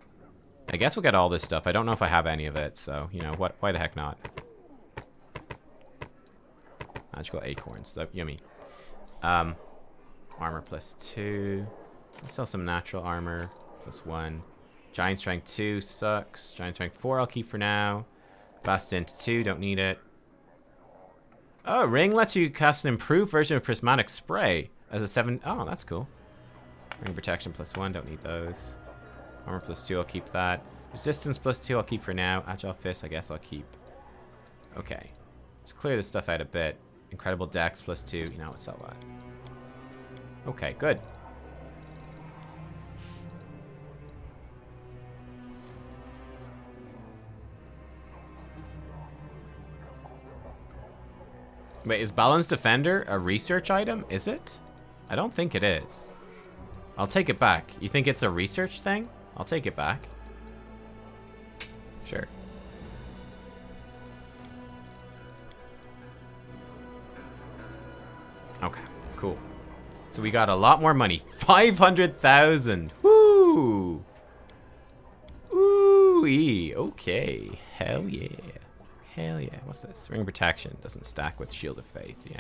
I guess we'll get all this stuff. I don't know if I have any of it, so, you know, why the heck not? Magical Acorns, so, yummy. Armor +2. Let's sell some natural armor. +1. Giant Strength 2 sucks. Giant Strength 4 I'll keep for now. Fast Int 2, don't need it. Oh, ring lets you cast an improved version of prismatic spray as a 7. Oh, that's cool. Ring protection +1, don't need those. Armor +2, I'll keep that. Resistance +2, I'll keep for now. Agile fist, I guess I'll keep. Okay. Let's clear this stuff out a bit. Incredible dex +2, you know what, sell that. Okay, good. Wait, is Balanced Defender a research item? Is it? I don't think it is. I'll take it back. You think it's a research thing? I'll take it back. Sure. Okay, cool. So we got a lot more money. 500,000. Woo! Ooh-wee. Okay. Hell yeah. Hell yeah. What's this? Ring protection. Doesn't stack with Shield of Faith. Yeah.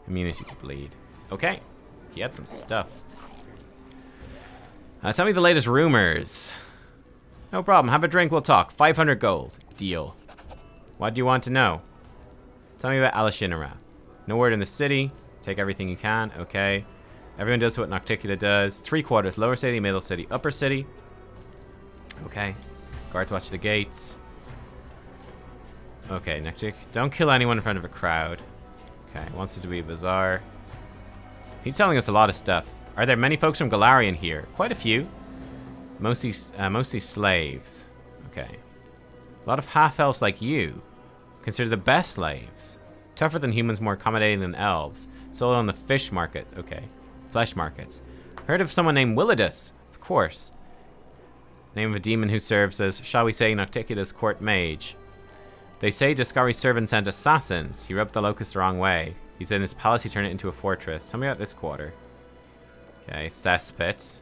Immunity to bleed. Okay. He had some stuff. Tell me the latest rumors. No problem. Have a drink. We'll talk. 500 gold. Deal. What do you want to know? Tell me about Alishinara. No word in the city. Take everything you can. Okay. Everyone does what Nocticula does. 3/4. Lower city, middle city, upper city. Okay. Guards watch the gates. Okay, Noctic. Don't kill anyone in front of a crowd. Okay. Wants it to be bizarre. He's telling us a lot of stuff. Are there many folks from Galarian here? Quite a few. Mostly slaves. Okay. A lot of half-elves like you. Consider the best slaves. Tougher than humans, more accommodating than elves. Sold on the fish market. Okay. Flesh markets. Heard of someone named Willidus? Of course. Name of a demon who serves as, shall we say, Nocticula's court mage. They say Discari's servant sent assassins. He rubbed the locust the wrong way. He's in his palace, he turned it into a fortress. Tell me about this quarter. Okay, cesspit.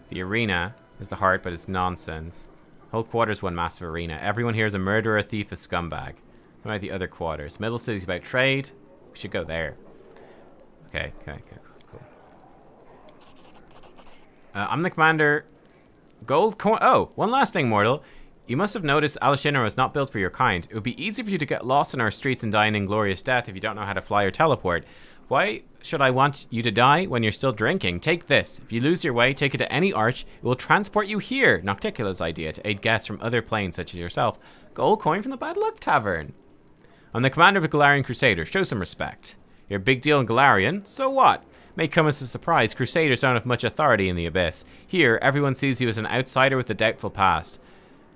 The arena is the heart, but it's nonsense. Whole quarter's one massive arena. Everyone here is a murderer, a thief, a scumbag. What about the other quarters? Middle city's about trade. We should go there. Okay, cool. I'm the commander. Gold coin. Oh, one last thing, mortal. You must have noticed Alishinara was not built for your kind. It would be easy for you to get lost in our streets and die an inglorious death if you don't know how to fly or teleport. Why should I want you to die when you're still drinking? Take this. If you lose your way, take it to any arch. It will transport you here. Nocticula's idea to aid guests from other planes such as yourself. Gold coin from the Bad Luck Tavern. I'm the commander of the Galarian Crusaders. Show some respect. You're a big deal in Galarian. So what? May come as a surprise. Crusaders don't have much authority in the Abyss. Here, everyone sees you as an outsider with a doubtful past.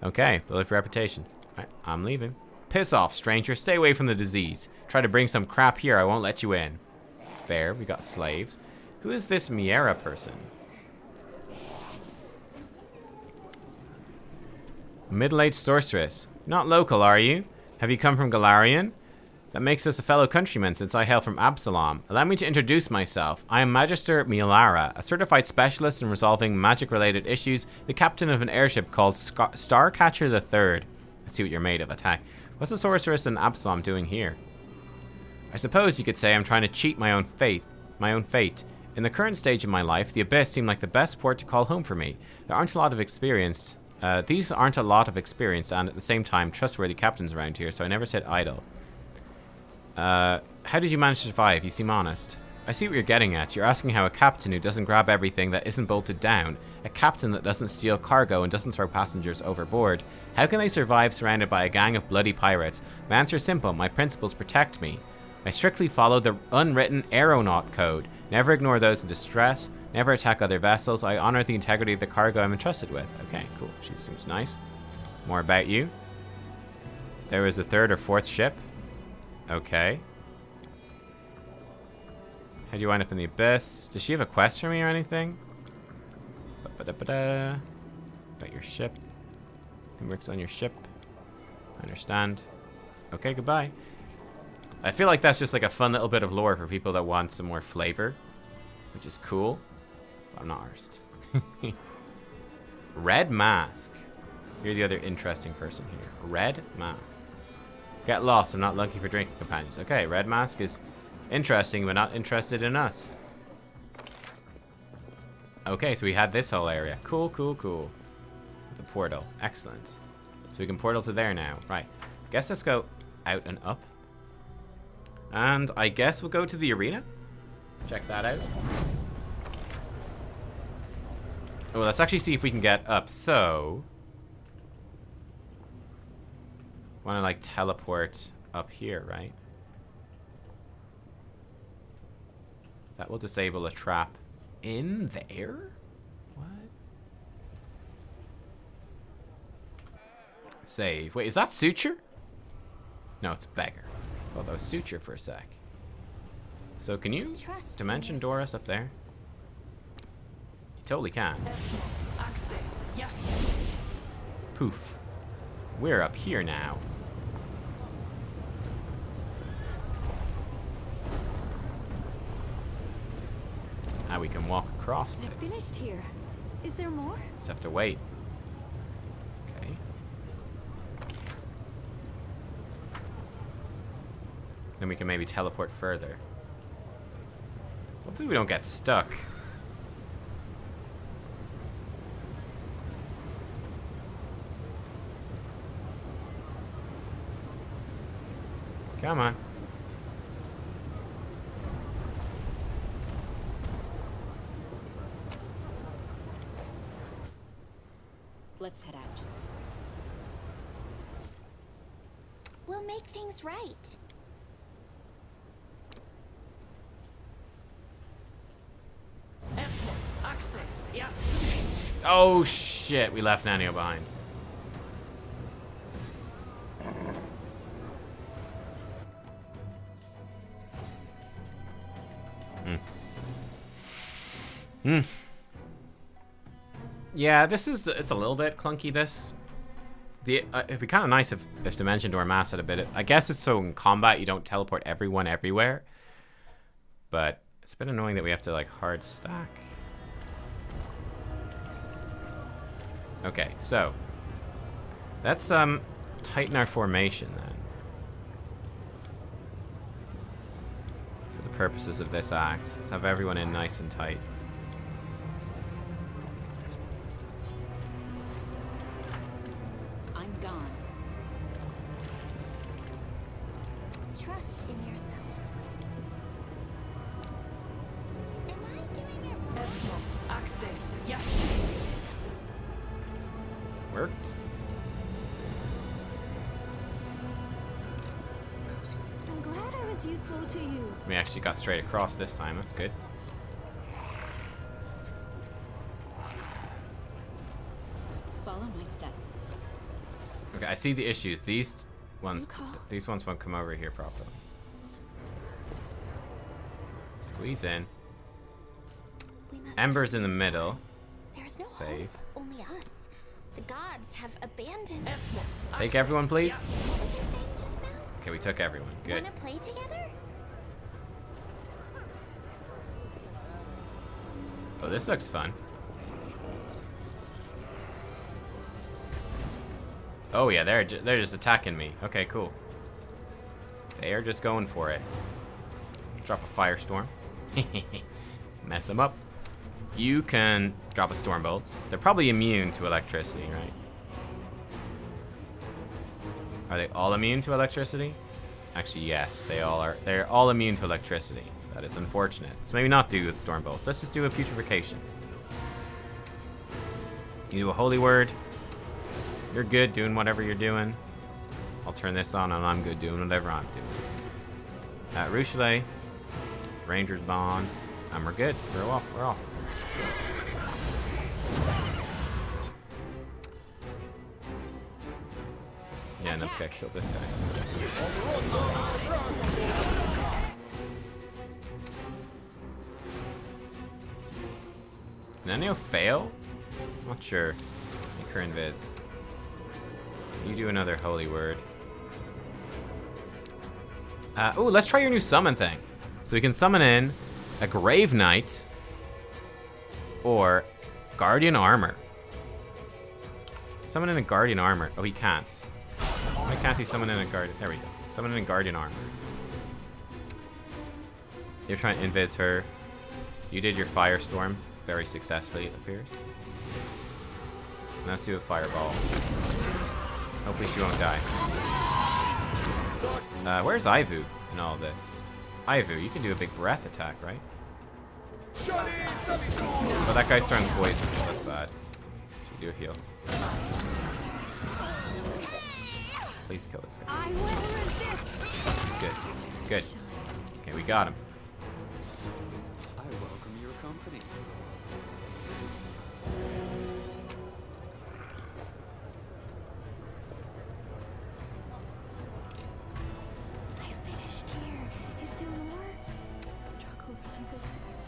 Okay, build up your reputation. Alright, I'm leaving. Piss off, stranger. Stay away from the disease. Try to bring some crap here, I won't let you in. Fair, we got slaves. Who is this Miera person? Middle-aged sorceress. Not local, are you? Have you come from Galarian? That makes us a fellow countryman since I hail from Absalom. Allow me to introduce myself. I am Magister Milara, a certified specialist in resolving magic-related issues, the captain of an airship called Starcatcher III. Let's see what you're made of. Attack. What's the sorceress in Absalom doing here? I suppose you could say I'm trying to cheat my own fate. In the current stage of my life, the Abyss seemed like the best port to call home for me. There aren't a lot of experienced... these aren't a lot of experienced and, at the same time, trustworthy captains around here, so I never sit idle. How did you manage to survive? You seem honest. I see what you're getting at. You're asking how a captain who doesn't grab everything that isn't bolted down, a captain that doesn't steal cargo and doesn't throw passengers overboard, how can they survive surrounded by a gang of bloody pirates? My answer is simple. My principles protect me. I strictly follow the unwritten aeronaut code. Never ignore those in distress. Never attack other vessels. I honor the integrity of the cargo I'm entrusted with. Okay, cool. She seems nice. More about you. There was a third or fourth ship. Okay. How'd you wind up in the Abyss? Does she have a quest for me or anything? About your ship. Who works on your ship? I understand. Okay, goodbye. I feel like that's just like a fun little bit of lore for people that want some more flavor, which is cool. But I'm not arsed. Red Mask. You're the other interesting person here. Red Mask. Get lost. I'm not looking for drinking companions. Okay, Red Mask is interesting, but not interested in us. Okay, so we had this whole area. Cool, cool, cool. The portal. Excellent. So we can portal to there now. Right. Guess let's go out and up. And I guess we'll go to the arena. Check that out. Oh, let's actually see if we can get up. So, want to like teleport up here, right? That will disable a trap in there? What? Save. Wait, is that Suture? No, it's Beggar. Well, that was Suture for a sec. So can you dimension door us up there? You totally can. Poof. We're up here now. Now we can walk across this. I finished here. Is there more? Just have to wait. Okay. Then we can maybe teleport further. Hopefully we don't get stuck. Come on. Let's head out. We'll make things right. Oh shit, we left Nanio behind. Yeah, this is, it's a little bit clunky, this. It'd be kind of nice if Dimension Door Mass had a bit of, I guess it's so in combat you don't teleport everyone everywhere. But it's a bit annoying that we have to like hard stack. Okay, so let's tighten our formation then. For the purposes of this act. Let's have everyone in nice and tight. I'm gone. Trust in yourself. Am I doing it right? Worked. I'm glad I was useful to you. We actually got straight across this time. That's good. Follow my steps. Okay, I see the issues. These ones won't come over here properly. Squeeze in. We must Ember's stop in the this middle. war. There's no Save. hope, only us. The gods have abandoned. Take everyone, please. What was you saying just now? Okay, we took everyone. Good. Wanna play together? Oh, this looks fun. Oh yeah, they're just attacking me. Okay, cool. They are just going for it. Drop a firestorm. Mess them up. You can drop a storm bolts. They're probably immune to electricity, right? Are they all immune to electricity? Actually, yes, they all are. They're all immune to electricity. That is unfortunate. So maybe not do with storm bolts. Let's just do a putrefaction. You do a holy word. You're good doing whatever you're doing. I'll turn this on and I'm good doing whatever I'm doing. Ruchelet. Ranger's Bond. And we're good. We're off. We're off. Yeah, nubkeks killed this guy. Did Nanio fail? Not sure. Make her invis. You do another holy word. Oh, let's try your new summon thing. So we can summon in a Grave Knight or Guardian Armor. Summon in a Guardian Armor. Oh, he can't. Why can't he summon in a Guardian? There we go. Summon in a Guardian Armor. You're trying to invis her. You did your Firestorm very successfully, it appears. And let's do a Fireball. Hopefully she won't die. Where's Ivu in all this? Ivu, you can do a big breath attack, right? Oh, that guy's throwing poison. That's bad. Should do a heal. Please kill this guy. I will resist. Good. Good. Okay, we got him. I welcome your company. I finished here. Is there more? Struggles never cease.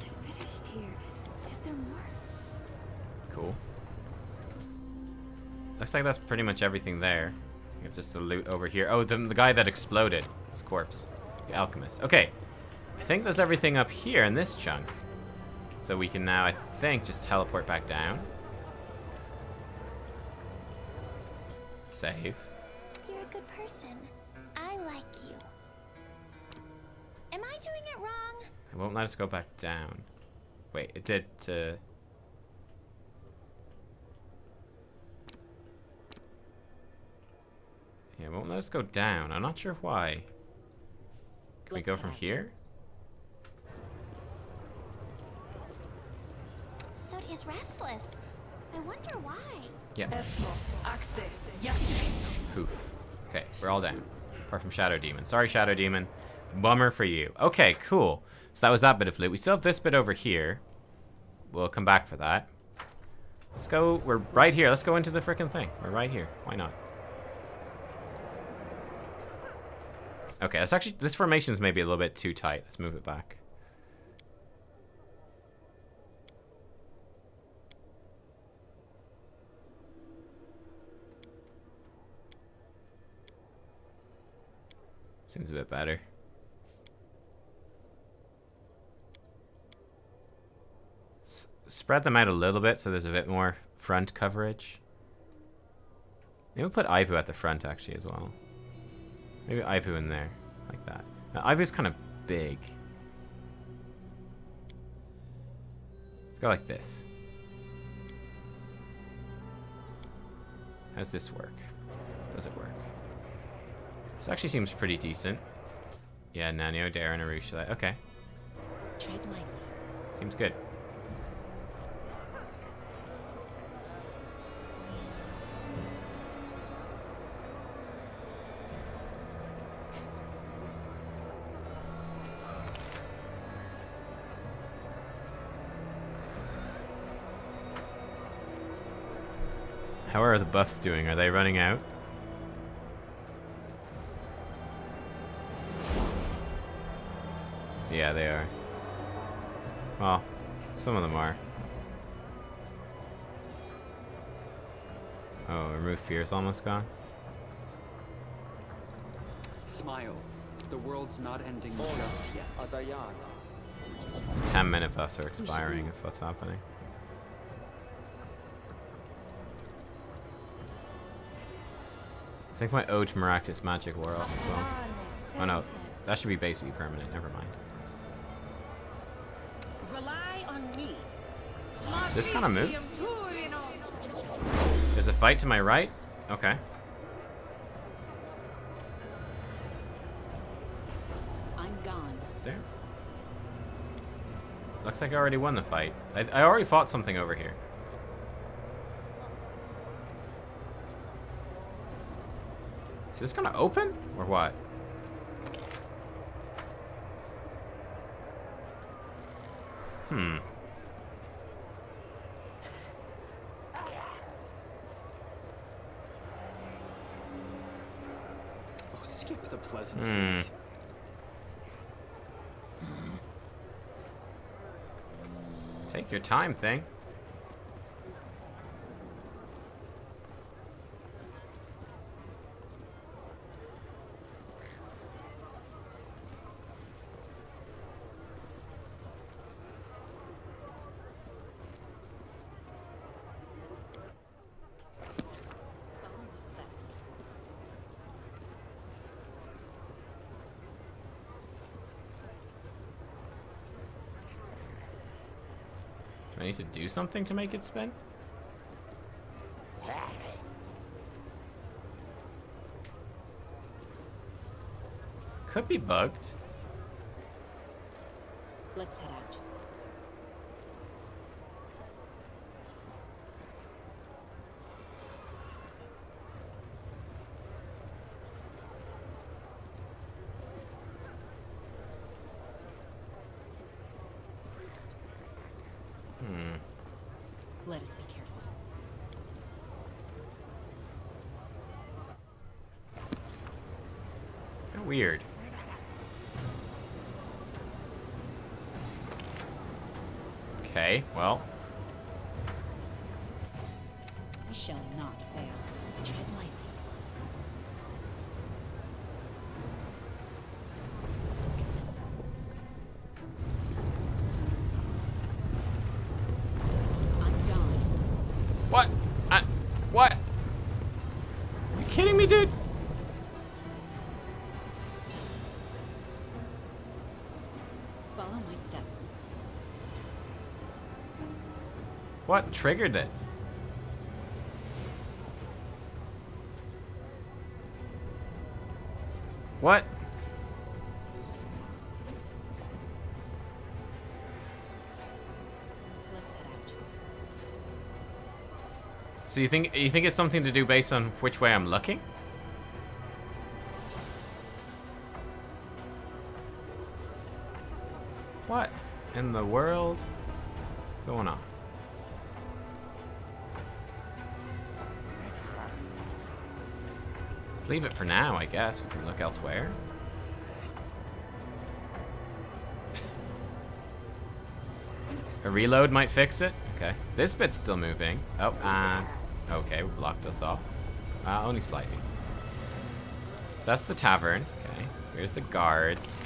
I finished here. Is there more? Cool. Looks like that's pretty much everything there. It's just the loot over here. Oh, the guy that exploded. His corpse. The alchemist. Okay. I think there's everything up here in this chunk. So we can now, I think, just teleport back down. Save. You're a good person. I like you. Am I doing it wrong? It won't let us go back down. Wait, it did to... Yeah, it won't let us go down. I'm not sure why. Can we go from here? Sud is restless. I wonder why. Yeah. Poof. Okay, we're all down. Apart from Shadow Demon. Sorry, Shadow Demon. Bummer for you. Okay, cool. So that was that bit of loot. We still have this bit over here. We'll come back for that. Let's go. We're right here. Let's go into the frickin' thing. We're right here. Why not? Okay, that's actually... This formation's maybe a little bit too tight. Let's move it back. Seems a bit better. Spread them out a little bit so there's a bit more front coverage. Maybe we'll put Ivu at the front actually as well. Maybe Ivu in there, like that. Now, Ivu's kind of big. Let's go like this. How does this work? Does it work? This actually seems pretty decent. Yeah, Nanyo, Darren, Arusha. Okay. Tread lightly. Seems good. How are the buffs doing? Are they running out? Yeah, they are. Well, some of them are. Oh, remove fear is almost gone. Smile. The world's not ending just yet. 10-minute buffs are expiring is what's happening. I think my Ode to Miraculous Magic wore off as well. Oh no, that should be basically permanent, never mind. Rely on me. Is this kind of move? There's a fight to my right? Okay. I'm gone. Is there? Looks like I already won the fight. I already fought something over here. Is this gonna open? Or what? Hmm. Oh, skip the pleasantries. Take your time, thing. Follow my steps. Do I need to do something to make it spin? Could be bugged. Let's head out. Let us be careful. How weird. Okay, well. We shall not fail. Tread lightly. I'm gone. What? What? Are you kidding me, dude? Follow my steps. What triggered it? What? Let's head out. So you think it's something to do based on which way I'm looking? What in the world? What's going on? Let's leave it for now, I guess. We can look elsewhere. A reload might fix it. Okay. This bit's still moving. Oh, okay, we blocked us off. Only slightly. That's the tavern. Okay. Here's the guards.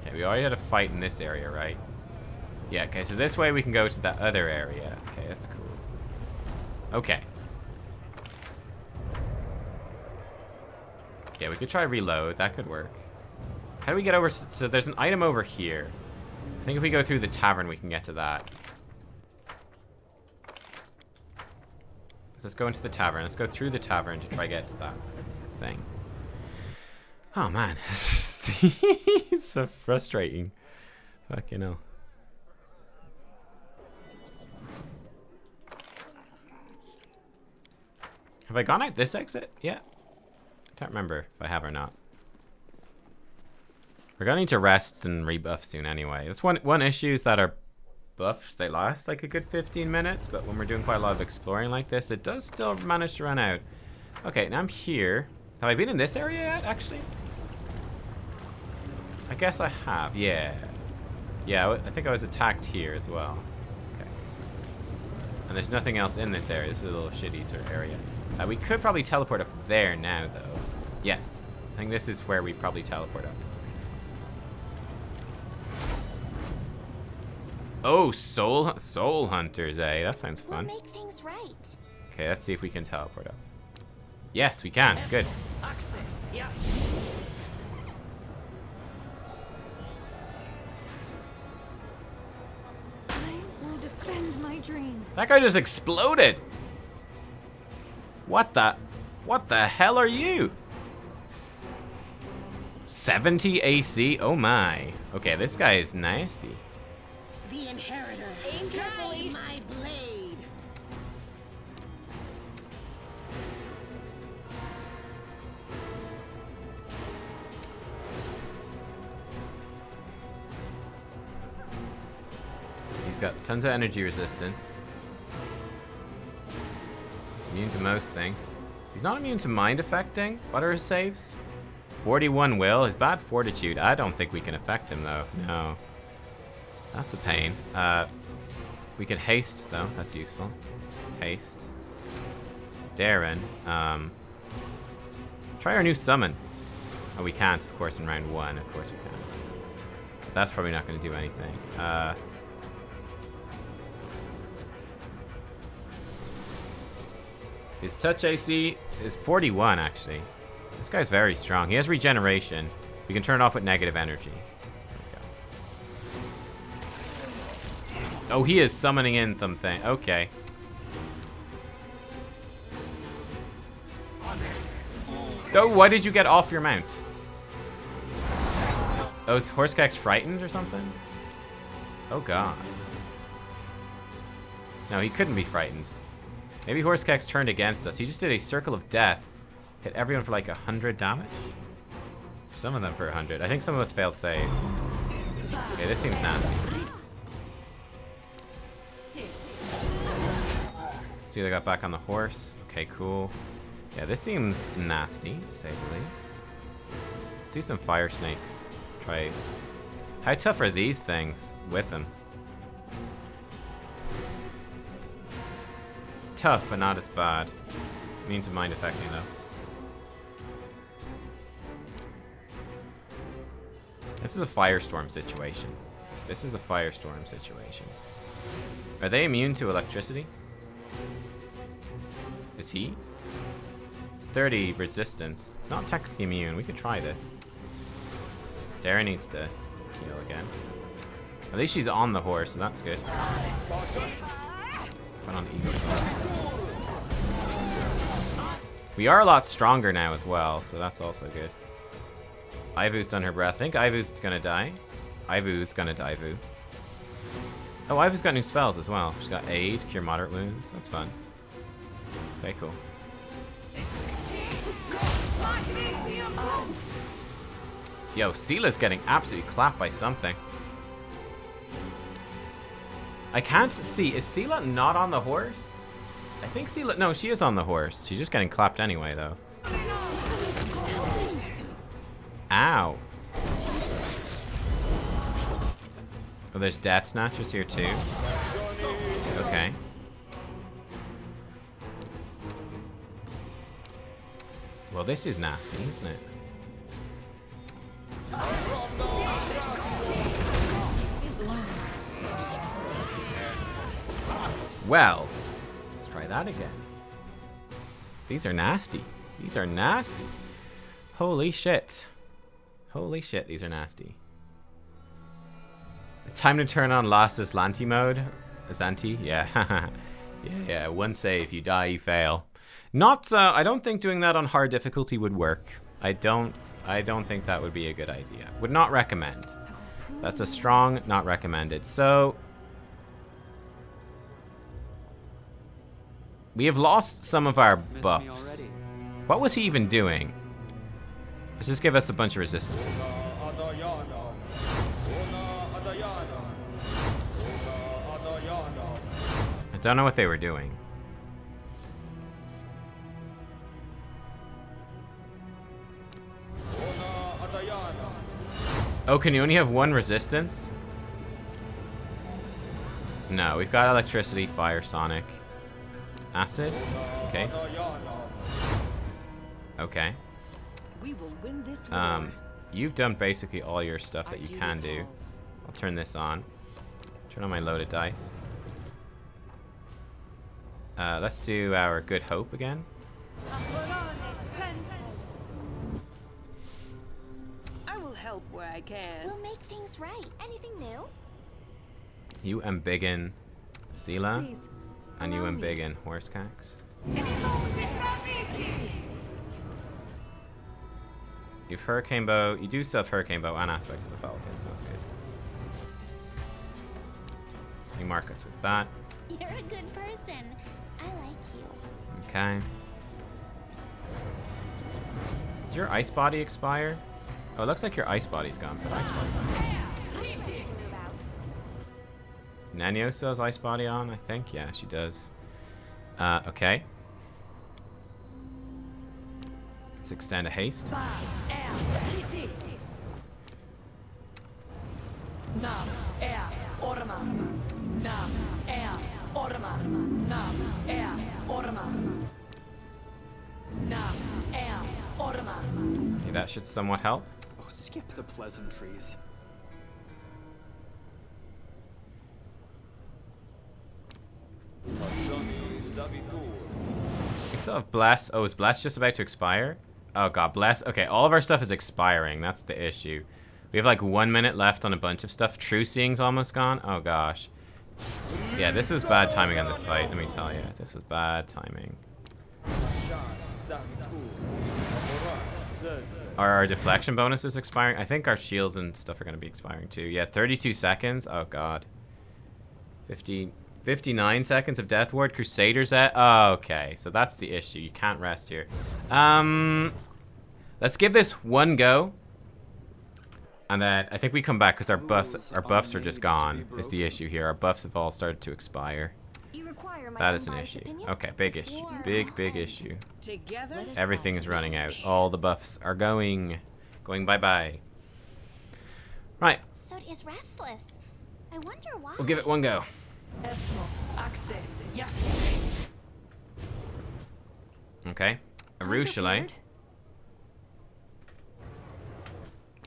Okay, we already had a fight in this area, right? Yeah, okay, so this way we can go to that other area. Okay, that's cool. Okay. Yeah, we could try reload. That could work. How do we get over? So there's an item over here. I think if we go through the tavern, we can get to that. So let's go into the tavern. Let's go through the tavern to try to get to that thing. Oh, man. It's so frustrating. Fucking hell. Have I gone out this exit? Yeah. I can't remember if I have or not. We're gonna need to rest and rebuff soon anyway. That's one issue is that our buffs, they last like a good 15 minutes, but when we're doing quite a lot of exploring like this, it does still manage to run out. Okay, now I'm here. Have I been in this area yet, actually? I guess I have, yeah. Yeah, I think I was attacked here as well. Okay. And there's nothing else in this area. This is a little shitty sort of area. We could probably teleport up there now, though. Yes. I think this is where we probably teleport up. Oh, soul hunters, eh? That sounds fun. We'll make things right. Okay, let's see if we can teleport up. Yes, we can. Good. Yes. I will defend my dream. That guy just exploded. What the hell are you? 70 AC? Oh my. Okay, this guy is nasty. The inheritor. Aim carefully. Guide my blade. He's got tons of energy resistance. Immune to most things. He's not immune to mind affecting. What are his saves? 41 will. His bad fortitude. I don't think we can affect him though. No. That's a pain. We can haste though. That's useful. Haste. Darren. Try our new summon. Oh, we can't, of course, in round 1. Of course we can't. But that's probably not going to do anything. His touch AC is 41, actually. This guy's very strong. He has regeneration. We can turn it off with negative energy. Oh, he is summoning in something. Okay. Oh, why did you get off your mount? Oh, is Horsecax frightened or something? Oh god. No, he couldn't be frightened. Maybe Horsecax turned against us. He just did a circle of death. Hit everyone for like 100 damage? Some of them for 100. I think some of us failed saves. Okay, this seems nasty. See, they got back on the horse. Okay, cool. Yeah, this seems nasty, to say the least. Let's do some fire snakes. Try. How tough are these things with them? Tough, but not as bad. Mean to mind affecting though. This is a firestorm situation. This is a firestorm situation. Are they immune to electricity? Is he? 30 resistance. Not technically immune. We could try this. Dara needs to heal again. At least she's on the horse, so that's good. Put on Eagle's Horn. We are a lot stronger now as well, so that's also good. Ivu's done her breath. I think Ivu's gonna die. Ivu's gonna die, Vu. Oh, Ivu's got new spells as well. She's got Aid, Cure Moderate Wounds. That's fun. Okay, cool. Yo, Seela's getting absolutely clapped by something. I can't see. Is Seela not on the horse? I think Seela... No, she is on the horse. She's just getting clapped anyway, though. Ow. Oh, there's Death Snatchers here, too. Okay. Well, this is nasty, isn't it? Well, let's try that again. These are nasty. These are nasty. Holy shit. Holy shit, these are nasty. Time to turn on Last Aslanti mode. Aslanti? Yeah. yeah, one save. You die, you fail. Not, I don't think doing that on hard difficulty would work. I don't think that would be a good idea. Would not recommend. That's a strong not recommended. So, we have lost some of our buffs. What was he even doing? Let's just give us a bunch of resistances. I don't know what they were doing. Oh, can you only have one resistance? No, we've got electricity, fire, sonic, acid. Okay. Okay. We will win this war. You've done basically all your stuff that you can do. I'll turn this on. Turn on my loaded dice. Let's do our Good Hope again. I will help where I can. We'll make things right. Anything new? You embiggen Seela, Please, and you allow me. embiggen Horsecax. You've Hurricane Bow. You do still have Hurricane Bow and Aspects of the Falcon, so that's good. You mark us with that. You're a good person. I like you. Okay. Did your Ice Body expire? Oh, it looks like your Ice Body's gone. Put Ice Body on. Nanyo still has Ice Body on, I think. Yeah, she does. Okay. Let's extend a haste. Okay, that should somewhat help. Oh, skip the pleasantries. We still have Bless. Oh, is Bless just about to expire? Oh god, Bless. Okay, all of our stuff is expiring. That's the issue. We have like 1 minute left on a bunch of stuff. True Seeing's almost gone. Oh gosh. Yeah, this is bad timing on this fight, let me tell you. This was bad timing. Are our deflection bonuses expiring? I think our shields and stuff are going to be expiring too. Yeah, 32 seconds. Oh, God. 59 seconds of Death Ward. Crusaders at... Oh, okay. So that's the issue. You can't rest here. Let's give this one go. And then I think we come back because our buffs are just gone is the issue here. Our buffs have all started to expire. That is an issue. Okay, big issue. Big issue. Everything is running out. All the buffs are going bye-bye. Right. Sod is restless. I wonder why. We'll give it one go. Okay. Arushale.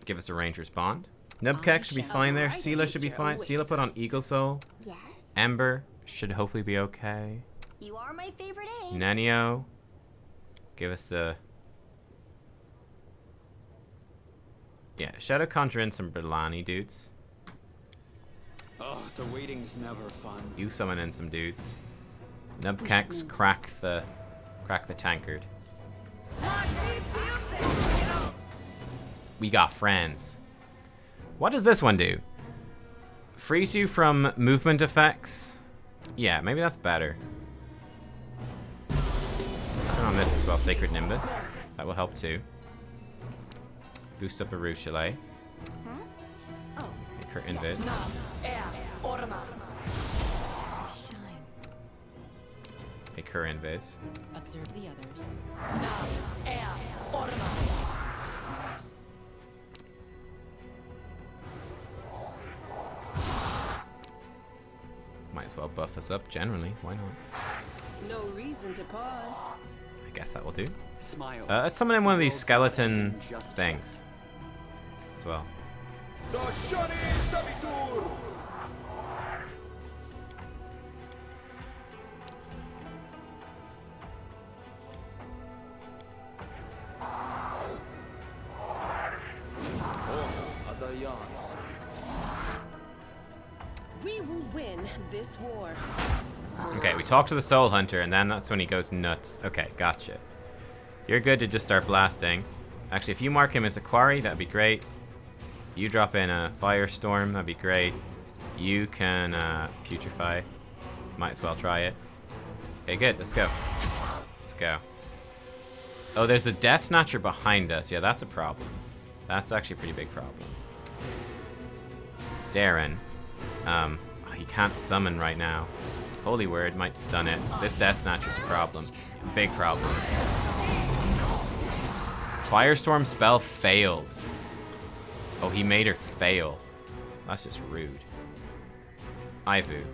Give us a ranger's bond. Nubkeks should be fine there. Sela should be fine. Sela put on Eagle Soul. Yes. Ember should hopefully be okay. You are my favorite aide. Nenio. Give us the... Yeah, Shadow Conjure in some Berlani dudes. Oh, the waiting's never fun. You summon in some dudes. Nubkeks crack the tankard. We got friends. What does this one do? Frees you from movement effects. Yeah, maybe that's better. Turn on this as well, Sacred Nimbus. That will help too. Boost up Arushale. Make her invis. Make her invis. Observe the others. Might as well buff us up generally. Why not? No reason to pause. I guess that will do. Smile. Let's summon in one of these skeleton things as well. We will win this war. Okay, we talk to the Soul Hunter, and then that's when he goes nuts. Okay, gotcha. You're good to just start blasting. Actually, if you mark him as a quarry, that'd be great. You drop in a Firestorm, that'd be great. You can putrefy. Might as well try it. Okay, good. Let's go. Let's go. Oh, there's a Death Snatcher behind us. Yeah, that's a problem. That's actually a pretty big problem. Darren. Oh, he can't summon right now. Holy Word might stun it. This Death Snatcher's a problem. Big problem. Firestorm spell failed. Oh, he made her fail. That's just rude. Ivu.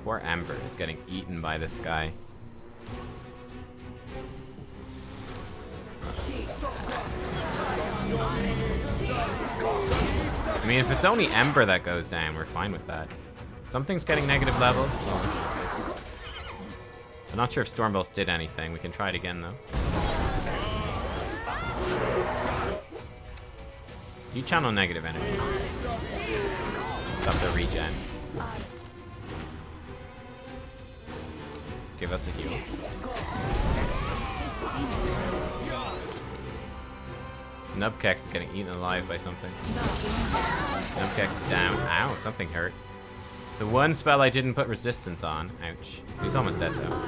Poor Ember is getting eaten by this guy. I mean, if it's only Ember that goes down, we're fine with that. Something's getting negative levels. Oh, I'm not sure if Stormbolts did anything. We can try it again, though. You channel negative energy. Stop the regen. Give us a heal. Nubkeks is getting eaten alive by something. Nubkeks is down. Ow, something hurt. The one spell I didn't put resistance on. Ouch. He's almost dead though.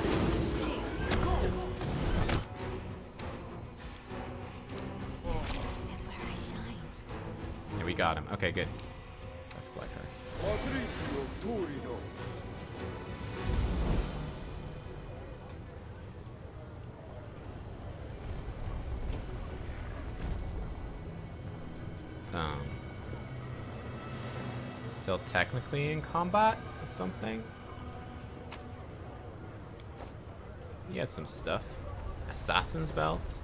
Yeah, we got him. Okay, good. Let's fly her. Still technically in combat with something. He had some stuff. Assassin's belts.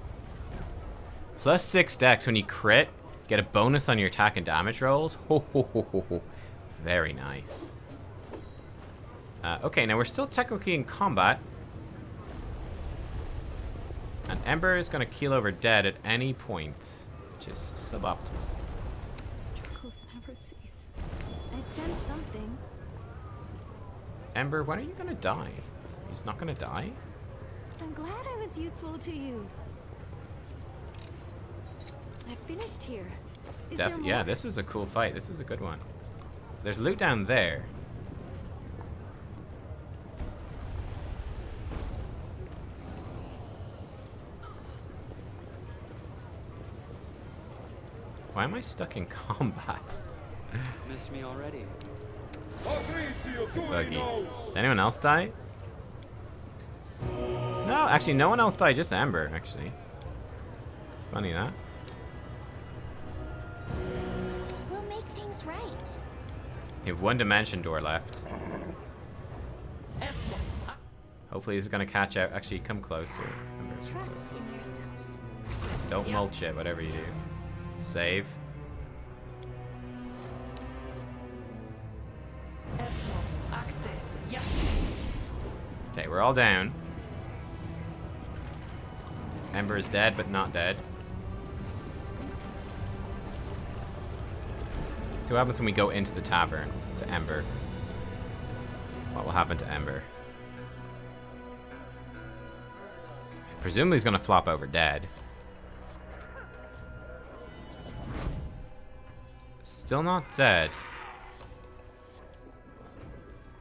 +6 dex when you crit. Get a bonus on your attack and damage rolls. Ho ho ho ho ho. Very nice. Okay, now we're still technically in combat. And Ember is going to keel over dead at any point, which is suboptimal. Struggles never cease. something. Ember, when are you gonna die? He's not gonna die? I'm glad I was useful to you. I finished here. Is there more? Yeah, this was a cool fight. This was a good one. There's loot down there. Why am I stuck in combat? Missed me already. Buggy. Did anyone else die? No, actually, no one else died. Just Amber, actually. Funny that. We'll make things right. You have one dimension door left. Hopefully, this is gonna catch out. Actually, come closer. Amber. Trust in yourself. Don't mulch it, whatever you do. Save. Okay, we're all down. Ember is dead, but not dead. So what happens when we go into the tavern to Ember? What will happen to Ember? Presumably he's gonna flop over dead. Still not dead.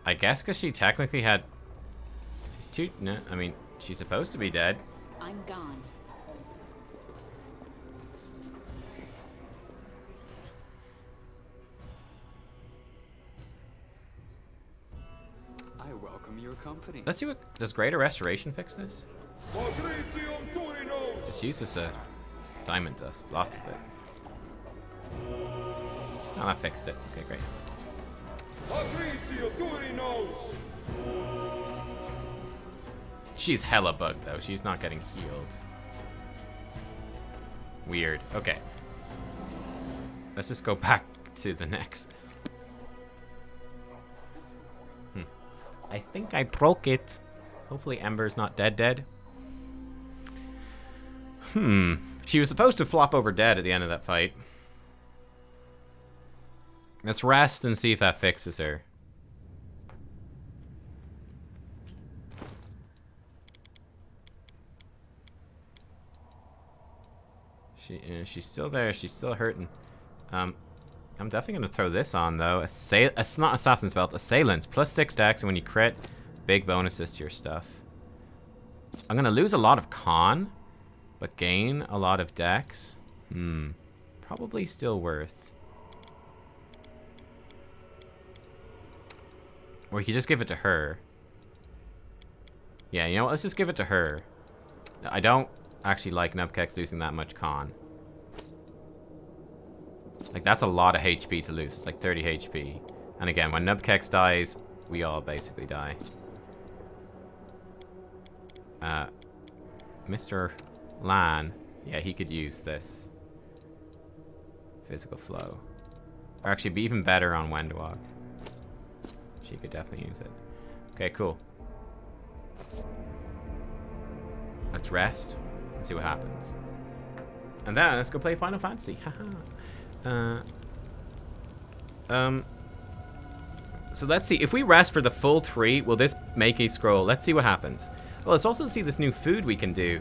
I guess because she technically had... She's too... No, I mean, she's supposed to be dead. I'm gone. I welcome your company. Let's see what... Does Greater Restoration fix this? It's useless diamond dust. Lots of it. Oh, that fixed it. Okay, great. She's hella bugged, though. She's not getting healed. Weird. Okay. Let's just go back to the Nexus. I think I broke it. Hopefully Ember's not dead. She was supposed to flop over dead at the end of that fight. Let's rest and see if that fixes her. She's still there. She's still hurting. I'm definitely going to throw this on, though. It's not Assassin's Belt. Assailants. +6 dex, and when you crit, big bonuses to your stuff. I'm going to lose a lot of con, but gain a lot of dex. Probably still worth. Or you could just give it to her. Yeah, you know what? Let's just give it to her. I don't actually like nubkeks losing that much con. Like, that's a lot of HP to lose. It's like 30 HP. And again, when nubkeks dies, we all basically die. Mr. Lan. Yeah, he could use this. Physical flow. Or actually be even better on Wendwalk. She could definitely use it. Okay, cool. Let's rest and see what happens. And then let's go play Final Fantasy. So let's see. If we rest for the full 3, will this make a scroll? Let's see what happens. Well, let's also see this new food we can do.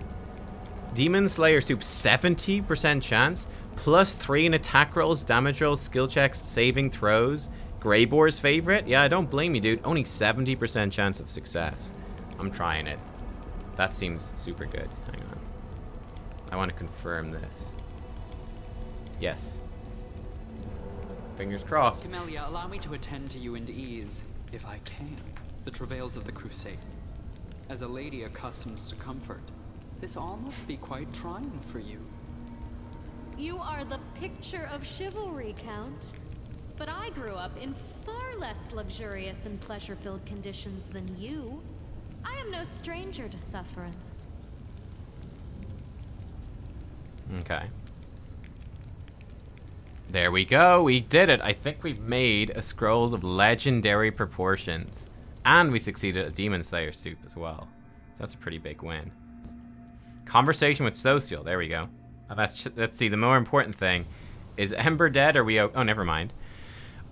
Demon Slayer Soup, 70% chance. +3 in attack rolls, damage rolls, skill checks, saving throws. Greyboar's favorite? Yeah, I don't blame you, dude. Only 70% chance of success. I'm trying it. That seems super good. Hang on. I want to confirm this. Yes. Fingers crossed. Camellia, allow me to attend to you in ease, if I can, the travails of the crusade. As a lady accustomed to comfort, this all must be quite trying for you. You are the picture of chivalry, Count. But I grew up in far less luxurious and pleasure-filled conditions than you. I am no stranger to sufferance. Okay. There we go. We did it. I think we've made a scroll of legendary proportions. And we succeeded at Demon Slayer Soup as well. So that's a pretty big win. Conversation with Social. There we go. Let's see. The more important thing is Ember dead or we... Oh, never mind.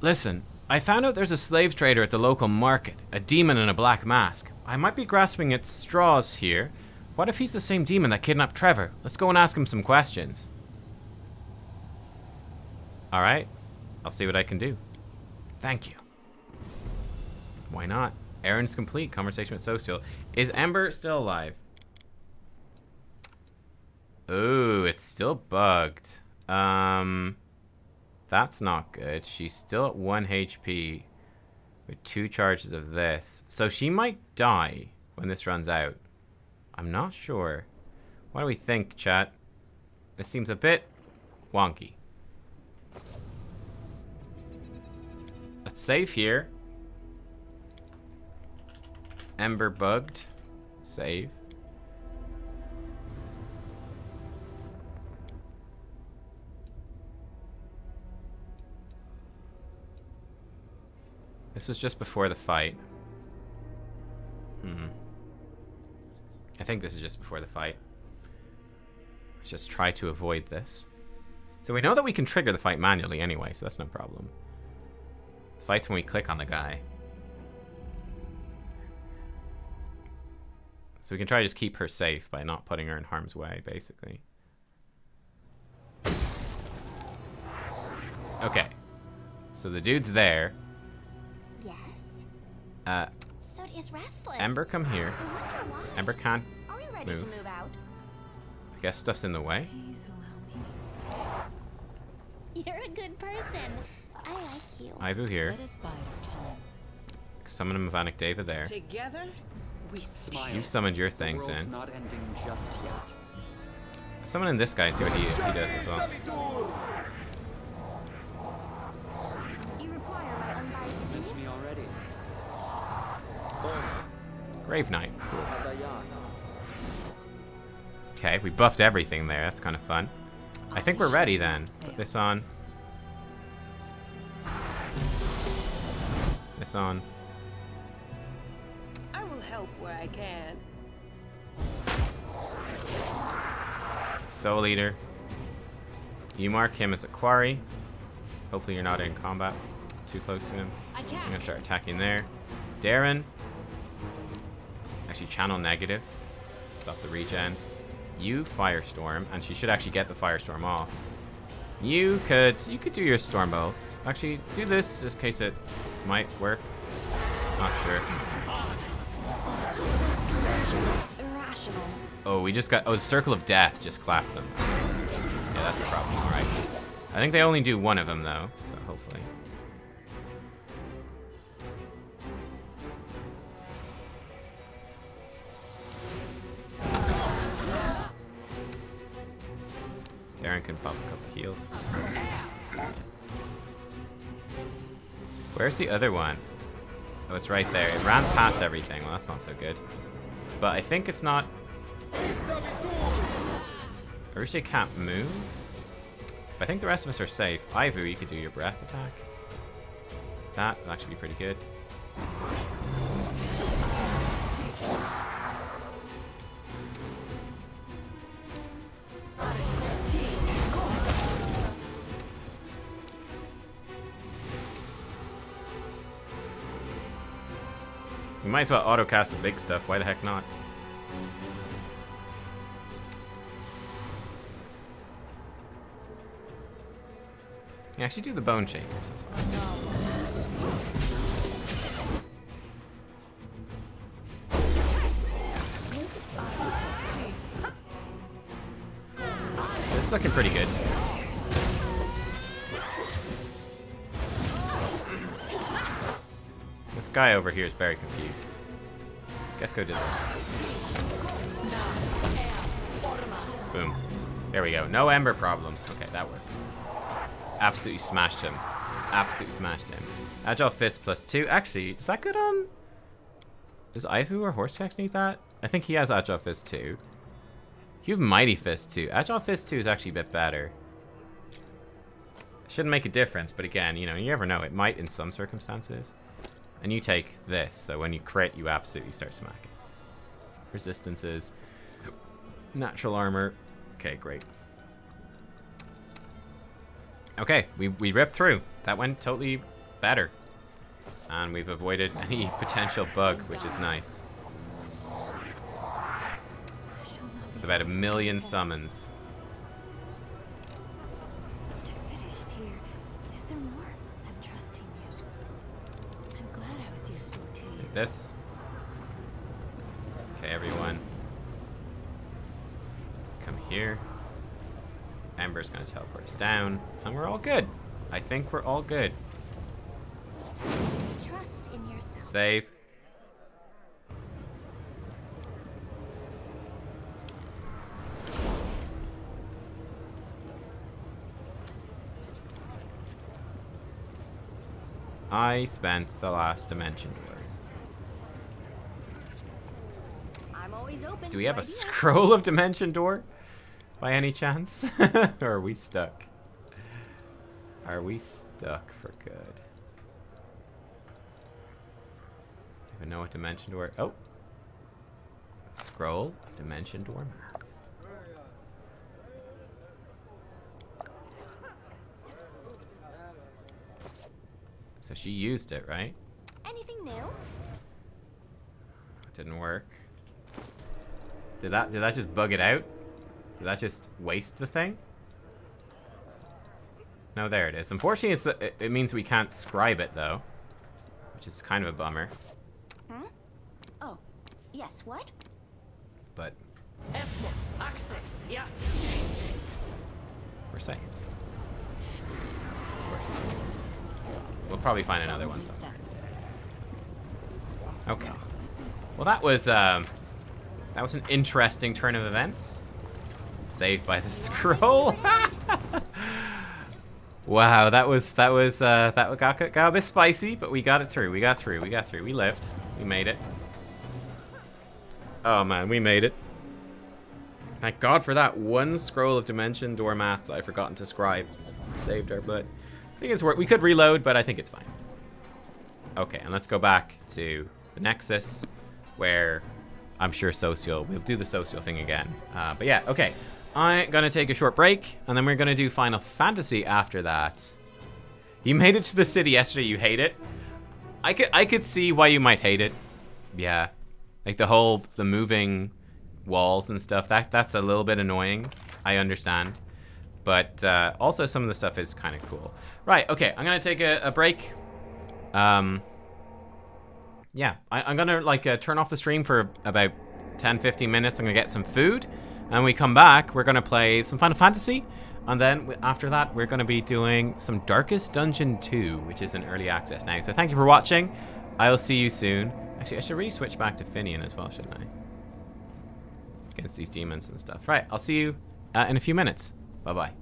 Listen, I found out there's a slave trader at the local market, a demon in a black mask. I might be grasping at straws here. What if he's the same demon that kidnapped Trevor? Let's go and ask him some questions. Alright, I'll see what I can do. Thank you. Why not? Errand's complete. Conversation with Social. Is Ember still alive? Ooh, it's still bugged. That's not good. She's still at 1 HP with 2 charges of this. So she might die when this runs out. I'm not sure. What do we think, chat? This seems a bit wonky. Let's save here. Ember bugged. Save. This was just before the fight. I think this is just before the fight. Let's just try to avoid this. So we know that we can trigger the fight manually anyway, so that's no problem. The fight's when we click on the guy. So we can try to just keep her safe by not putting her in harm's way, basically. Okay. So the dude's there. Yes. So is restless. Ember, come here. I wonder why. Ember can't Are we ready move. to move out? I guess stuff's in the way. You're a good person. I like you. Ivu here. Let us bide our time. Summon a Mavanic Deva there. Together, we Smile. You summoned your The things world's in. not ending just yet. Summon in this guy and see what he does as well. You require my unbiased Miss opinion? me already. Grave Knight. Cool. Okay, we buffed everything there. That's kind of fun. I think we're ready then. Put this on. This on. I will help where I can. Soul Eater. You mark him as a quarry. Hopefully you're not in combat too close to him. I'm gonna start attacking there. Darren. Actually channel negative. Stop the regen. You Firestorm, and she should actually get the Firestorm off. You could do your Storm Bolts. Actually, do this just in case it might work. Not sure. It's irrational. Oh, we just got... Oh, the Circle of Death just clapped them. Yeah, that's a problem. Alright. I think they only do one of them, though. So, hopefully. Darren can pop a couple heals. Where's the other one? Oh, it's right there. It ran past everything. Well, that's not so good. But I think it's not... Urusha can't move. I think the rest of us are safe. Ivu, you could do your breath attack. That would actually be pretty good. You might as well auto-cast the big stuff. Why the heck not? Yeah, actually do the Bone Shakers. That's fine. This is looking pretty good. This guy over here is very confused. Guess go do this. Boom. There we go. No Ember problem. Okay, that works. Absolutely smashed him. Absolutely smashed him. Agile Fist +2. Actually, is that good on... Does Ivu or Horsetex need that? I think he has Agile Fist 2. You have Mighty Fist 2. Agile Fist 2 is actually a bit better. Shouldn't make a difference, but again, you know, you never know. It might in some circumstances. And you take this, so when you crit, you absolutely start smacking. Resistances. Natural armor. Okay, great. Okay, we ripped through. That went totally better. And we've avoided any potential bug, which is nice. With about 1 million summons. I finished here. Is there more? I'm trusting you. I'm glad I was useful to you. Like this. Okay, everyone. Come here. Ember's gonna teleport us down. And we're all good. I think we're all good. Trust in yourself. Save. I spent the last dimension door. I'm always open. Do we to have a ideas. scroll of dimension door? By any chance? Or are we stuck? Are we stuck for good? Even know what dimension door? Oh, scroll of dimension door maps. So she used it, right? Anything new? It didn't work. Did that just bug it out? Did that just waste the thing? No, there it is. Unfortunately, it means we can't scribe it though, which is kind of a bummer. Hmm? Oh, yes. What? But we're saved. We'll probably find another one somewhere. Okay. Well, that was an interesting turn of events. Saved by the scroll. Wow, that got a bit spicy, but we got it through. We got through. We lived. We made it. Oh man, we made it. Thank God for that one scroll of dimension door math that I've forgotten to scribe. Saved our butt. I think it's worth. We could reload, but I think it's fine. Okay, and let's go back to the Nexus, where I'm sure Social. We'll do the Social thing again. But yeah, okay. I'm gonna take a short break, and then we're gonna do Final Fantasy after that. You made it to the city yesterday. You hate it. I could see why you might hate it. Yeah, like the moving walls and stuff. That's a little bit annoying. I understand, but also some of the stuff is kind of cool. Right. Okay. I'm gonna take a break. Yeah, I'm gonna like turn off the stream for about 10-15 minutes. I'm gonna get some food. And we come back, we're going to play some Final Fantasy, and then after that, we're going to be doing some Darkest Dungeon 2, which is in early access now. So thank you for watching. I'll see you soon. Actually, I should really switch back to Finian as well, shouldn't I? Against these demons and stuff. Right, I'll see you in a few minutes. Bye-bye.